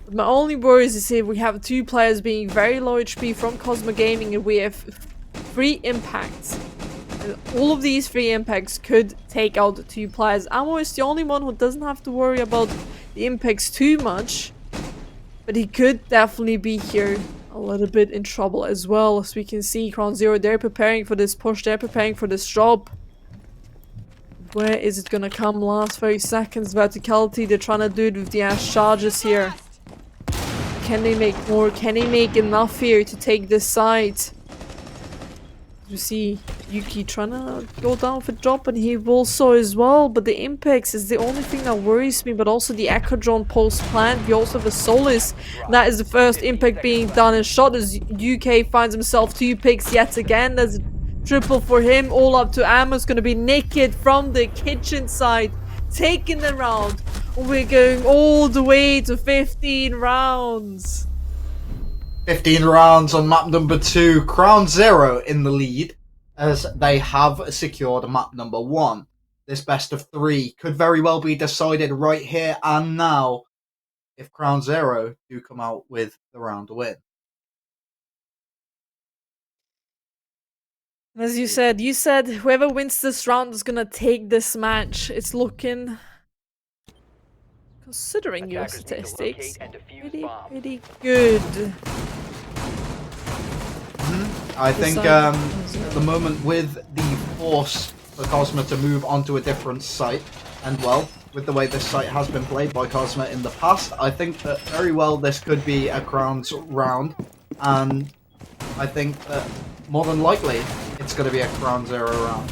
My only worries is if we have two players being very low HP from Kosma Gaming and we have 3 impacts. And all of these 3 impacts could take out the 2 players. Ammo is the only one who doesn't have to worry about the impacts too much. But he could definitely be here a little bit in trouble as well. As we can see, CrownZero, they're preparing for this push, they're preparing for this drop. Where is it gonna come? Last 30 seconds, verticality, they're trying to do it with the ash charges here. Can they make more? Can they make enough here to take this side? You see Yuki trying to go down for drop, and he will so as well. But the impacts is the only thing that worries me. But also the Echo Drone post plant. We also have a Solace. That is the first impact being done and shot as UK finds himself 2 picks yet again. There's a triple for him. All up to Ammo's going to be naked from the kitchen side, taking the round. We're going all the way to 15 rounds. 15 rounds on map number 2. CrownZero in the lead as they have secured map number 1. This best of 3 could very well be decided right here and now if CrownZero do come out with the round win. As you said whoever wins this round is gonna take this match. It's looking, considering your statistics, pretty good. I think at the moment with the force for Kosma to move onto a different site, and well, with the way this site has been played by Kosma in the past, I think that very well this could be a Crown's round, and I think that more than likely it's going to be a CrownZero round.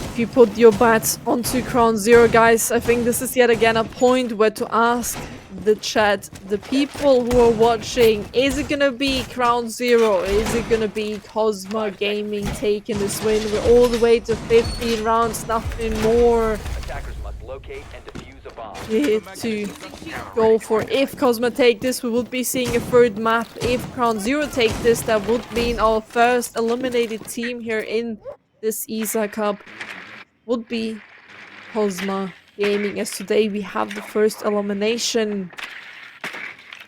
If you put your bets onto CrownZero, guys, I think this is yet again a point where to ask the chat, the people who are watching, is it gonna be CrownZero? Is it gonna be Kosma Gaming taking this win? We're all the way to 15 rounds, nothing more Attackers must locate and defuse a bomb. here to go for. If Kosma take this, we would be seeing a 3rd map. If CrownZero take this, that would mean our first eliminated team here in this ESA Cup would be Kosma Gaming, as today we have the first elimination.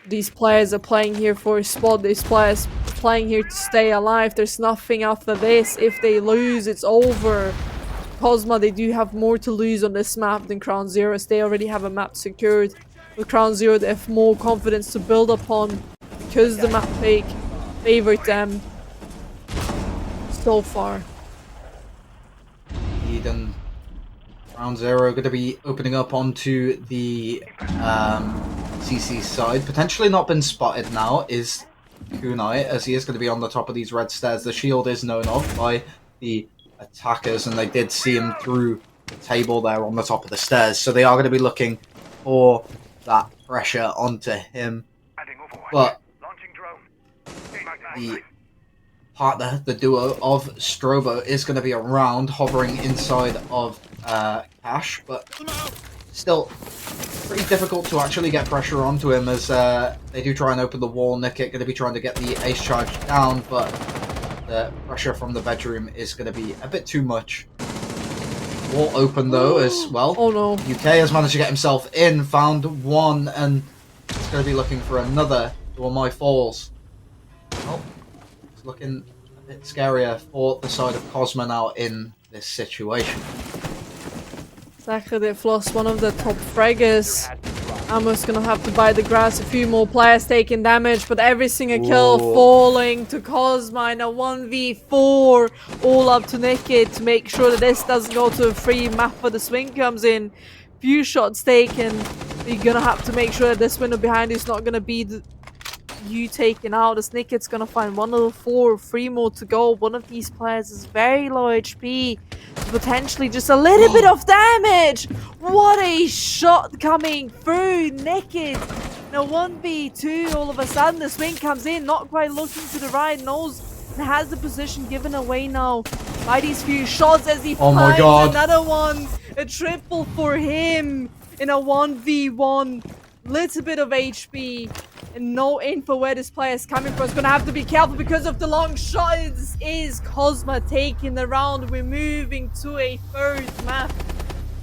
These players are playing here for a spot. These players are playing here to stay alive. There's nothing after this. If they lose, it's over. Kosma, they do have more to lose on this map than CrownZero, as they already have a map secured. With CrownZero, they have more confidence to build upon because the map pick favored them so far. Eden. CrownZero going to be opening up onto the CC side. Potentially not been spotted now is Kunai, as he is going to be on the top of these red stairs. The shield is known of by the attackers, and they did see him through the table there on the top of the stairs. So they are going to be looking for that pressure onto him. But the partner, the duo of Strobo, is going to be around, hovering inside of Cash, but still pretty difficult to actually get pressure onto him, as they do try and open the wall. Nickit going to be trying to get the ace charge down, but the pressure from the bedroom is going to be a bit too much. Wall open though as well. Oh no. UK has managed to get himself in, found one, and it's going to be looking for another. Or my falls. Well, it's looking a bit scarier for the side of Kosma now in this situation. Exactly, they've lost one of the top fraggers. Ammo's gonna have to buy the grass. A few more players taking damage, but every single kill falling to Kosma in a 1v4. All up to Nickit to make sure that this doesn't go to a free map where the swing comes in. Few shots taken. You're gonna have to make sure that this window behind you is not gonna be you taken out, as Nicket's gonna find 104, 3 more to go. One of these players is very low HP, so potentially just a little bit of damage. What a shot coming through Nicket. Now 1v2, all of a sudden the swing comes in, not quite looking to the right, knows and has the position given away now by these few shots as he finds another one. A triple for him in a 1v1. Little bit of HP and no info where this player is coming from. It's gonna have to be careful because of the long shots. Is Kosma taking the round? We're moving to a third map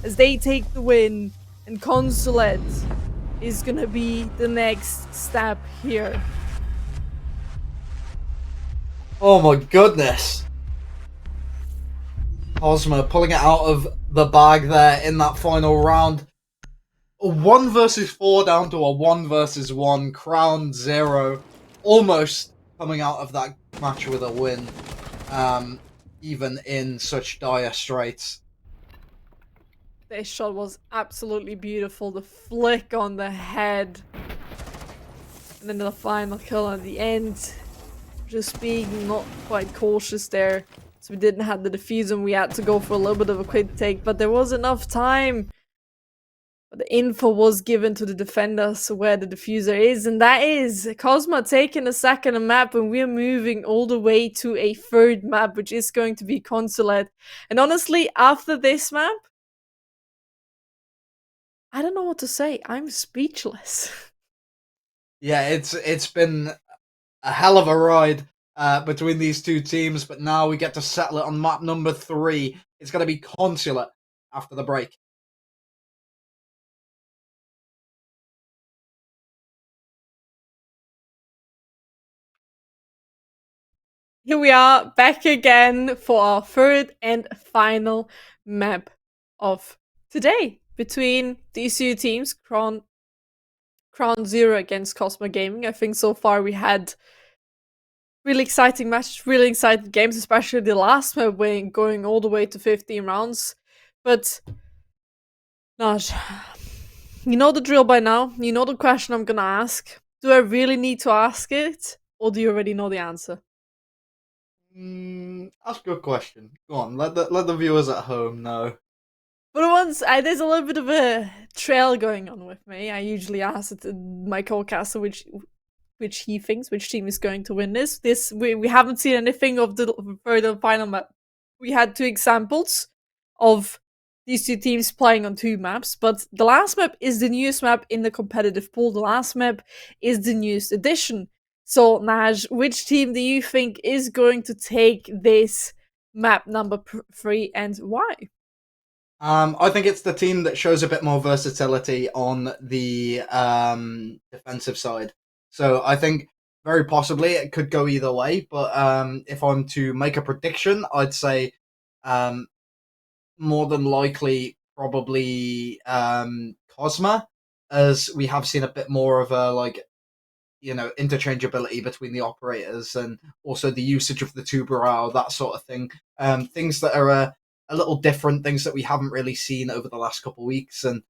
as they take the win, and Consulate is gonna be the next step here. Oh my goodness. Kosma pulling it out of the bag there in that final round. A 1 versus 4 down to a 1 versus 1. CrownZero almost coming out of that match with a win. Even in such dire straits. This shot was absolutely beautiful. The flick on the head. And then the final kill at the end. Just being not quite cautious there. So we didn't have the defuse and we had to go for a little bit of a quick take. But there was enough time. But the info was given to the defenders where the diffuser is. And that is Kosma taking a second map. And we're moving all the way to a third map. Which is going to be Consulate. And honestly, after this map, I don't know what to say. I'm speechless. Yeah, it's been a hell of a ride between these two teams, but now we get to settle it on map number 3. It's going to be Consulate after the break. Here we are back again for our third and final map of today between these two teams, CrownZero against Kosma Gaming. I think so far we had really exciting matches, really exciting games, especially the last map going all the way to 15 rounds. But Naj, you know the drill by now. You know the question I'm gonna ask. Do I really need to ask it, or do you already know the answer? That's a good question. Go on, let the viewers at home know. But once there's a little bit of a trail going on with me. I usually ask my co-caster which he thinks which team is going to win this. We haven't seen anything of the further final map. We had 2 examples of these 2 teams playing on 2 maps, but the last map is the newest map in the competitive pool. The last map is the newest edition. So, Naj, which team do you think is going to take this map number 3 and why? I think it's the team that shows a bit more versatility on the defensive side. So I think very possibly it could go either way. But if I'm to make a prediction, I'd say more than likely probably Kosma, as we have seen a bit more of a interchangeability between the operators and also the usage of the tuberao, that sort of thing. Things that are a little different, things that we haven't really seen over the last couple of weeks. And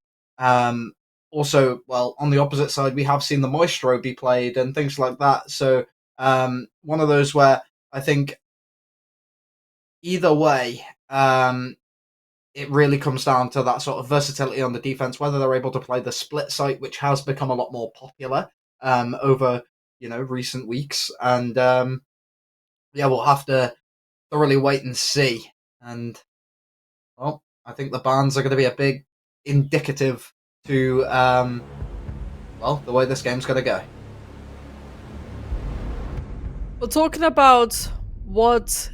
also, well, on the opposite side, we have seen the Maestro be played and things like that. So one of those where I think either way, it really comes down to that sort of versatility on the defense, whether they're able to play the split site, which has become a lot more popular over recent weeks. And we'll have to thoroughly wait and see. And well, I think the bans are going to be a big indicative to the way this game's going to go. Well, talking about what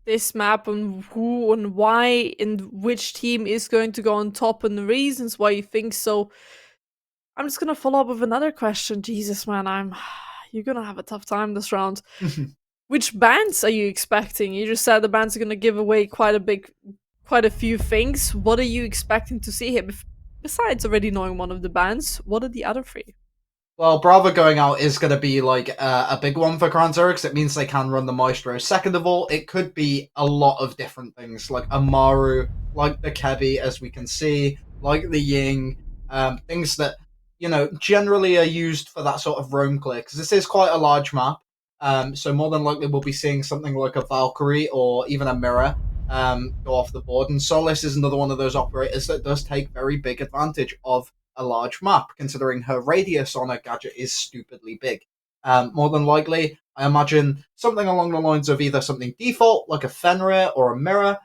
this map and who and why and which team is going to go on top and the reasons why you think so, I'm just gonna follow up with another question. Jesus, man, you're gonna have a tough time this round. Which bans are you expecting? You just said the bans are gonna give away quite a few things. What are you expecting to see here? Besides already knowing one of the bans, what are the other 3? Well, Bravo going out is going to be like a big one for CrownZero because it means they can run the Maestro. Second of all, it could be a lot of different things, like Amaru, like the Kebi, as we can see, like the Ying, things that generally are used for that sort of roam clear, because this is quite a large map. So more than likely we'll be seeing something like a Valkyrie or even a Mirror go off the board. And Solace is another one of those operators that does take very big advantage of a large map, considering her radius on her gadget is stupidly big. More than likely, I imagine something along the lines of either something default, like a Fenrir or a Mirror,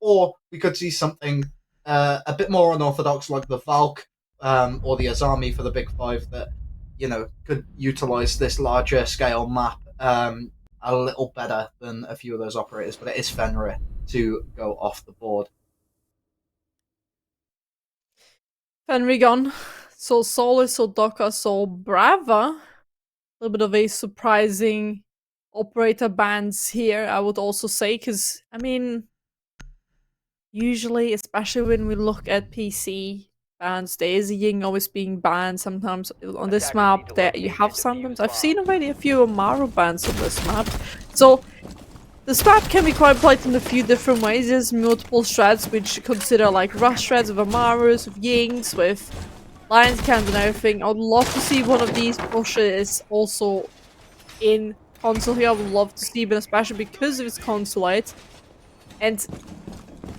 or we could see something a bit more unorthodox, like the Valk or the Azami for the Big Five, that could utilize this larger scale map a little better than a few of those operators. But it is Fenrir to go off the board. Fenrir gone. So Solar, so Doka, so Brava. A little bit of a surprising operator bans here, I would also say, because, I mean, usually, especially when we look at PC bans, there is a Ying always being banned. Sometimes on this map, that you have sometimes. I've seen already a few Amaru bans on this map. So this map can be quite played in a few different ways. There's multiple strats which consider like rush strats with Amarus, with Yings, with Lions Cans and everything. I would love to see one of these pushes also in console here. I would love to see, but especially because of its consulate. And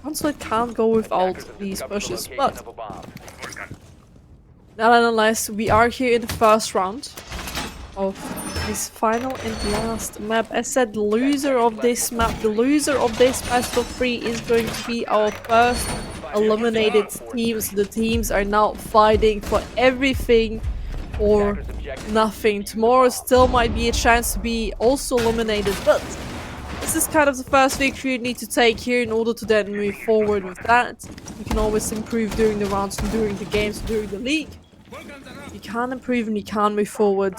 consulate can't go without these pushes, but nonetheless, we are here in the first round of this final and last map. As said, the loser of this map, the loser of this best of 3 is going to be our first eliminated team. So the teams are now fighting for everything or nothing. Tomorrow still might be a chance to be also eliminated, but this is kind of the first victory you need to take here in order to then move forward with that. You can always improve during the rounds and during the games, during the league. You can't improve and you can't move forward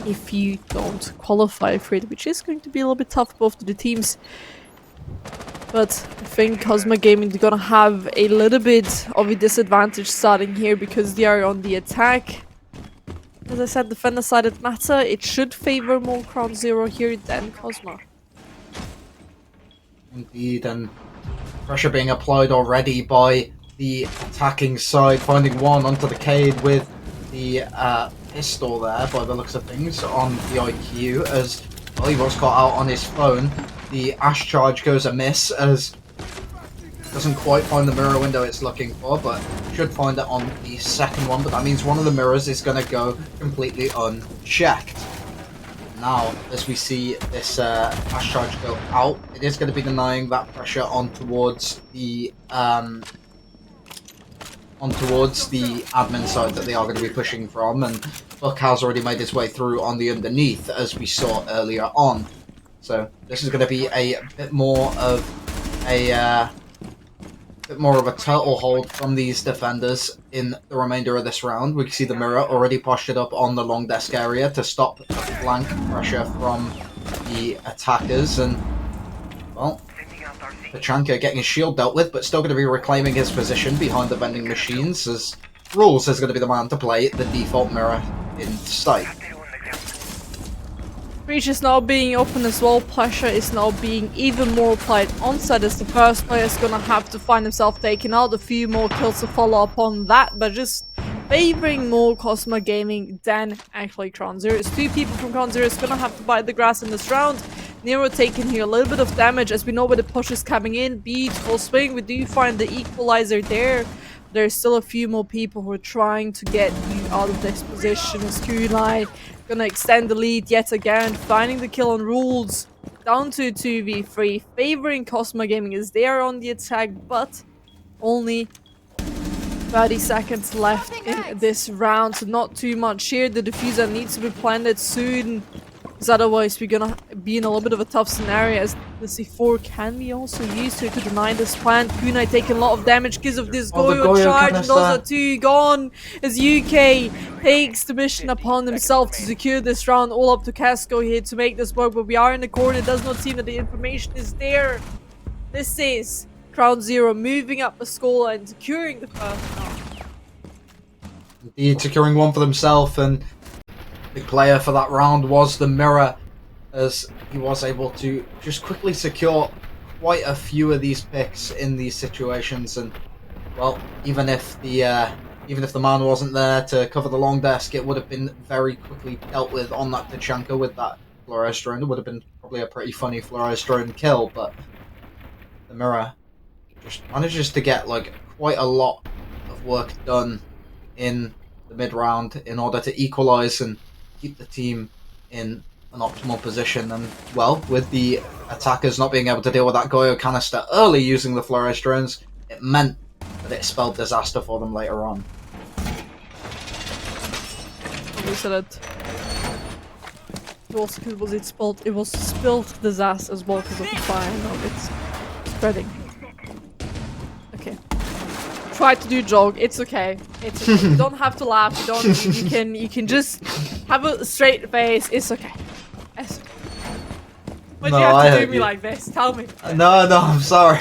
if you don't qualify for it, which is going to be a little bit tough for both of the teams. But I think Kosma Gaming is gonna have a little bit of a disadvantage starting here because they are on the attack. As I said, defender-sided matter, it should favor more CrownZero here than Kosma. Indeed, and pressure being applied already by the attacking side, finding one onto the Cade with the pistol there by the looks of things on the IQ, as well, he was caught out on his phone. The Ash charge goes amiss as doesn't quite find the mirror window it's looking for, but should find it on the second one. But that means one of the mirrors is going to go completely unchecked. Now, as we see this Ash charge go out, it is going to be denying that pressure on towards the admin side that they are going to be pushing from, and Buck has already made his way through on the underneath, as we saw earlier on. So this is going to be a bit more of a turtle hold from these defenders in the remainder of this round. We can see the mirror already postured up on the long desk area to stop the flank pressure from the attackers, and well, Pachanka getting his shield dealt with, but still going to be reclaiming his position behind the vending machines, as Rules is going to be the man to play the default mirror in sight. Breach is now being open as well. Pressure is now being even more applied onside, as the first player is gonna have to find himself taking out. A few more kills to follow up on that, but just favoring more Kosma Gaming than actually CrownZero. It's 2 people from CrownZero is gonna have to bite the grass in this round. Nero taking here a little bit of damage, as we know where the push is coming in. Beautiful swing. We do find the equalizer there. There's still a few more people who are trying to get you out of this position. Kunai gonna extend the lead yet again, finding the kill on Rules, down to 2v3, favoring Kosma Gaming as they are on the attack, but only 30 seconds left in this round, so not too much here. The diffuser needs to be planted soon, because otherwise we're gonna be in a little bit of a tough scenario, as the C4 can be also used to deny this plant. Kunai taking a lot of damage because of this Goyo charge, and those are 2 gone, as UK takes the mission upon himself to secure this round. All up to Casco here to make this work, but we are in the corner. It does not seem that the information is there. This is CrownZero moving up the score and securing the first round. Indeed, securing one for themselves, and the player for that round was the Mirror, as he was able to just quickly secure quite a few of these picks in these situations. And well, even if the even if the man wasn't there to cover the long desk, it would have been very quickly dealt with on that Tachanka with that fluorescent drone. It would have been probably a pretty funny fluorescent drone kill, but the mirror just manages to get like quite a lot of work done in the mid round in order to equalize and keep the team in an optimal position. And well, with the attackers not being able to deal with that Goyo canister early using the fluorescent drones, it meant that it spelled disaster for them later on. We said it. It also was it was spilled disaster as well because of the fire. No, it's spreading. Okay. Try to do jog. It's okay. It's okay. You don't have to laugh. You don't. You can just have a straight face. It's okay. It's okay. Why do you have to do me like this? Tell me. No, I'm sorry.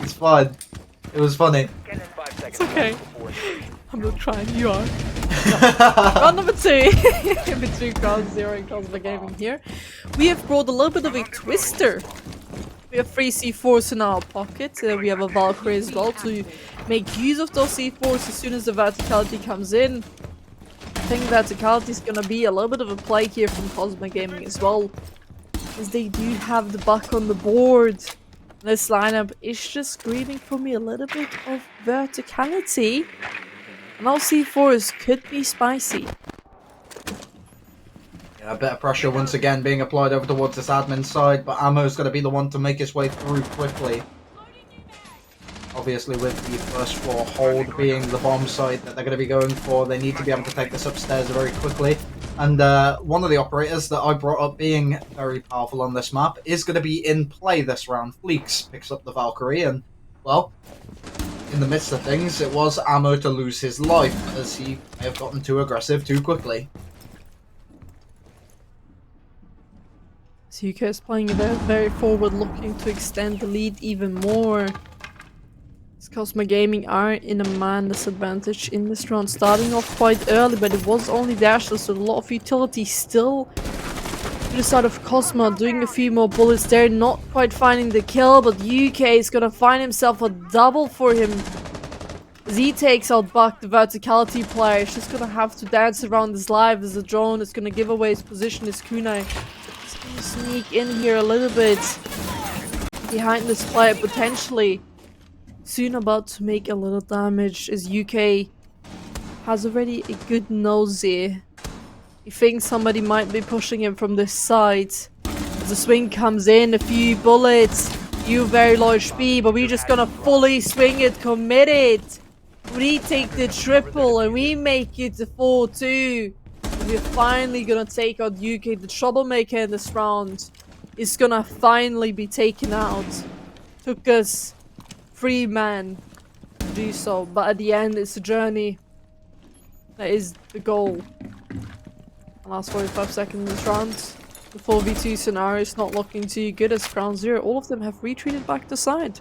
It's fine. It was funny. It's okay. I'm not trying. You are. Round number 2 between CrownZero and Kosma Gaming here. We have brought a little bit of a twister. We have 3 C4s in our pocket. We have a Valkyrie as well to make use of those C4s as soon as the verticality comes in. I think verticality is gonna be a little bit of a play here from Kosma Gaming as well, as they do have the buck on the board. This lineup is just screaming for me a little bit of verticality. And our C4s could be spicy. Yeah, a bit of pressure once again being applied over towards this admin side, but Ammo's going to be the one to make his way through quickly. Obviously with the first floor hold being the bomb site that they're going to be going for, they need to be able to take this upstairs very quickly. And one of the operators that I brought up being very powerful on this map is going to be in play this round. Fleeks picks up the Valkyrie and, well, in the midst of things, it was Ammo to lose his life as he may have gotten too aggressive too quickly. Zuka is playing very forward, looking to extend the lead even more. Kosma Gaming are in a man disadvantage in this round, starting off quite early, but it was only Dashless, so a lot of utility still to the side of Kosma, doing a few more bullets there, not quite finding the kill, but UK is gonna find himself a double for him. As he takes out Buck, the verticality player, is just gonna have to dance around his life as the drone is gonna give away his position, his kunai. He's gonna sneak in here a little bit behind this player, potentially. Soon about to make a little damage as UK has already a good nosy. He thinks somebody might be pushing him from this side. As the swing comes in, a few bullets, you very large speed, but we're just gonna fully swing it, committed. We take the triple and we make it the 4-2. We're finally gonna take out UK. The troublemaker in this round is gonna finally be taken out. Took us 3 men to do so, but at the end it's a journey. That is the goal. The last 45 seconds in this round. The 4v2 scenario is not looking too good as CrownZero. All of them have retreated back to side.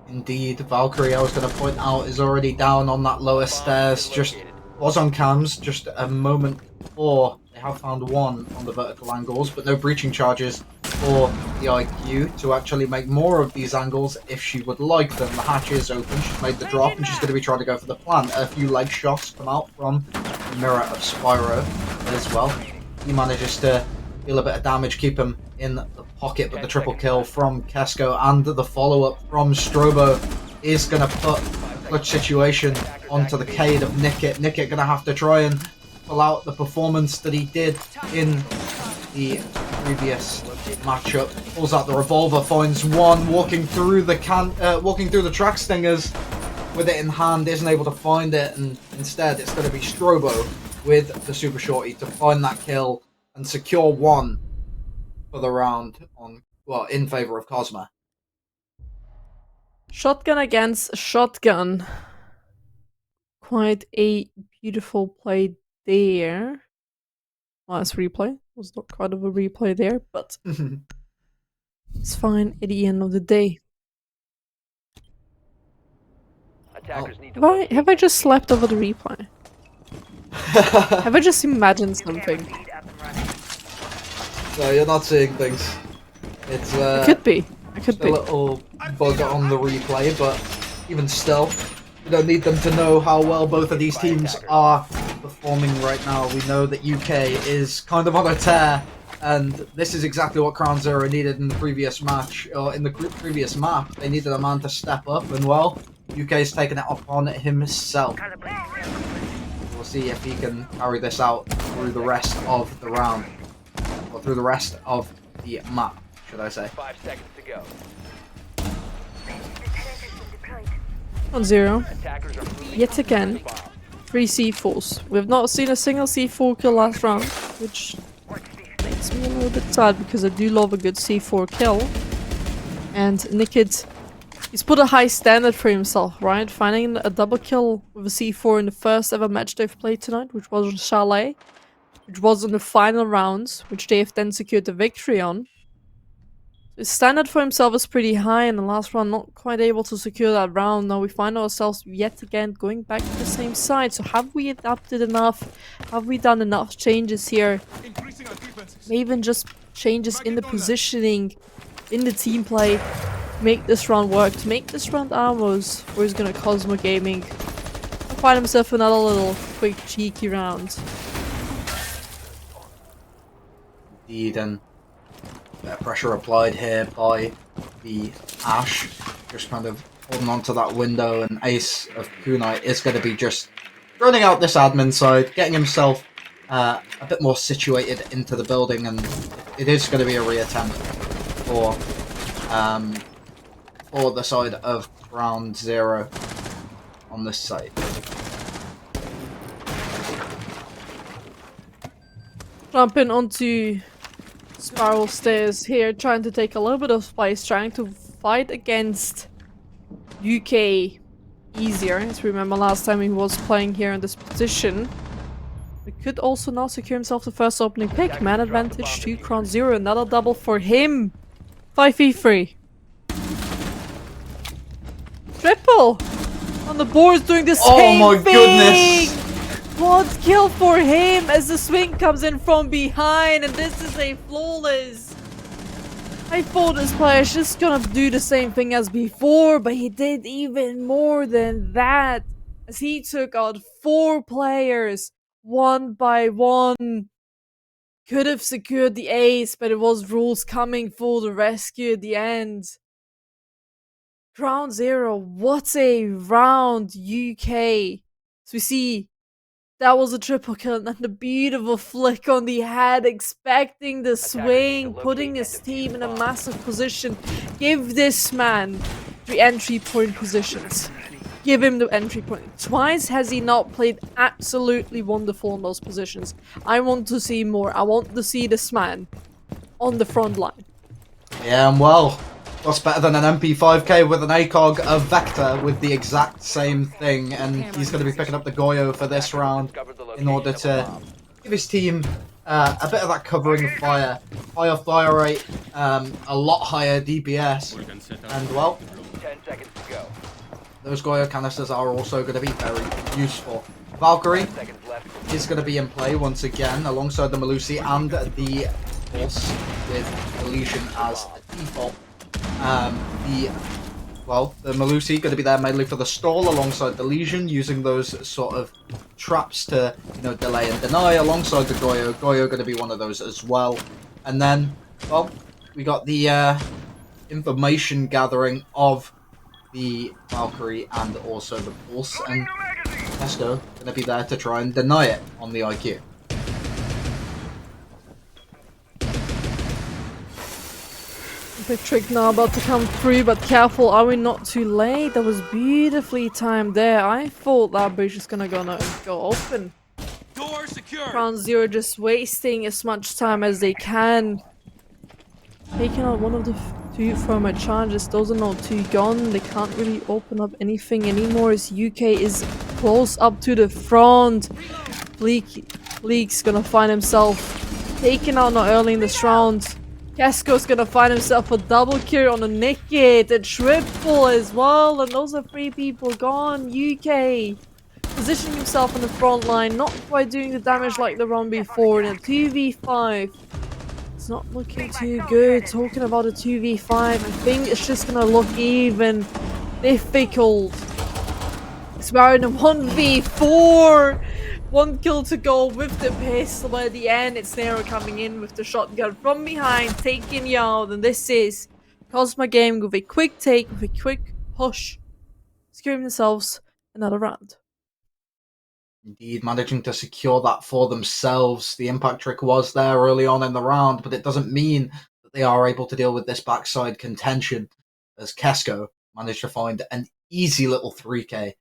Indeed, Valkyrie, I was going to point out, is already down on that lower stairs. Just was on cams just a moment before. They have found one on the vertical angles, but no breaching charges for the IQ to actually make more of these angles if she would like them. The hatch is open, she's made the drop, and she's going to be trying to go for the plant. A few leg shots come out from the mirror of Spyro as well. He manages to deal a bit of damage, keep him in the pocket, but the triple kill from Kesko and the follow-up from Strobo is going to put a clutch situation onto the Cade of Nickit. Nickit going to have to try and pull out the performance that he did in the previous matchup. Pulls out the revolver, finds one, walking through the track stingers with it in hand, isn't able to find it, and instead it's going to be Strobo with the super shorty to find that kill and secure one for the round in favor of Kosma. Shotgun against shotgun. Quite a beautiful play there. Last replay was not quite of a replay there, but it's fine at the end of the day. Have I just slept over the replay? Have I just imagined something? No, you're not seeing things. It's It could be. It could a be. little bug on the replay, but even still, We don't need them to know how well both of these teams are performing right now. We know that UK is kind of on a tear, and this is exactly what CrownZero needed in the previous match, or in the previous map. They needed a man to step up, and well, UK's taken it upon himself. We'll see if he can carry this out through the rest of the round, or through the rest of the map, should I say. 5 seconds to go. CrownZero. Attackers are moving Yet to again. the bomb. 3 C4s. We've not seen a single C4 kill last round, which makes me a little bit sad because I do love a good C4 kill. And Nikid, he's put a high standard for himself, right? Finding a double kill with a C4 in the first ever match they've played tonight, which was Chalet, which was in the final rounds, which they have then secured the victory on. His standard for himself is pretty high, and the last round not quite able to secure that round. Now we find ourselves yet again going back to the same side. So have we adapted enough? Have we done enough changes here? Maybe even just changes in the positioning, in the team play, make this round work, to make this round ours, or is gonna Kosma Gaming find himself another little quick cheeky round. Indeed, and pressure applied here by the Ash, just kind of holding on to that window, and Ace of Kunai is going to be just running out this admin side, getting himself a bit more situated into the building, and it is going to be a reattempt for the side of CrownZero on this side. Jumping onto spiral stairs here, trying to take a little bit of space, trying to fight against UK easier. As remember last time he was playing here in this position. He could also now secure himself the first opening pick. Man advantage to CrownZero, another double for him. 5v3. Triple! On the boards doing the same Oh my thing! goodness! Quad kill for him as the swing comes in from behind, and this is a flawless. I thought this player is just gonna do the same thing as before, but he did even more than that, as he took out 4 players one by one. Could have secured the ace, but it was Rules coming for the rescue at the end. CrownZero, what a round, UK. So we see that was a triple kill, and then the beautiful flick on the head, expecting the swing, putting his team in a massive position. Give this man the entry point positions. Give him the entry point. Twice has he not played absolutely wonderful in those positions. I want to see more. I want to see this man on the front line. Yeah, and well, what's better than an MP5K with an ACOG, a Vector with the exact same thing, and he's going to be picking up the Goyo for this round in order to give his team a bit of that covering fire. Higher fire rate, a lot higher DPS, and well, 10 seconds to go. those Goyo canisters are also going to be very useful. Valkyrie 5 seconds left. is going to be in play once again alongside the Malusi and the Pulse with the Legion as default. The Malusi going to be there mainly for the stall alongside the Legion, using those sort of traps to, delay and deny alongside the Goyo. Goyo going to be one of those as well. And then, well, we got the information gathering of the Valkyrie and also the Pulse, and Pesto going to be there to try and deny it on the IQ. Big trick now about to come through, but careful, are we not too late? That was beautifully timed there. I thought that bridge is gonna go open. Door secure. CrownZero just wasting as much time as they can. Taking out one of the 2 thermite charges. Those are not 2 gone. They can't really open up anything anymore as UK is close up to the front. Bleak's gonna find himself taken out not early in this round. Casco's gonna find himself a double kill on a Nikit, a triple as well, and those are 3 people gone. UK positioning himself on the front line, not quite doing the damage like the round before in a 2v5. It's not looking too good. Talking about a 2v5, I think it's just gonna look even difficult. So we're in a 1v4. 1 kill to go with the pistol at the end. It's Nero coming in with the shotgun from behind, taking you out. And this is Kosma Gaming with a quick take, with a quick push, securing themselves another round. Indeed, managing to secure that for themselves. The impact trick was there early on in the round, but it doesn't mean that they are able to deal with this backside contention, as Kesko managed to find an easy little 3k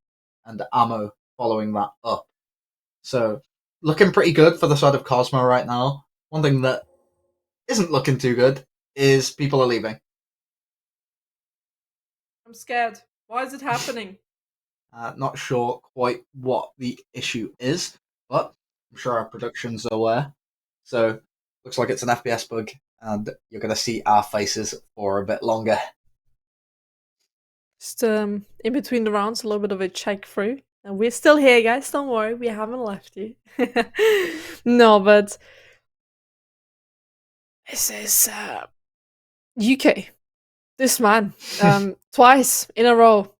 and ammo following that up. So, looking pretty good for the side of Kosma right now. One thing that isn't looking too good is people are leaving. I'm scared. Why is it happening? Not sure quite what the issue is, but I'm sure our production's aware. So, looks like it's an FPS bug, and you're going to see our faces for a bit longer. Just in between the rounds, a little bit of a check through. And we're still here, guys. Don't worry, we haven't left you. No, but this is UK. This man, twice in a row,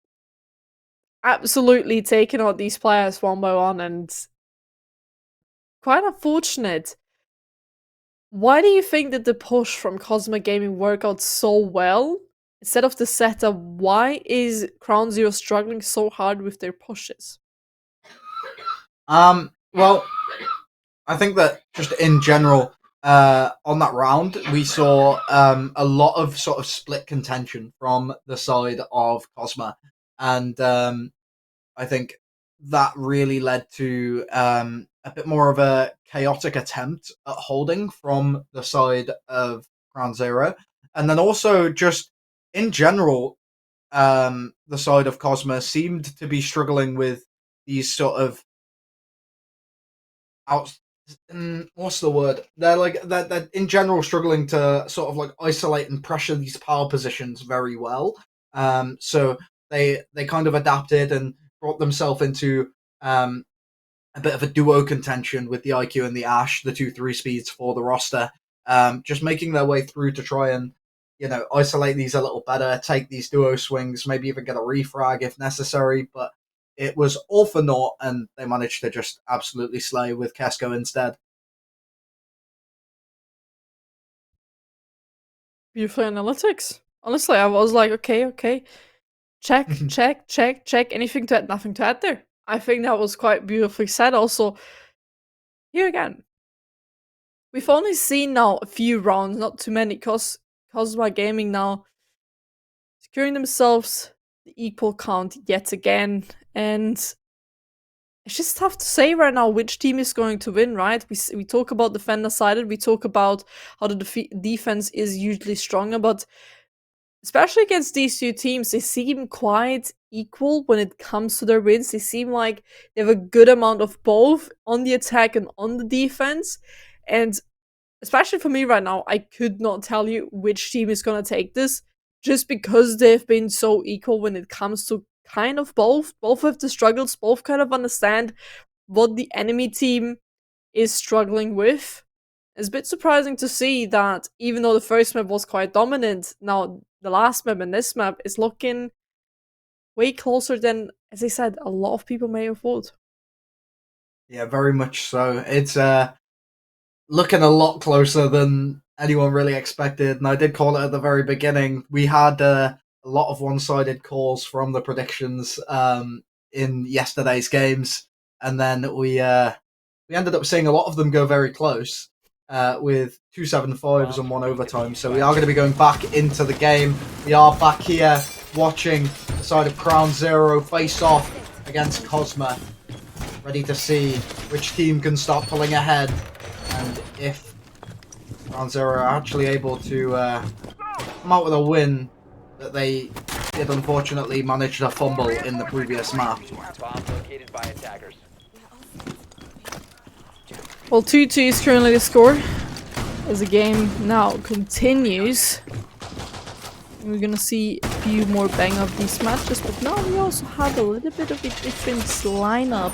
absolutely taking out these players one by one, and quite unfortunate. Why do you think that the push from Kosma Gaming worked out so well instead of the setup? Why is CrownZero struggling so hard with their pushes? Well, I think that just in general, on that round, we saw a lot of sort of split contention from the side of Kosma, and I think that really led to a bit more of a chaotic attempt at holding from the side of CrownZero, and then also just in general, the side of Kosma seemed to be struggling with these sort of what's the word? They're in general struggling to sort of like isolate and pressure these power positions very well. So they kind of adapted and brought themselves into a bit of a duo contention with the IQ and the Ash, the 2-3 speeds for the roster. Just making their way through to try and isolate these a little better, take these duo swings, maybe even get a refrag if necessary, but it was all for naught, and they managed to just absolutely slay with Kesko instead. Beautiful analytics. Honestly, I was like, okay. Check, check. Anything to add? Nothing to add there. I think that was quite beautifully said. Also, here again, we've only seen now a few rounds, not too many, because Kosma Gaming now securing themselves the equal count yet again, and it's just tough to say right now which team is going to win, right? We talk about defender-sided, we talk about how the defense is usually stronger, but especially against these two teams, they seem quite equal when it comes to their wins. They seem like they have a good amount of both on the attack and on the defense, and especially for me right now, I could not tell you which team is going to take this, just because they've been so equal when it comes to kind of both. Both have the struggles, both kind of understand what the enemy team is struggling with. It's a bit surprising to see that even though the first map was quite dominant, now the last map and this map is looking way closer than, as I said, a lot of people may have thought. Yeah, very much so. It's looking a lot closer than anyone really expected, and I did call it at the very beginning. We had a lot of one-sided calls from the predictions in yesterday's games, and then we ended up seeing a lot of them go very close, with 2 7-5s and 1 overtime. So we are going to be going back into the game. We are back here watching the side of CrownZero face off against Kosma, ready to see which team can start pulling ahead, and if CrownZero are actually able to come out with a win that they did unfortunately manage to fumble in the previous map. Bombs located by attackers. Well, 2-2 is currently the score as the game now continues. We're gonna see a few more bang of these matches, but now we also have a little bit of a different lineup.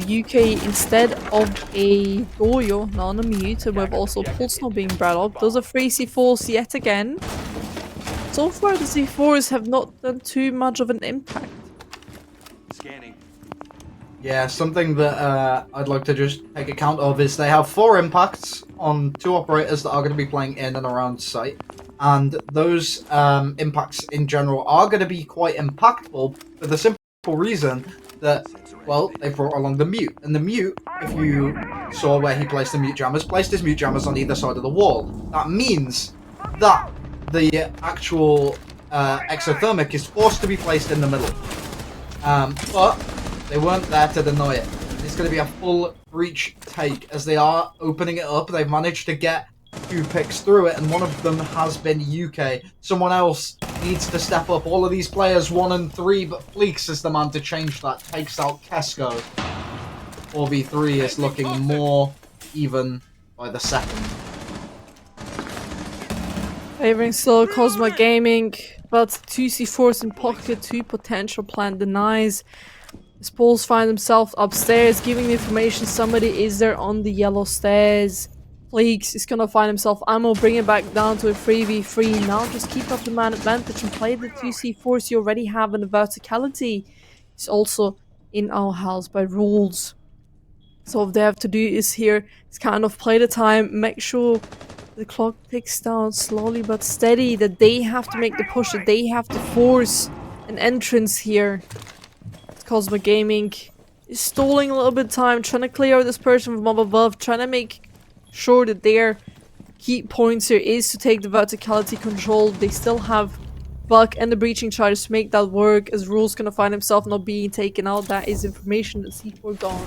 UK, instead of a Goyo, now on a mute, and with also Pulse not being brought up. Those are 3 C4s yet again. So far the C4s have not done too much of an impact. Yeah, something that I'd like to just take account of is they have 4 impacts on 2 operators that are going to be playing in and around site. And those impacts in general are going to be quite impactful for the simple reason that, well, they brought along the mute. And the mute, if you saw where he placed the mute jammers, placed his mute jammers on either side of the wall. That means that the actual exothermic is forced to be placed in the middle. But they weren't there to deny it. It's going to be a full breach take as they are opening it up. They've managed to get 2 picks through it, and one of them has been UK. Someone else needs to step up. All of these players 1 and 3, but Fleeks is the man to change that. Takes out Kesko. 4v3 is looking more even by the second. Favoring still Kosma Gaming, but 2 C4s in pocket, 2 potential plan denies. Spools find himself upstairs, giving the information somebody is there on the yellow stairs. Fleeks is gonna find himself ammo, bring it back down to a 3v3. Now just keep up the man advantage and play the 2 C4s you already have in the verticality. It's also in our house by rules. So what they have to do is here is kind of play the time, make sure the clock ticks down slowly but steady, that they have to make the push, that they have to force an entrance here. Kosma Gaming is stalling a little bit of time, trying to clear out this person from up above, trying to make sure that their key points here is to take the verticality control. They still have Buck and the breaching charges to make that work, as Rule's gonna find himself not being taken out. That is information. The C4 gone.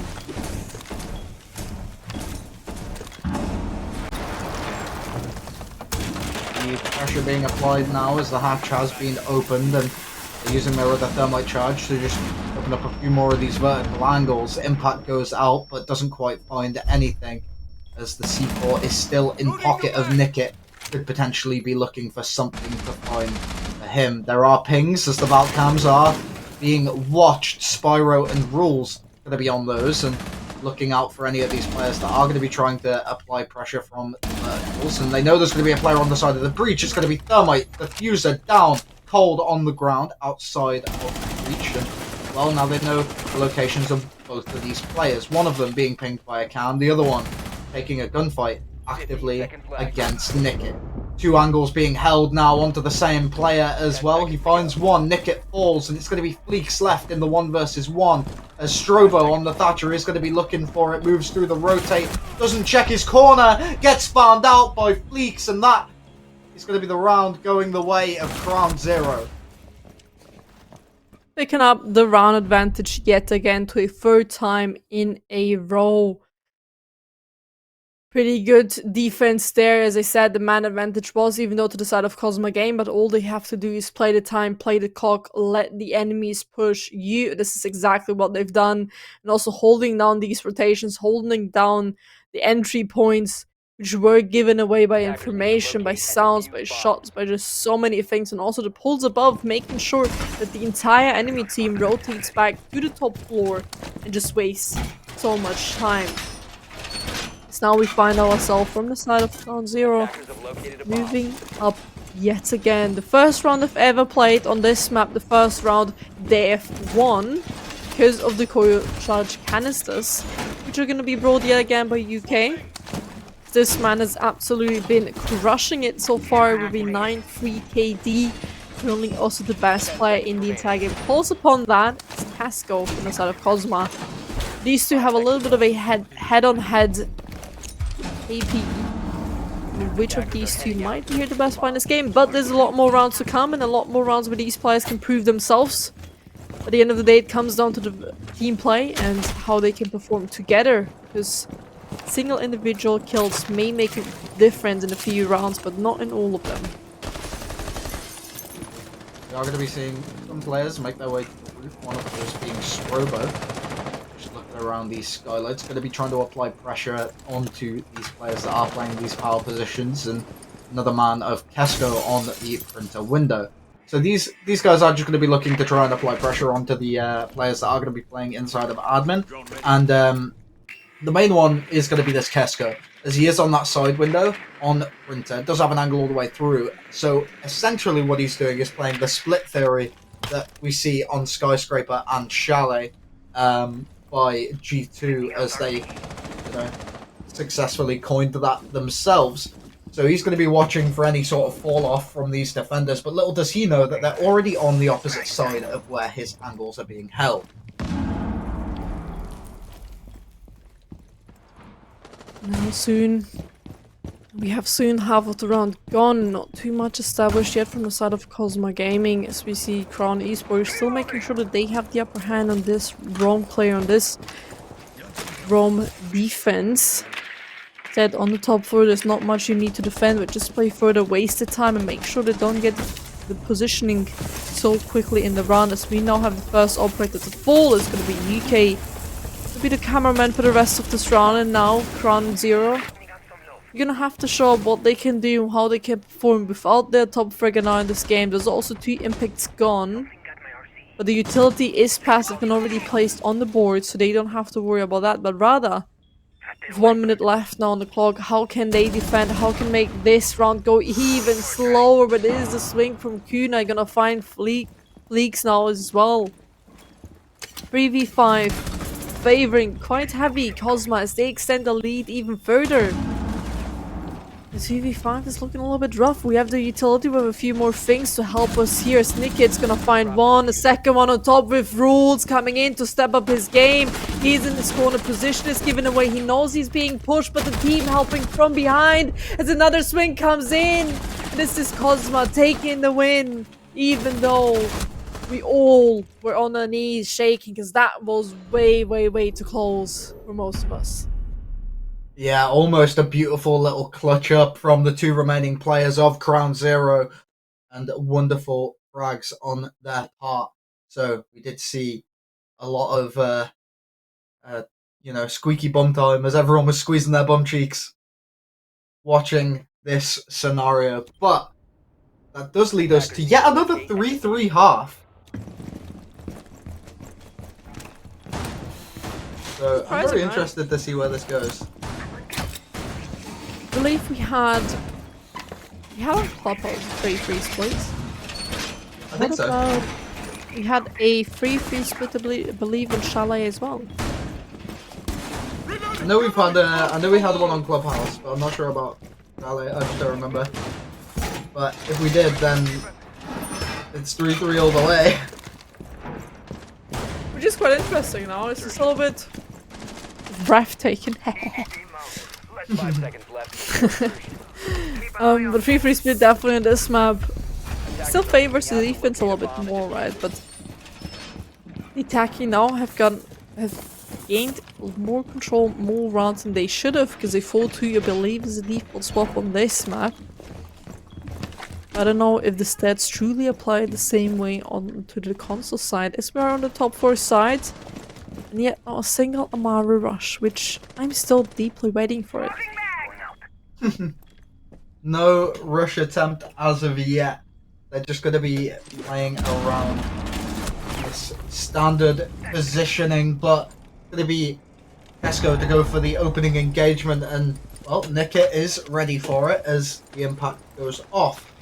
The pressure being applied now as the hatch has been opened, and they're using their other thermite charge to just open up a few more of these vertical angles. Impact goes out, but doesn't quite find anything, as the C4 is still in pocket of Nickit. Could potentially be looking for something to find for him. There are pings as the vault cams are being watched. Spyro and Rules going to be on those and looking out for any of these players that are going to be trying to apply pressure from the verticals. And they know there's going to be a player on the side of the breach. It's going to be Thermite, Diffuser down, cold on the ground outside of the breach. And, well, now they know the locations of both of these players. One of them being pinged by a cam, the other one taking a gunfight actively against Nickit. 2 angles being held now onto the same player as well. He finds one, Nickit falls, and it's going to be Fleeks left in the 1 versus 1. As Strobo on the Thatcher is going to be looking for it, moves through the rotate, doesn't check his corner, gets found out by Fleeks, and that is going to be the round going the way of CrownZero. Picking up the round advantage yet again to a 3rd time in a row. Pretty good defense there. As I said, the man advantage was even though to the side of Kosma Game, but all they have to do is play the time, play the clock, let the enemies push you. This is exactly what they've done. And also holding down these rotations, holding down the entry points, which were given away by information, by sounds, by shots, by just so many things. And also the pulls above, making sure that the entire enemy team rotates back to the top floor and just wastes so much time. So now we find ourselves from the side of CrownZero moving up yet again. The first round I've ever played on this map, the first round they have won because of the coil charge canisters, which are going to be brought yet again by UK. This man has absolutely been crushing it so far with a 9-3 KD, currently also the best player in the entire game. Pulls upon that is Casco from the side of Kosma. These two have a little bit of a head-on-head AP. Which of these two might be here the best player in this game, but there's a lot more rounds to come and a lot more rounds where these players can prove themselves. At the end of the day, it comes down to the team play and how they can perform together, because single individual kills may make a difference in a few rounds, but not in all of them. We are going to be seeing some players make their way to the roof, one of those being Strobo. Around these skylights, going to be trying to apply pressure onto these players that are playing these power positions, and another man of Kesko on the printer window. So these guys are just going to be looking to try and apply pressure onto the players that are going to be playing inside of admin, and the main one is going to be this Kesko, as he is on that side window on printer, does have an angle all the way through. So essentially what he's doing is playing the split theory that we see on Skyscraper and Chalet. by G2 as they, successfully coined that themselves. So he's going to be watching for any sort of fall off from these defenders, but little does he know that they're already on the opposite side of where his angles are being held. Now we have soon half of the round gone, not too much established yet from the side of Kosma Gaming, as we see Crown Esports still making sure that they have the upper hand on this Rome player, on this Rome defense. That on the top floor there's not much you need to defend, but just play further, waste the time and make sure they don't get the positioning so quickly in the round, as we now have the first operator to fall. Is going to be UK, to be the cameraman for the rest of this round, and now CrownZero. You're gonna have to show up what they can do, how they can perform without their top fragger now in this game. There's also 2 impacts gone, but the utility is passive and already placed on the board, so they don't have to worry about that, but rather, with 1 minute left now on the clock, how can they defend? How can make this round go even slower? But it is a swing from Kuna, gonna find Fleeks now as well. 3v5, favoring quite heavy Kosma as they extend the lead even further. The 3v5 is looking a little bit rough. We have the utility with a few more things to help us here. Snicket's gonna find one, a second one on top with Rules coming in to step up his game. He's in his corner position, is given away. He knows he's being pushed, but the team helping from behind as another swing comes in. This is Kosma taking the win, even though we all were on our knees shaking, because that was way, way, way too close for most of us. Yeah, almost a beautiful little clutch up from the 2 remaining players of CrownZero, and wonderful frags on their part. So we did see a lot of, squeaky bum time as everyone was squeezing their bum cheeks watching this scenario. But that does lead us to yet another 3-3 half. So I'm very interested to see where this goes. I believe we had a Clubhouse 3-3 split. I think so. We had a 3-3 split, I believe, on Chalet as well. I know we had one on Clubhouse, but I'm not sure about Chalet. I just don't remember. But if we did, then it's 3-3 all the way. Which is quite interesting now. It's just a little bit breathtaking. 5 seconds left. But 3-3 split definitely in this map still favors the defense a little bit more, right? But the attacking now have gained more control, more rounds than they should have, because they 4-2, I believe, is the default swap on this map. I don't know if the stats truly apply the same way onto the console side as we are on the top 4 side. And yet not a single Amaru rush, which I'm still deeply waiting for it. No rush attempt as of yet. They're just going to be playing around this standard positioning, but going to be Esco to go for the opening engagement, and well, Nickit is ready for it as the impact goes off.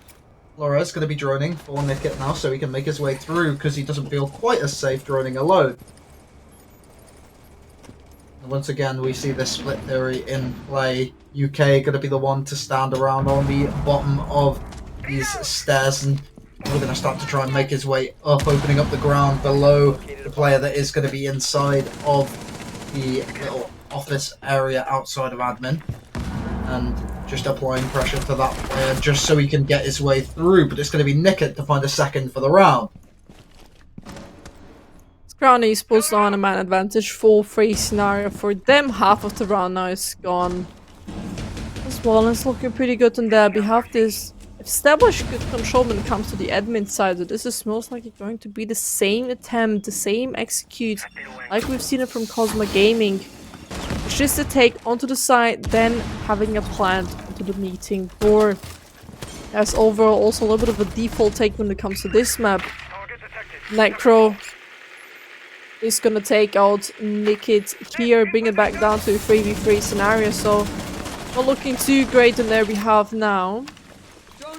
Flores going to be droning for Nickit now so he can make his way through, because he doesn't feel quite as safe droning alone. And once again, we see this split theory in play. UK going to be the one to stand around on the bottom of these stairs, and we're going to start to try and make his way up, opening up the ground below the player that is going to be inside of the little office area outside of admin, and just applying pressure to that player just so he can get his way through. But it's going to be Nickit to find a second for the round. Crown Esports on a man advantage, 4-3 scenario for them. Half of the round now is gone as well, and it's looking pretty good on their behalf. This established good control when it comes to the admin side, so this is most likely going to be the same attempt, the same execute like we've seen it from Kosma Gaming. It's just a take onto the side, then having a plant onto the meeting board. There's overall also a little bit of a default take when it comes to this map. Necro is gonna take out Nickit here, bring it back down to a 3v3 scenario, so not looking too great on their behalf now.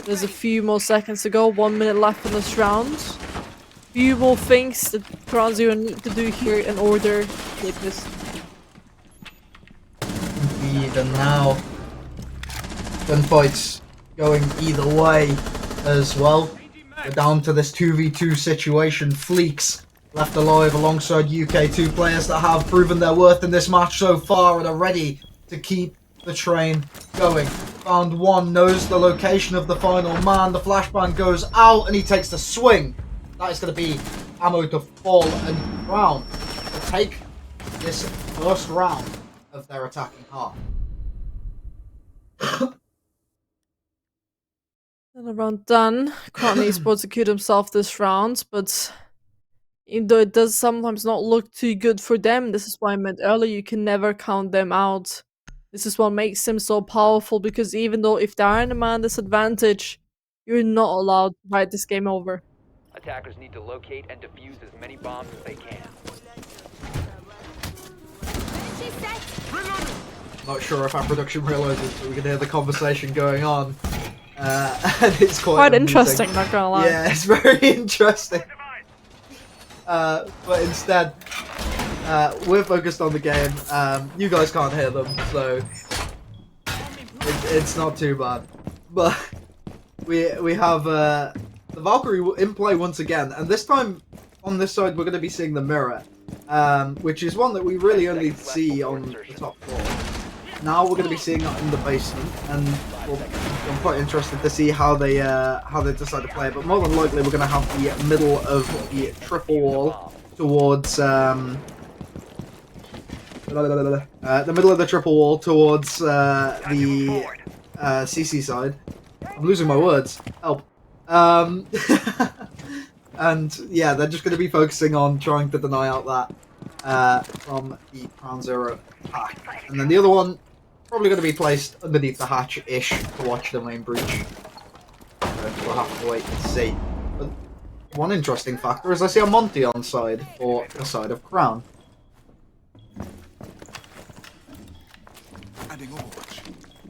There's a few more seconds to go, 1 minute left in this round. few more things that CrownZero need to do here in order to get this. Indeed, and now gunfights going either way as well. We're down to this 2v2 situation. Fleeks left alive alongside UK, two players that have proven their worth in this match so far and are ready to keep the train going. Found one, knows the location of the final man. The flashbang goes out and he takes the swing. That is going to be ammo to fall, and Crown to take this first round of their attacking half. Another round done. Crown Esports secured himself this round, but even though it does sometimes not look too good for them, this is why I meant earlier, you can never count them out. This is what makes them so powerful, because even though if they are in a man disadvantage, you're not allowed to fight this game over. Attackers need to locate and defuse as many bombs as they can. Not sure if our production realizes, but we can hear the conversation going on. And it's quite interesting, not gonna lie. Yeah, it's very interesting. But instead, we're focused on the game. You guys can't hear them, so it's not too bad. But we have the Valkyrie in play once again, and this time on this side we're going to be seeing the mirror, which is one that we really only see on the top floor. Now we're going to be seeing it in the basement, and I'm quite interested to see how they decide to play it. But more than likely, we're going to have the middle of the triple wall towards the middle of the triple wall towards the CC side. I'm losing my words. Help. And yeah, they're just going to be focusing on trying to deny out that from the CrownZero attack, and then the other one probably going to be placed underneath the hatch-ish to watch the main breach. We'll have to wait and see. But one interesting factor is I see a Monty on side for the side of Crown.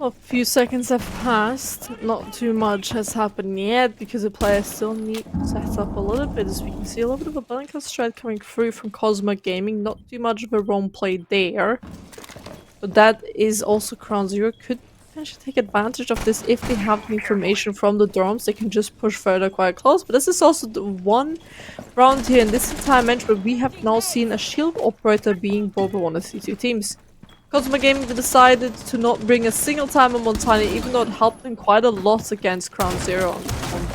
A few seconds have passed. Not too much has happened yet because the players still need to set up a little bit. As we can see, a little bit of a Blanca strat coming through from Kosma Gaming. Not too much of a wrong play there. But that is also CrownZero could potentially take advantage of this if they have the information from the dorms. They can just push further quite close. But this is also the one round here in this entire match where we have now seen a shield operator being brought by one of these two teams. Kosma Gaming decided to not bring a single time on Montana, even though it helped them quite a lot against CrownZero on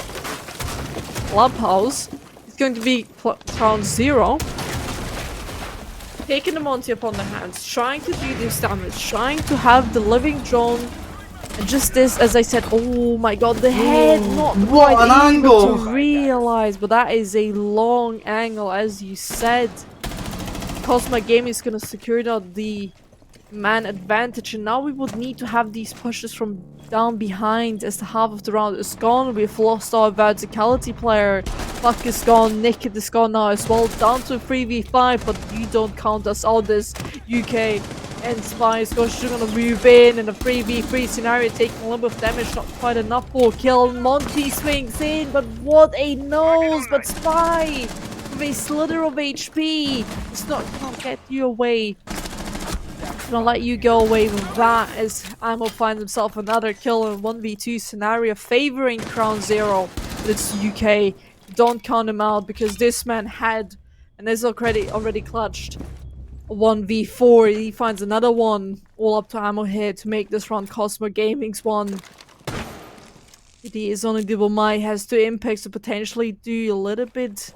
Clubhouse. It's going to be CrownZero taking the Monty upon their hands, trying to do this damage, trying to have the living drone, and just this, as I said, oh my god, the head not What quite an angle to realize, but that is a long angle, as you said. Kosma Gaming is going to secure out the man advantage, and now we would need to have these pushes from down behind as the half of the round is gone. We've lost our verticality player. Fuck is gone, Naked is gone now as well, down to 3v5, but you don't count us out. This UK and Spice Ghost are gonna move in a 3v3 scenario, taking a little bit of damage, not quite enough for a kill. Monty swings in, but what a nose, but Spy with a slither of HP, it's not gonna get you away. Gonna let you go away with that as Ammo finds himself another kill in 1v2 scenario favoring CrownZero. But it's UK. Don't count him out because this man had and is already clutched a 1v4. He finds another one all up to Ammo here to make this round Kosma Gaming's one. It is only Double Mai has 2 impacts to potentially do a little bit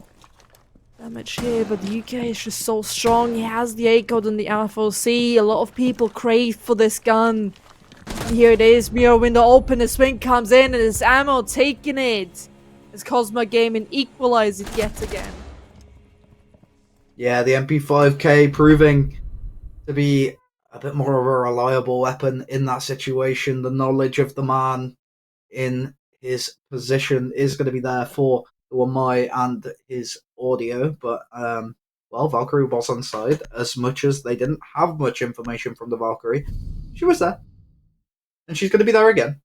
damage here, but the UK is just so strong. He has the A code and the FOC. A lot of people crave for this gun. And here it is, mirror window open, the swing comes in and it's Ammo taking it. As Kosma Gaming equalize it yet again. Yeah, the MP5K proving to be a bit more of a reliable weapon in that situation. The knowledge of the man in his position is going to be there for the Wamai and his audio, but well, Valkyrie was on side. As much as they didn't have much information from the Valkyrie, she was there, and she's going to be there again.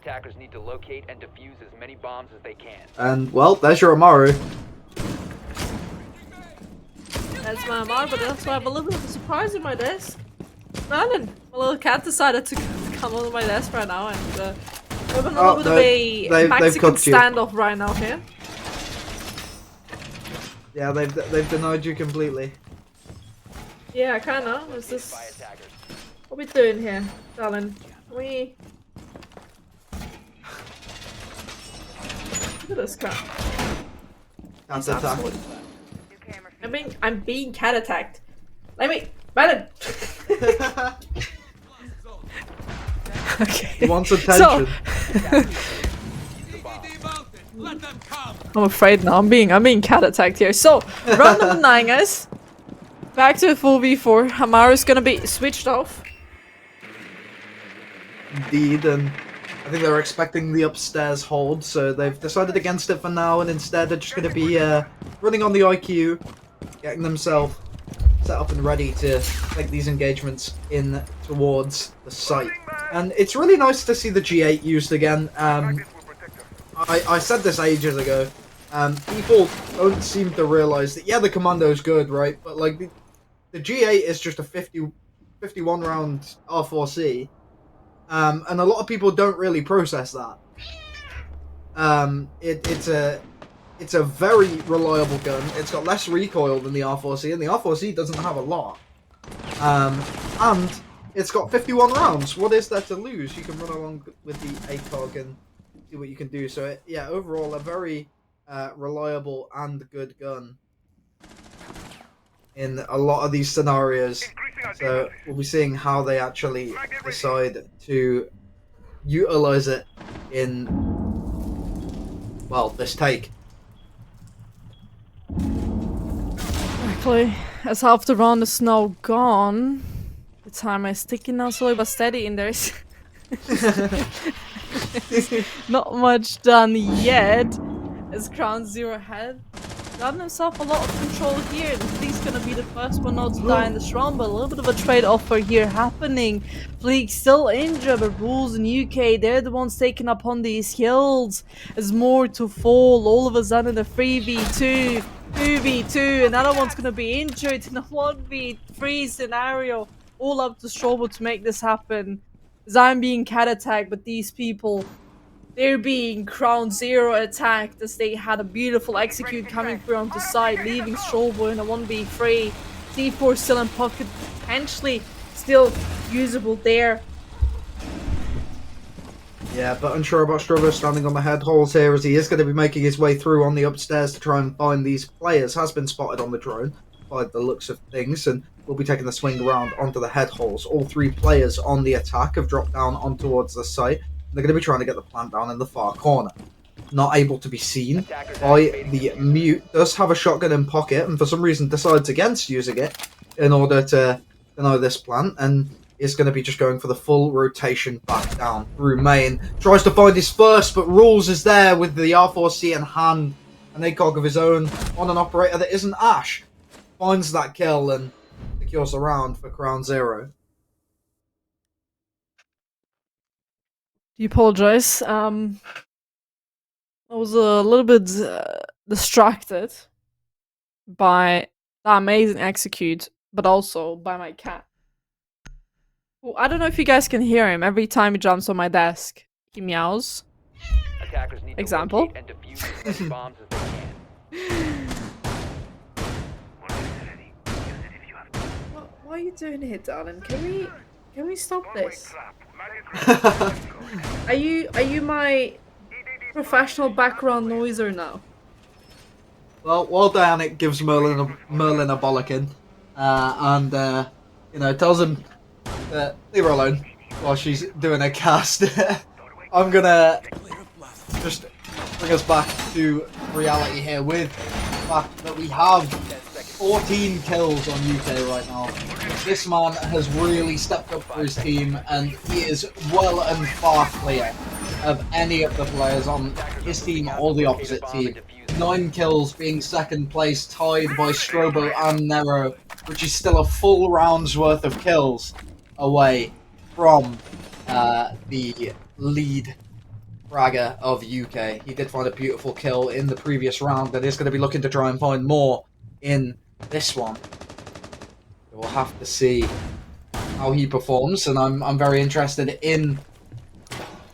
attackers need to locate and defuse as many bombs as they can. And, well, there's your Amaru. That's my Amaru, but I also have a little bit of a surprise in my desk. Brandon, my little cat decided to come on my desk right now, and we're having a little bit of a Mexican standoff right now here. Yeah, they've denied you completely. Yeah, kinda. What's this? What are we doing here, darling? Look at this cat. That's attack. I'm being cat attacked. Let me, Brandon. Okay. He wants attention. I'm afraid now. I'm being cat attacked here. So, round number 9, guys. Back to a full v4. Hamaru's gonna be switched off. Indeed, and I think they're expecting the upstairs hold, so they've decided against it for now, and instead they're just gonna be running on the IQ, getting themselves set up and ready to take these engagements in towards the site. And it's really nice to see the G8 used again. I said this ages ago. People don't seem to realize that, yeah, the commando's good, right? But like the G8 is just a 51 round R4C. And a lot of people don't really process that. It's a very reliable gun. It's got less recoil than the R4C, and the R4C doesn't have a lot. And it's got 51 rounds. What is there to lose? You can run along with the ACOG and see what you can do. So yeah, overall a very reliable and good gun in a lot of these scenarios. So we'll be seeing how they actually decide to utilize it in, well, this take. Actually, as half the round is now gone, the timer is ticking now slowly but steady, and there's not much done yet, as CrownZero had gotten himself a lot of control here, and he's gonna be the first one not to die in this round, but a little bit of a trade-off here happening. Fleek still injured, but Rules in UK, they're the ones taking up on these kills. There's more to fall, all of a sudden a 3v2, 2v2, another one's gonna be injured in a 1v3 scenario, all up to Strobo to make this happen. As I'm being cat attacked, but these people, they're being CrownZero attacked as they had a beautiful execute coming through onto side, leaving Strobo in a 1v3. C4 still in pocket, potentially still usable there. Yeah, but unsure about Strobo standing on the head holes here, as he is going to be making his way through on the upstairs to try and find these players. Has been spotted on the drone by the looks of things, and will be taking the swing around onto the head holes. All 3 players on the attack have dropped down on towards the site. They're going to be trying to get the plant down in the far corner. Not able to be seen by the mute. Does have a shotgun in pocket, and for some reason decides against using it in order to deny this plant, and is going to be just going for the full rotation back down through main. Tries to find his first, but Rules is there with the R4C in hand. An ACOG of his own on an operator that isn't Ash. Finds that kill and secures the round for CrownZero. Do you apologize? I was a little bit distracted by the amazing execute, but also by my cat. Well, I don't know if you guys can hear him. Every time he jumps on my desk, he meows. Attackers need Example. to locate and defuse as many bombs as they can. What are you doing here, darling? Can we stop this? Are you my professional background noiser now? Well, while Dianic gives Merlin a bollocking, and you know, tells him that leave her alone while she's doing a cast, I'm gonna just bring us back to reality here with the fact that we have 14 kills on UK right now. This man has really stepped up for his team, and he is well and far clear of any of the players on his team or the opposite team. 9 kills, being second place, tied by Strobo and Nero, which is still a full round's worth of kills away from the lead fragger of UK. He did find a beautiful kill in the previous round and is going to be looking to try and find more in this one. We'll have to see how he performs, and I'm very interested in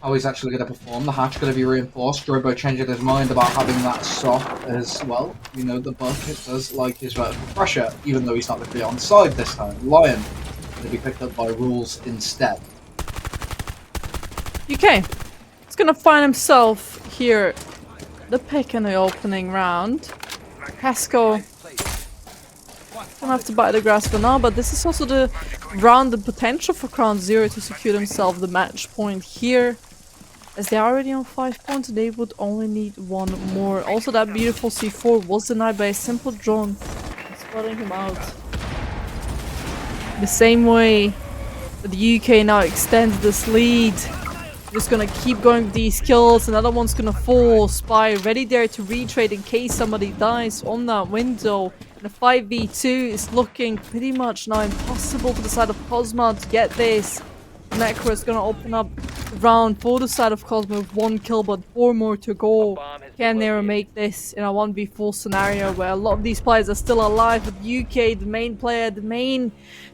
how he's actually going to perform. The hatch going to be reinforced. Drobo changing his mind about having that soft as well. You know, the buck does like his vertical pressure, even though he's not going to be on side this time. Lion going to be picked up by Rules instead. UK is going to find himself here the pick in the opening round. Casco gonna have to buy the grass for now, but this is also the round, the potential for CrownZero to secure themselves the match point here. As they are already on 5 points, they would only need one more. Also, that beautiful C4 was denied by a simple drone, spotting him out. The same way that the UK now extends this lead. Just gonna keep going with these kills. Another one's gonna fall. Spy ready there to retrade in case somebody dies on that window. And a 5v2 is looking pretty much now impossible for the side of Kosma to get this. Necro is gonna open up the round for the side of Kosma with 1 kill, but 4 more to go. Can they make this in a 1v4 scenario where a lot of these players are still alive, but UK, the main player, the main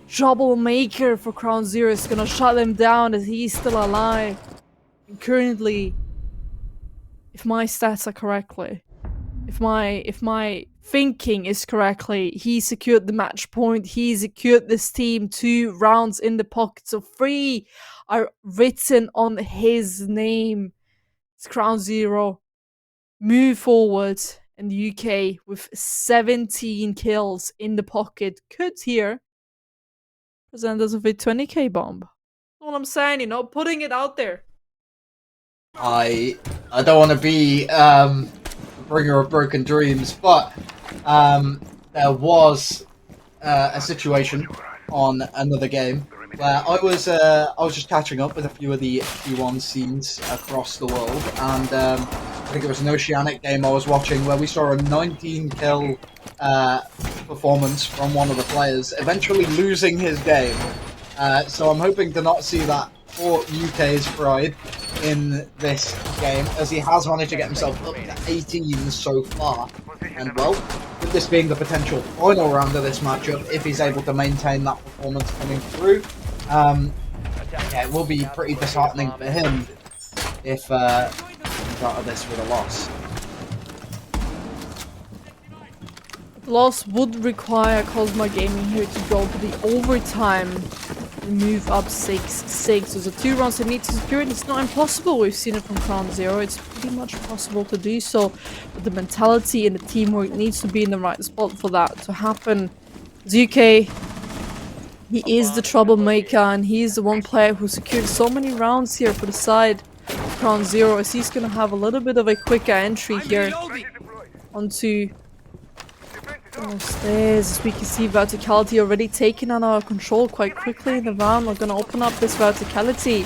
troublemaker for CrownZero, is gonna shut them down as he's still alive. And currently, if my stats are correctly, if my thinking is correctly, he secured the match point. He secured this team 2 rounds in the pocket, so 3 are written on his name. It's CrownZero. Move forward, and the UK with 17 kills in the pocket could here present us with a 20k bomb. That's all I'm saying, you know, putting it out there. I don't want to be a bringer of broken dreams, but there was a situation on another game where I was just catching up with a few of the Q1 scenes across the world, and I think it was an Oceanic game I was watching where we saw a 19 kill performance from one of the players, eventually losing his game. So I'm hoping to not see that for UK's pride in this game, as he has managed to get himself up to 18 so far. And well, with this being the potential final round of this matchup, if he's able to maintain that performance coming through, yeah, it will be pretty disheartening for him if he's out of this with a loss. The loss would require Kosma Gaming here to go to the overtime and move up 6-6. So the 2 rounds they need to secure it. It's not impossible. We've seen it from CrownZero. It's pretty much possible to do so. But the mentality and the teamwork needs to be in the right spot for that to happen. ZK, he is the troublemaker, and he is the one player who secured so many rounds here for the side of CrownZero, as he's going to have a little bit of a quicker entry here onto stairs. As we can see, verticality already taken on our control quite quickly in the round. We're gonna open up this verticality.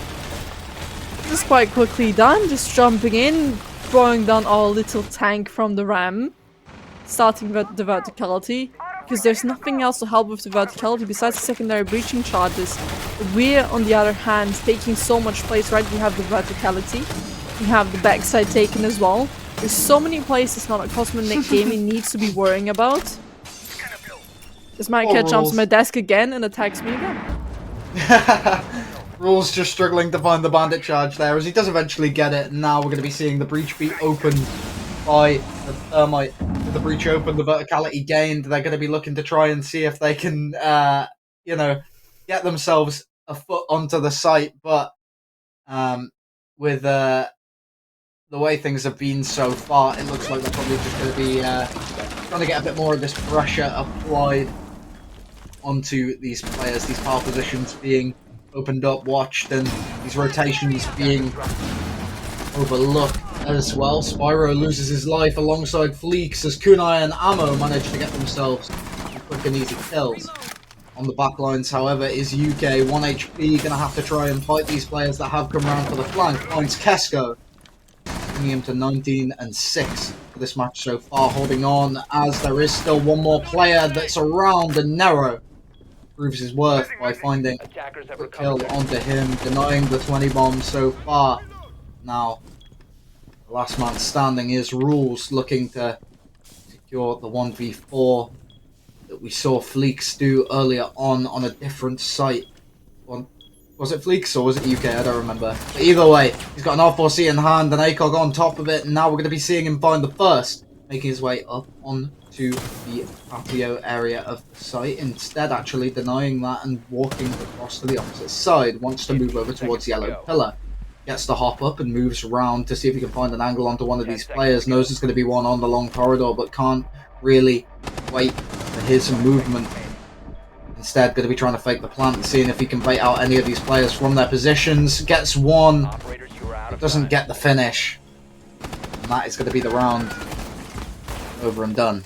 This is quite quickly done. Just jumping in, throwing down our little tank from the ram, starting the verticality, because there's nothing else to help with the verticality besides the secondary breaching charges. We're, on the other hand, taking so much place. Right, we have the verticality, we have the backside taken as well. There's so many places now that Kosma Gaming needs to be worrying about. This might catch onto my desk again and attacks me again. Rules just struggling to find the bandit charge there, as he does eventually get it. And now we're going to be seeing the breach be opened by the Thermite. With the breach open, the verticality gained. They're going to be looking to try and see if they can, you know, get themselves a foot onto the site. But with the way things have been so far, it looks like they're probably just going to be trying to get a bit more of this pressure applied onto these players, these power positions being opened up, watched, and these rotations being overlooked as well. Spyro loses his life alongside Fleeks as Kunai and Ammo manage to get themselves some quick and easy kills. On the backlines, however, is UK, 1 HP, going to have to try and fight these players that have come round for the flank. Finds Kesko, bringing him to 19 and 6 for this match so far, holding on as there is still one more player that's around, and Nero proves his worth by finding a kill onto him, denying the 20 bombs so far. Now, last man standing is rules, looking to secure the 1v4 that we saw Fleeks do earlier on a different site. Was it Fleeks or was it UK? I don't remember. But either way, he's got an R4C in hand and ACOG on top of it, and now we're going to be seeing him find the first, making his way up onto the patio area of the site. Instead, actually denying that and walking across to the opposite side. Wants to move over towards Yellow Pillar. Gets to hop up and moves around to see if he can find an angle onto one of these players. Knows there's going to be one on the long corridor, but can't really wait for his movement. Instead, going to be trying to fake the plant and seeing if he can bait out any of these players from their positions. Gets one, but doesn't get the finish. And that is going to be the round over and done.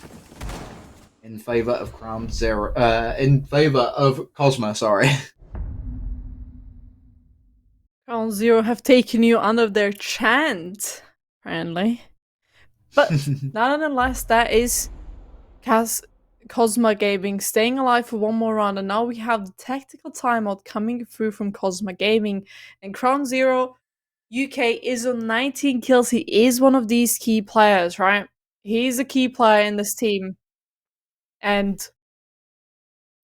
In favour of CrownZero. In favour of Kosma, sorry. CrownZero have taken you under their chant, apparently. But nonetheless, that is Kosma Gaming staying alive for one more round, and now we have the tactical timeout coming through from Kosma Gaming. And CrownZero UK is on 19 kills. He is one of these key players, right? He's a key player in this team, and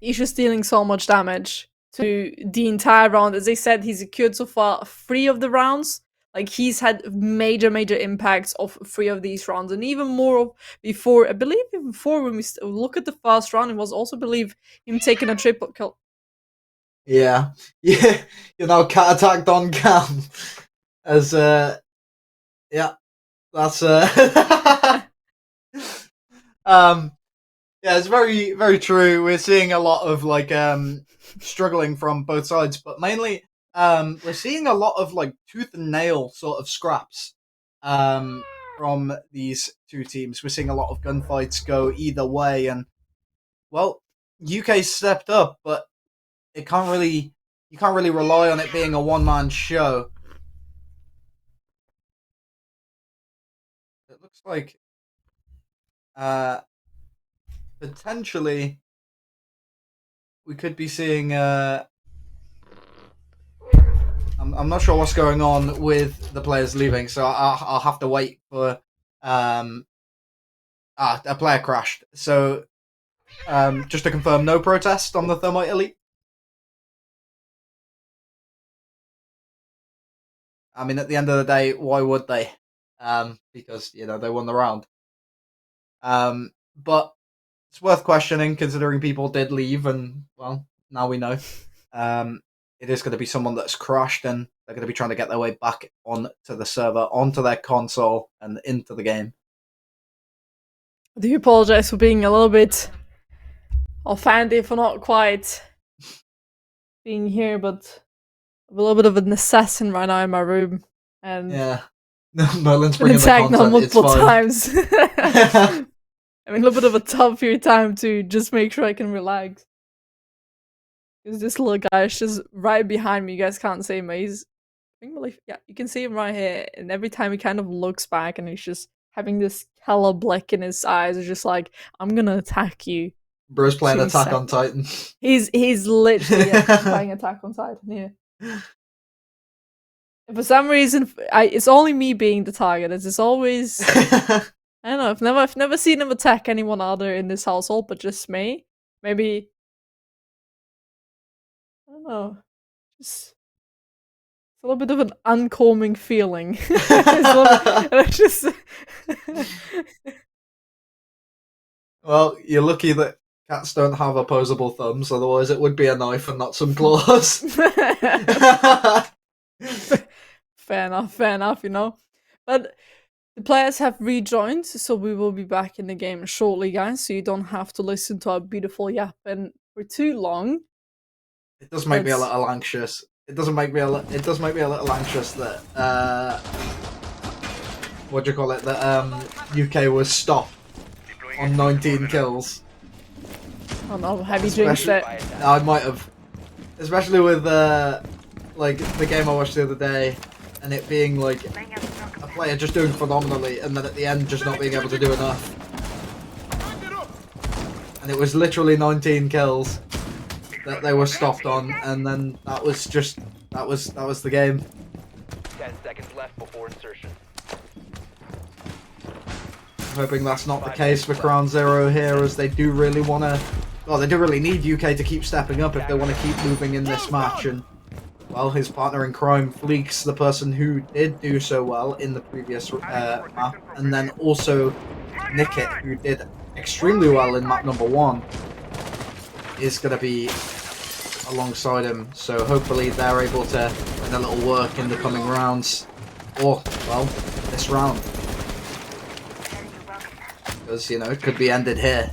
he's just dealing so much damage to the entire round. As I said, he's secured so far 3 of the rounds. Like, he's had major impacts of 3 of these rounds, and even more before. I believe even before, when we look at the first round, it was also, I believe, him taking a triple kill. Yeah. You know, cat attacked on cam. As, yeah, that's, yeah, it's very true. We're seeing a lot of, like, struggling from both sides, but mainly, we're seeing a lot of, like, tooth and nail sort of scraps from these two teams. We're seeing a lot of gunfights go either way, and, well, UK stepped up, but you can't really rely on it being a one-man show. It looks like potentially we could be seeing I'm not sure what's going on with the players leaving, so I'll have to wait for a player crashed. So just to confirm, no protest on the Thermite Elite. I mean, at the end of the day, why would they? Because, you know, they won the round. But it's worth questioning, considering people did leave, and, well, now we know. It is going to be someone that's crashed, and they're going to be trying to get their way back onto the server, onto their console, and into the game. I do apologize for being a little bit offended for not quite being here, but I'm a little bit of an assassin right now in my room, and yeah, Merlin's bringing the attacked content. multiple It's fine. times. I mean, a little bit of a tough period of time to just make sure I can relax. Because this little guy is just right behind me. You guys can't see him. He's, I think, yeah, you can see him right here. And every time he kind of looks back, and he's just having this color blick in his eyes. It's just like, I'm gonna attack you. Bro's playing Attack on Titan. He's literally playing Attack on Titan. Yeah. For some reason, it's only me being the target. It's always I don't know. I've never seen him attack anyone other in this household, but just me. Maybe, I don't know. Just a little bit of an uncalming feeling. Well, you're lucky that cats don't have opposable thumbs, otherwise it would be a knife and not some claws. Fair enough, you know. But the players have rejoined, so we will be back in the game shortly, guys, so you don't have to listen to our beautiful yapping for too long. It does make me a little anxious. It does make me a little anxious that what do you call it? That UK was stopped on 19 kills. Oh no, have you jinxed it? I might have. Especially with like the game I watched the other day, and it being like a player just doing phenomenally, and then at the end just not being able to do enough. And it was literally 19 kills that they were stopped on, and then that was just that was the game. 10 seconds left before insertion. hoping that's not the case for CrownZero here, as they do really want to... Well, they do really need UK to keep stepping up if they want to keep moving in this match. And, well, his partner in crime, Fleeks, the person who did do so well in the previous map, and then also Nickit, who did extremely well in map number 1, is going to be alongside him. So hopefully they're able to put a little work in the coming rounds. Or, well, this round. Because, you know, it could be ended here.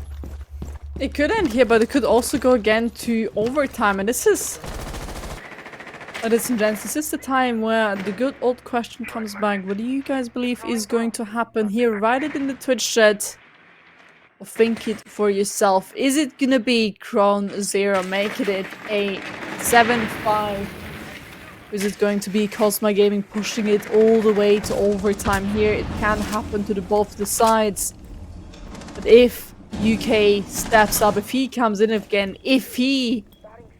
It could end here, but it could also go again to overtime. And this is, ladies and gents, this is the time where the good old question comes back. What do you guys believe is going to happen here? Write it in the Twitch chat. Or think it for yourself. Is it gonna be CrownZero making it a 7-5? Is it going to be Kosma Gaming pushing it all the way to overtime here? It can happen to both the sides. But if UK steps up, if he comes in again, if he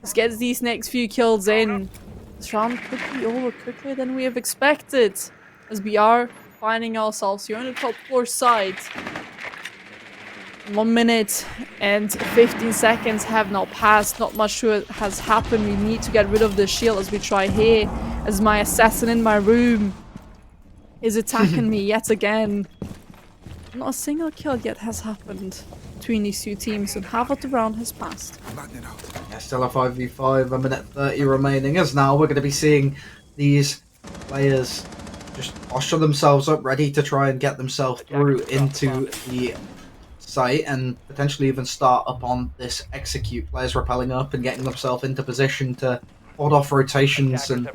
just gets these next few kills in, this round could be over quicker than we have expected. As we are finding ourselves here on the top 4 side. 1 minute and 15 seconds have now passed. Not much has happened. We need to get rid of the shield as we try here. As my assassin in my room is attacking me yet again. Not a single kill yet has happened between these two teams, and half of the round has passed. Yeah, still a 5v5, a minute 30 remaining, as now we're going to be seeing these players just posture themselves up, ready to try and get themselves through into the site and potentially even start up on this execute. Players rappelling up and getting themselves into position to hold off rotations and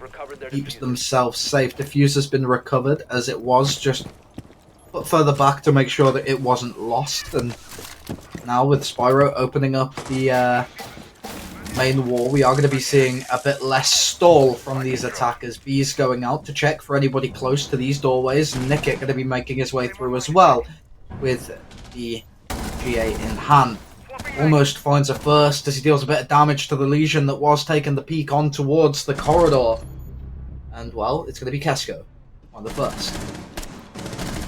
keep themselves safe. Diffuse has been recovered as it was, just put further back to make sure that it wasn't lost. And now with Spyro opening up the main wall, we are going to be seeing a bit less stall from these attackers. B's going out to check for anybody close to these doorways, and Nickit going to be making his way through as well with the GA in hand. Almost finds a first as he deals a bit of damage to the Legion that was taking the peek on towards the corridor. And, well, it's going to be Kesko on the first.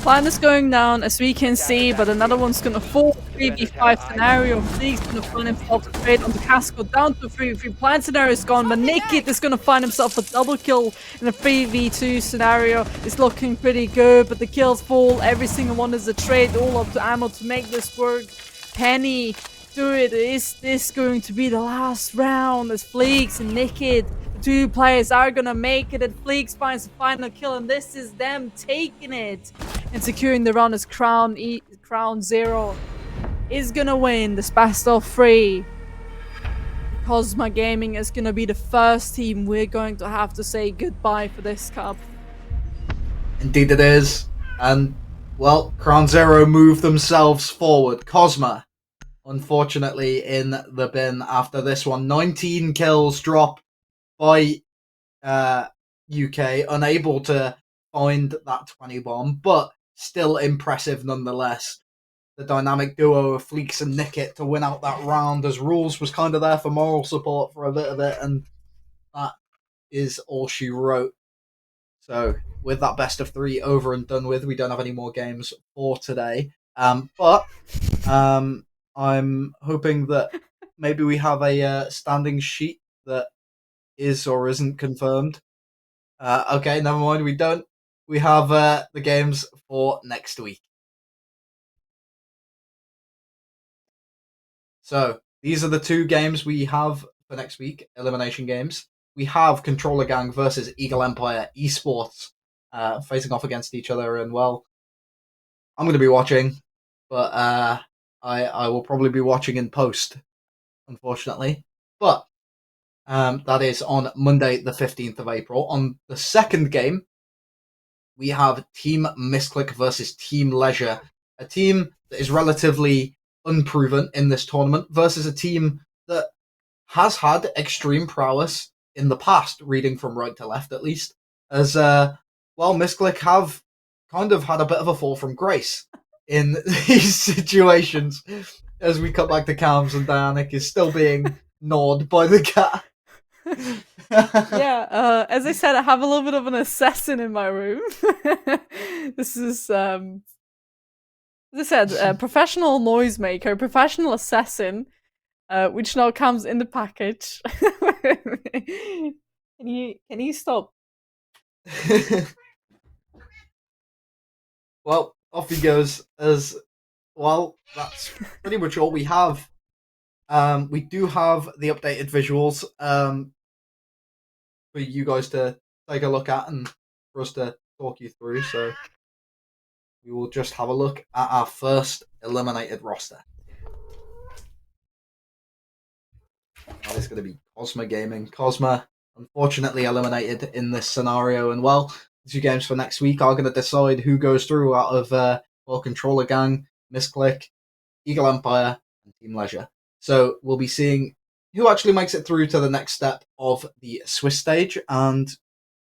Plan is going down, as we can see, but another one's gonna fall. 3v5 scenario. Fleek's gonna find himself a trade on the Casco down to 3v3. Plan scenario is gone, but Nickit is gonna find himself a double kill in a 3v2 scenario. It's looking pretty good, but the kills fall. Every single one is a trade, all up to ammo to make this work. Penny, do it. Is this going to be the last round? As Fleeks and Nickit, two players are gonna make it, and Fleeks finds the final kill, and this is them taking it and securing the round as CrownZero is gonna win this best of 3. Kosma Gaming is gonna be the first team we're going to have to say goodbye for this cup. Indeed it is. And, well, CrownZero move themselves forward. Kosma, unfortunately, in the bin after this one. 19 kills drop by UK, unable to find that 20 bomb, but still impressive nonetheless. The dynamic duo of Fleeks and Nickit to win out that round, as Rules was kind of there for moral support for a bit of it, and that is all she wrote. So, with that best of 3 over and done with, we don't have any more games for today. But I'm hoping that maybe we have a standing sheet that is or isn't confirmed. Okay, never mind, we don't. We have the games for next week. So, these are the 2 games we have for next week, elimination games. We have Controller Gang versus Eagle Empire Esports facing off against each other, and, well, I'm going to be watching, but I will probably be watching in post, unfortunately. But that is on Monday, the 15th of April. On the second game, we have Team Misclick versus Team Leisure, a team that is relatively unproven in this tournament versus a team that has had extreme prowess in the past, reading from right to left at least, as, well, Misclick have kind of had a bit of a fall from grace in these situations, as we cut back to Cams and Dianic is still being gnawed by the cat. Yeah, as I said, I have a little bit of an assassin in my room. This is As I said, professional noisemaker, professional assassin, which now comes in the package. Can you stop? Well, off he goes as well. That's pretty much all we have. We do have the updated visuals for you guys to take a look at and for us to talk you through. So we will just have a look at our first eliminated roster. That is going to be Kosma Gaming. Kosma, unfortunately, eliminated in this scenario. And well, the 2 games for next week are going to decide who goes through out of Controller Gang, Misclick, Eagle Empire, and Team Leisure. So we'll be seeing who actually makes it through to the next step of the Swiss stage and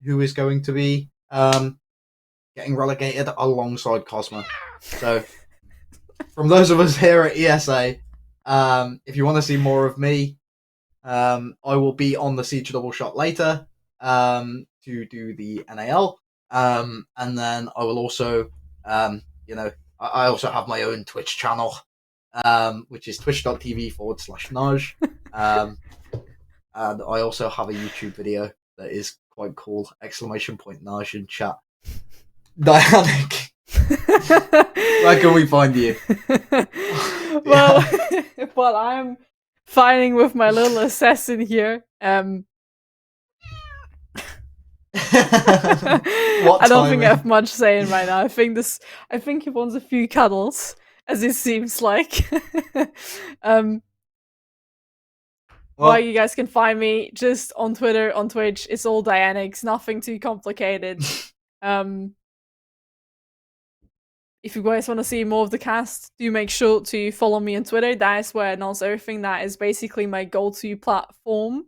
who is going to be getting relegated alongside Kosma. So from those of us here at ESA, if you want to see more of me, I will be on the Siege Double Shot later to do the NAL. And then I will also, I also have my own Twitch channel, which is twitch.tv/Naj. And I also have a YouTube video that is quite cool! ! Naj in chat. Dianic, where can we find you? Well, well, I'm fighting with my little assassin here. What I don't think timing? I have much saying right now. I think he wants a few cuddles, as it seems like. Well, you guys can find me just on Twitter, on Twitch. It's all Dianics, nothing too complicated. If you guys want to see more of the cast, do make sure to follow me on Twitter. That is where I announce everything. That is basically my go-to platform.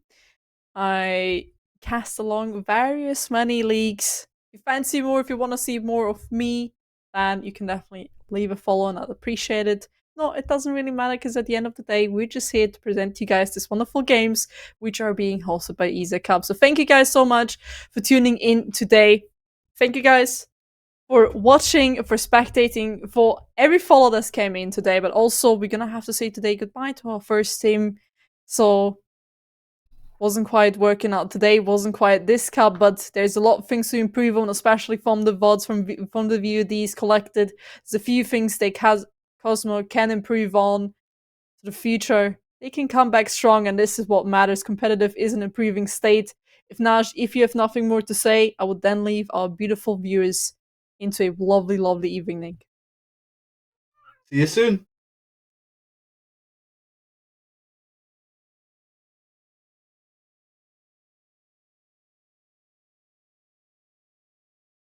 I cast along various many leagues. If you fancy more, if you want to see more of me, then you can definitely leave a follow and I'd appreciate it. No, it doesn't really matter because at the end of the day, we're just here to present you guys these wonderful games which are being hosted by ESA Cup. So thank you guys so much for tuning in today. Thank you guys for watching, for spectating, for every follow that's came in today. But also, we're gonna have to say today goodbye to our first team. So wasn't quite working out today, wasn't quite this cup, but there's a lot of things to improve on, especially from the VODs, from the VODs collected. There's a few things Kosmo can improve on to the future. They can come back strong, and this is what matters. Competitive is an improving state. If you have nothing more to say, I would then leave our beautiful viewers into a lovely, lovely evening. See you soon.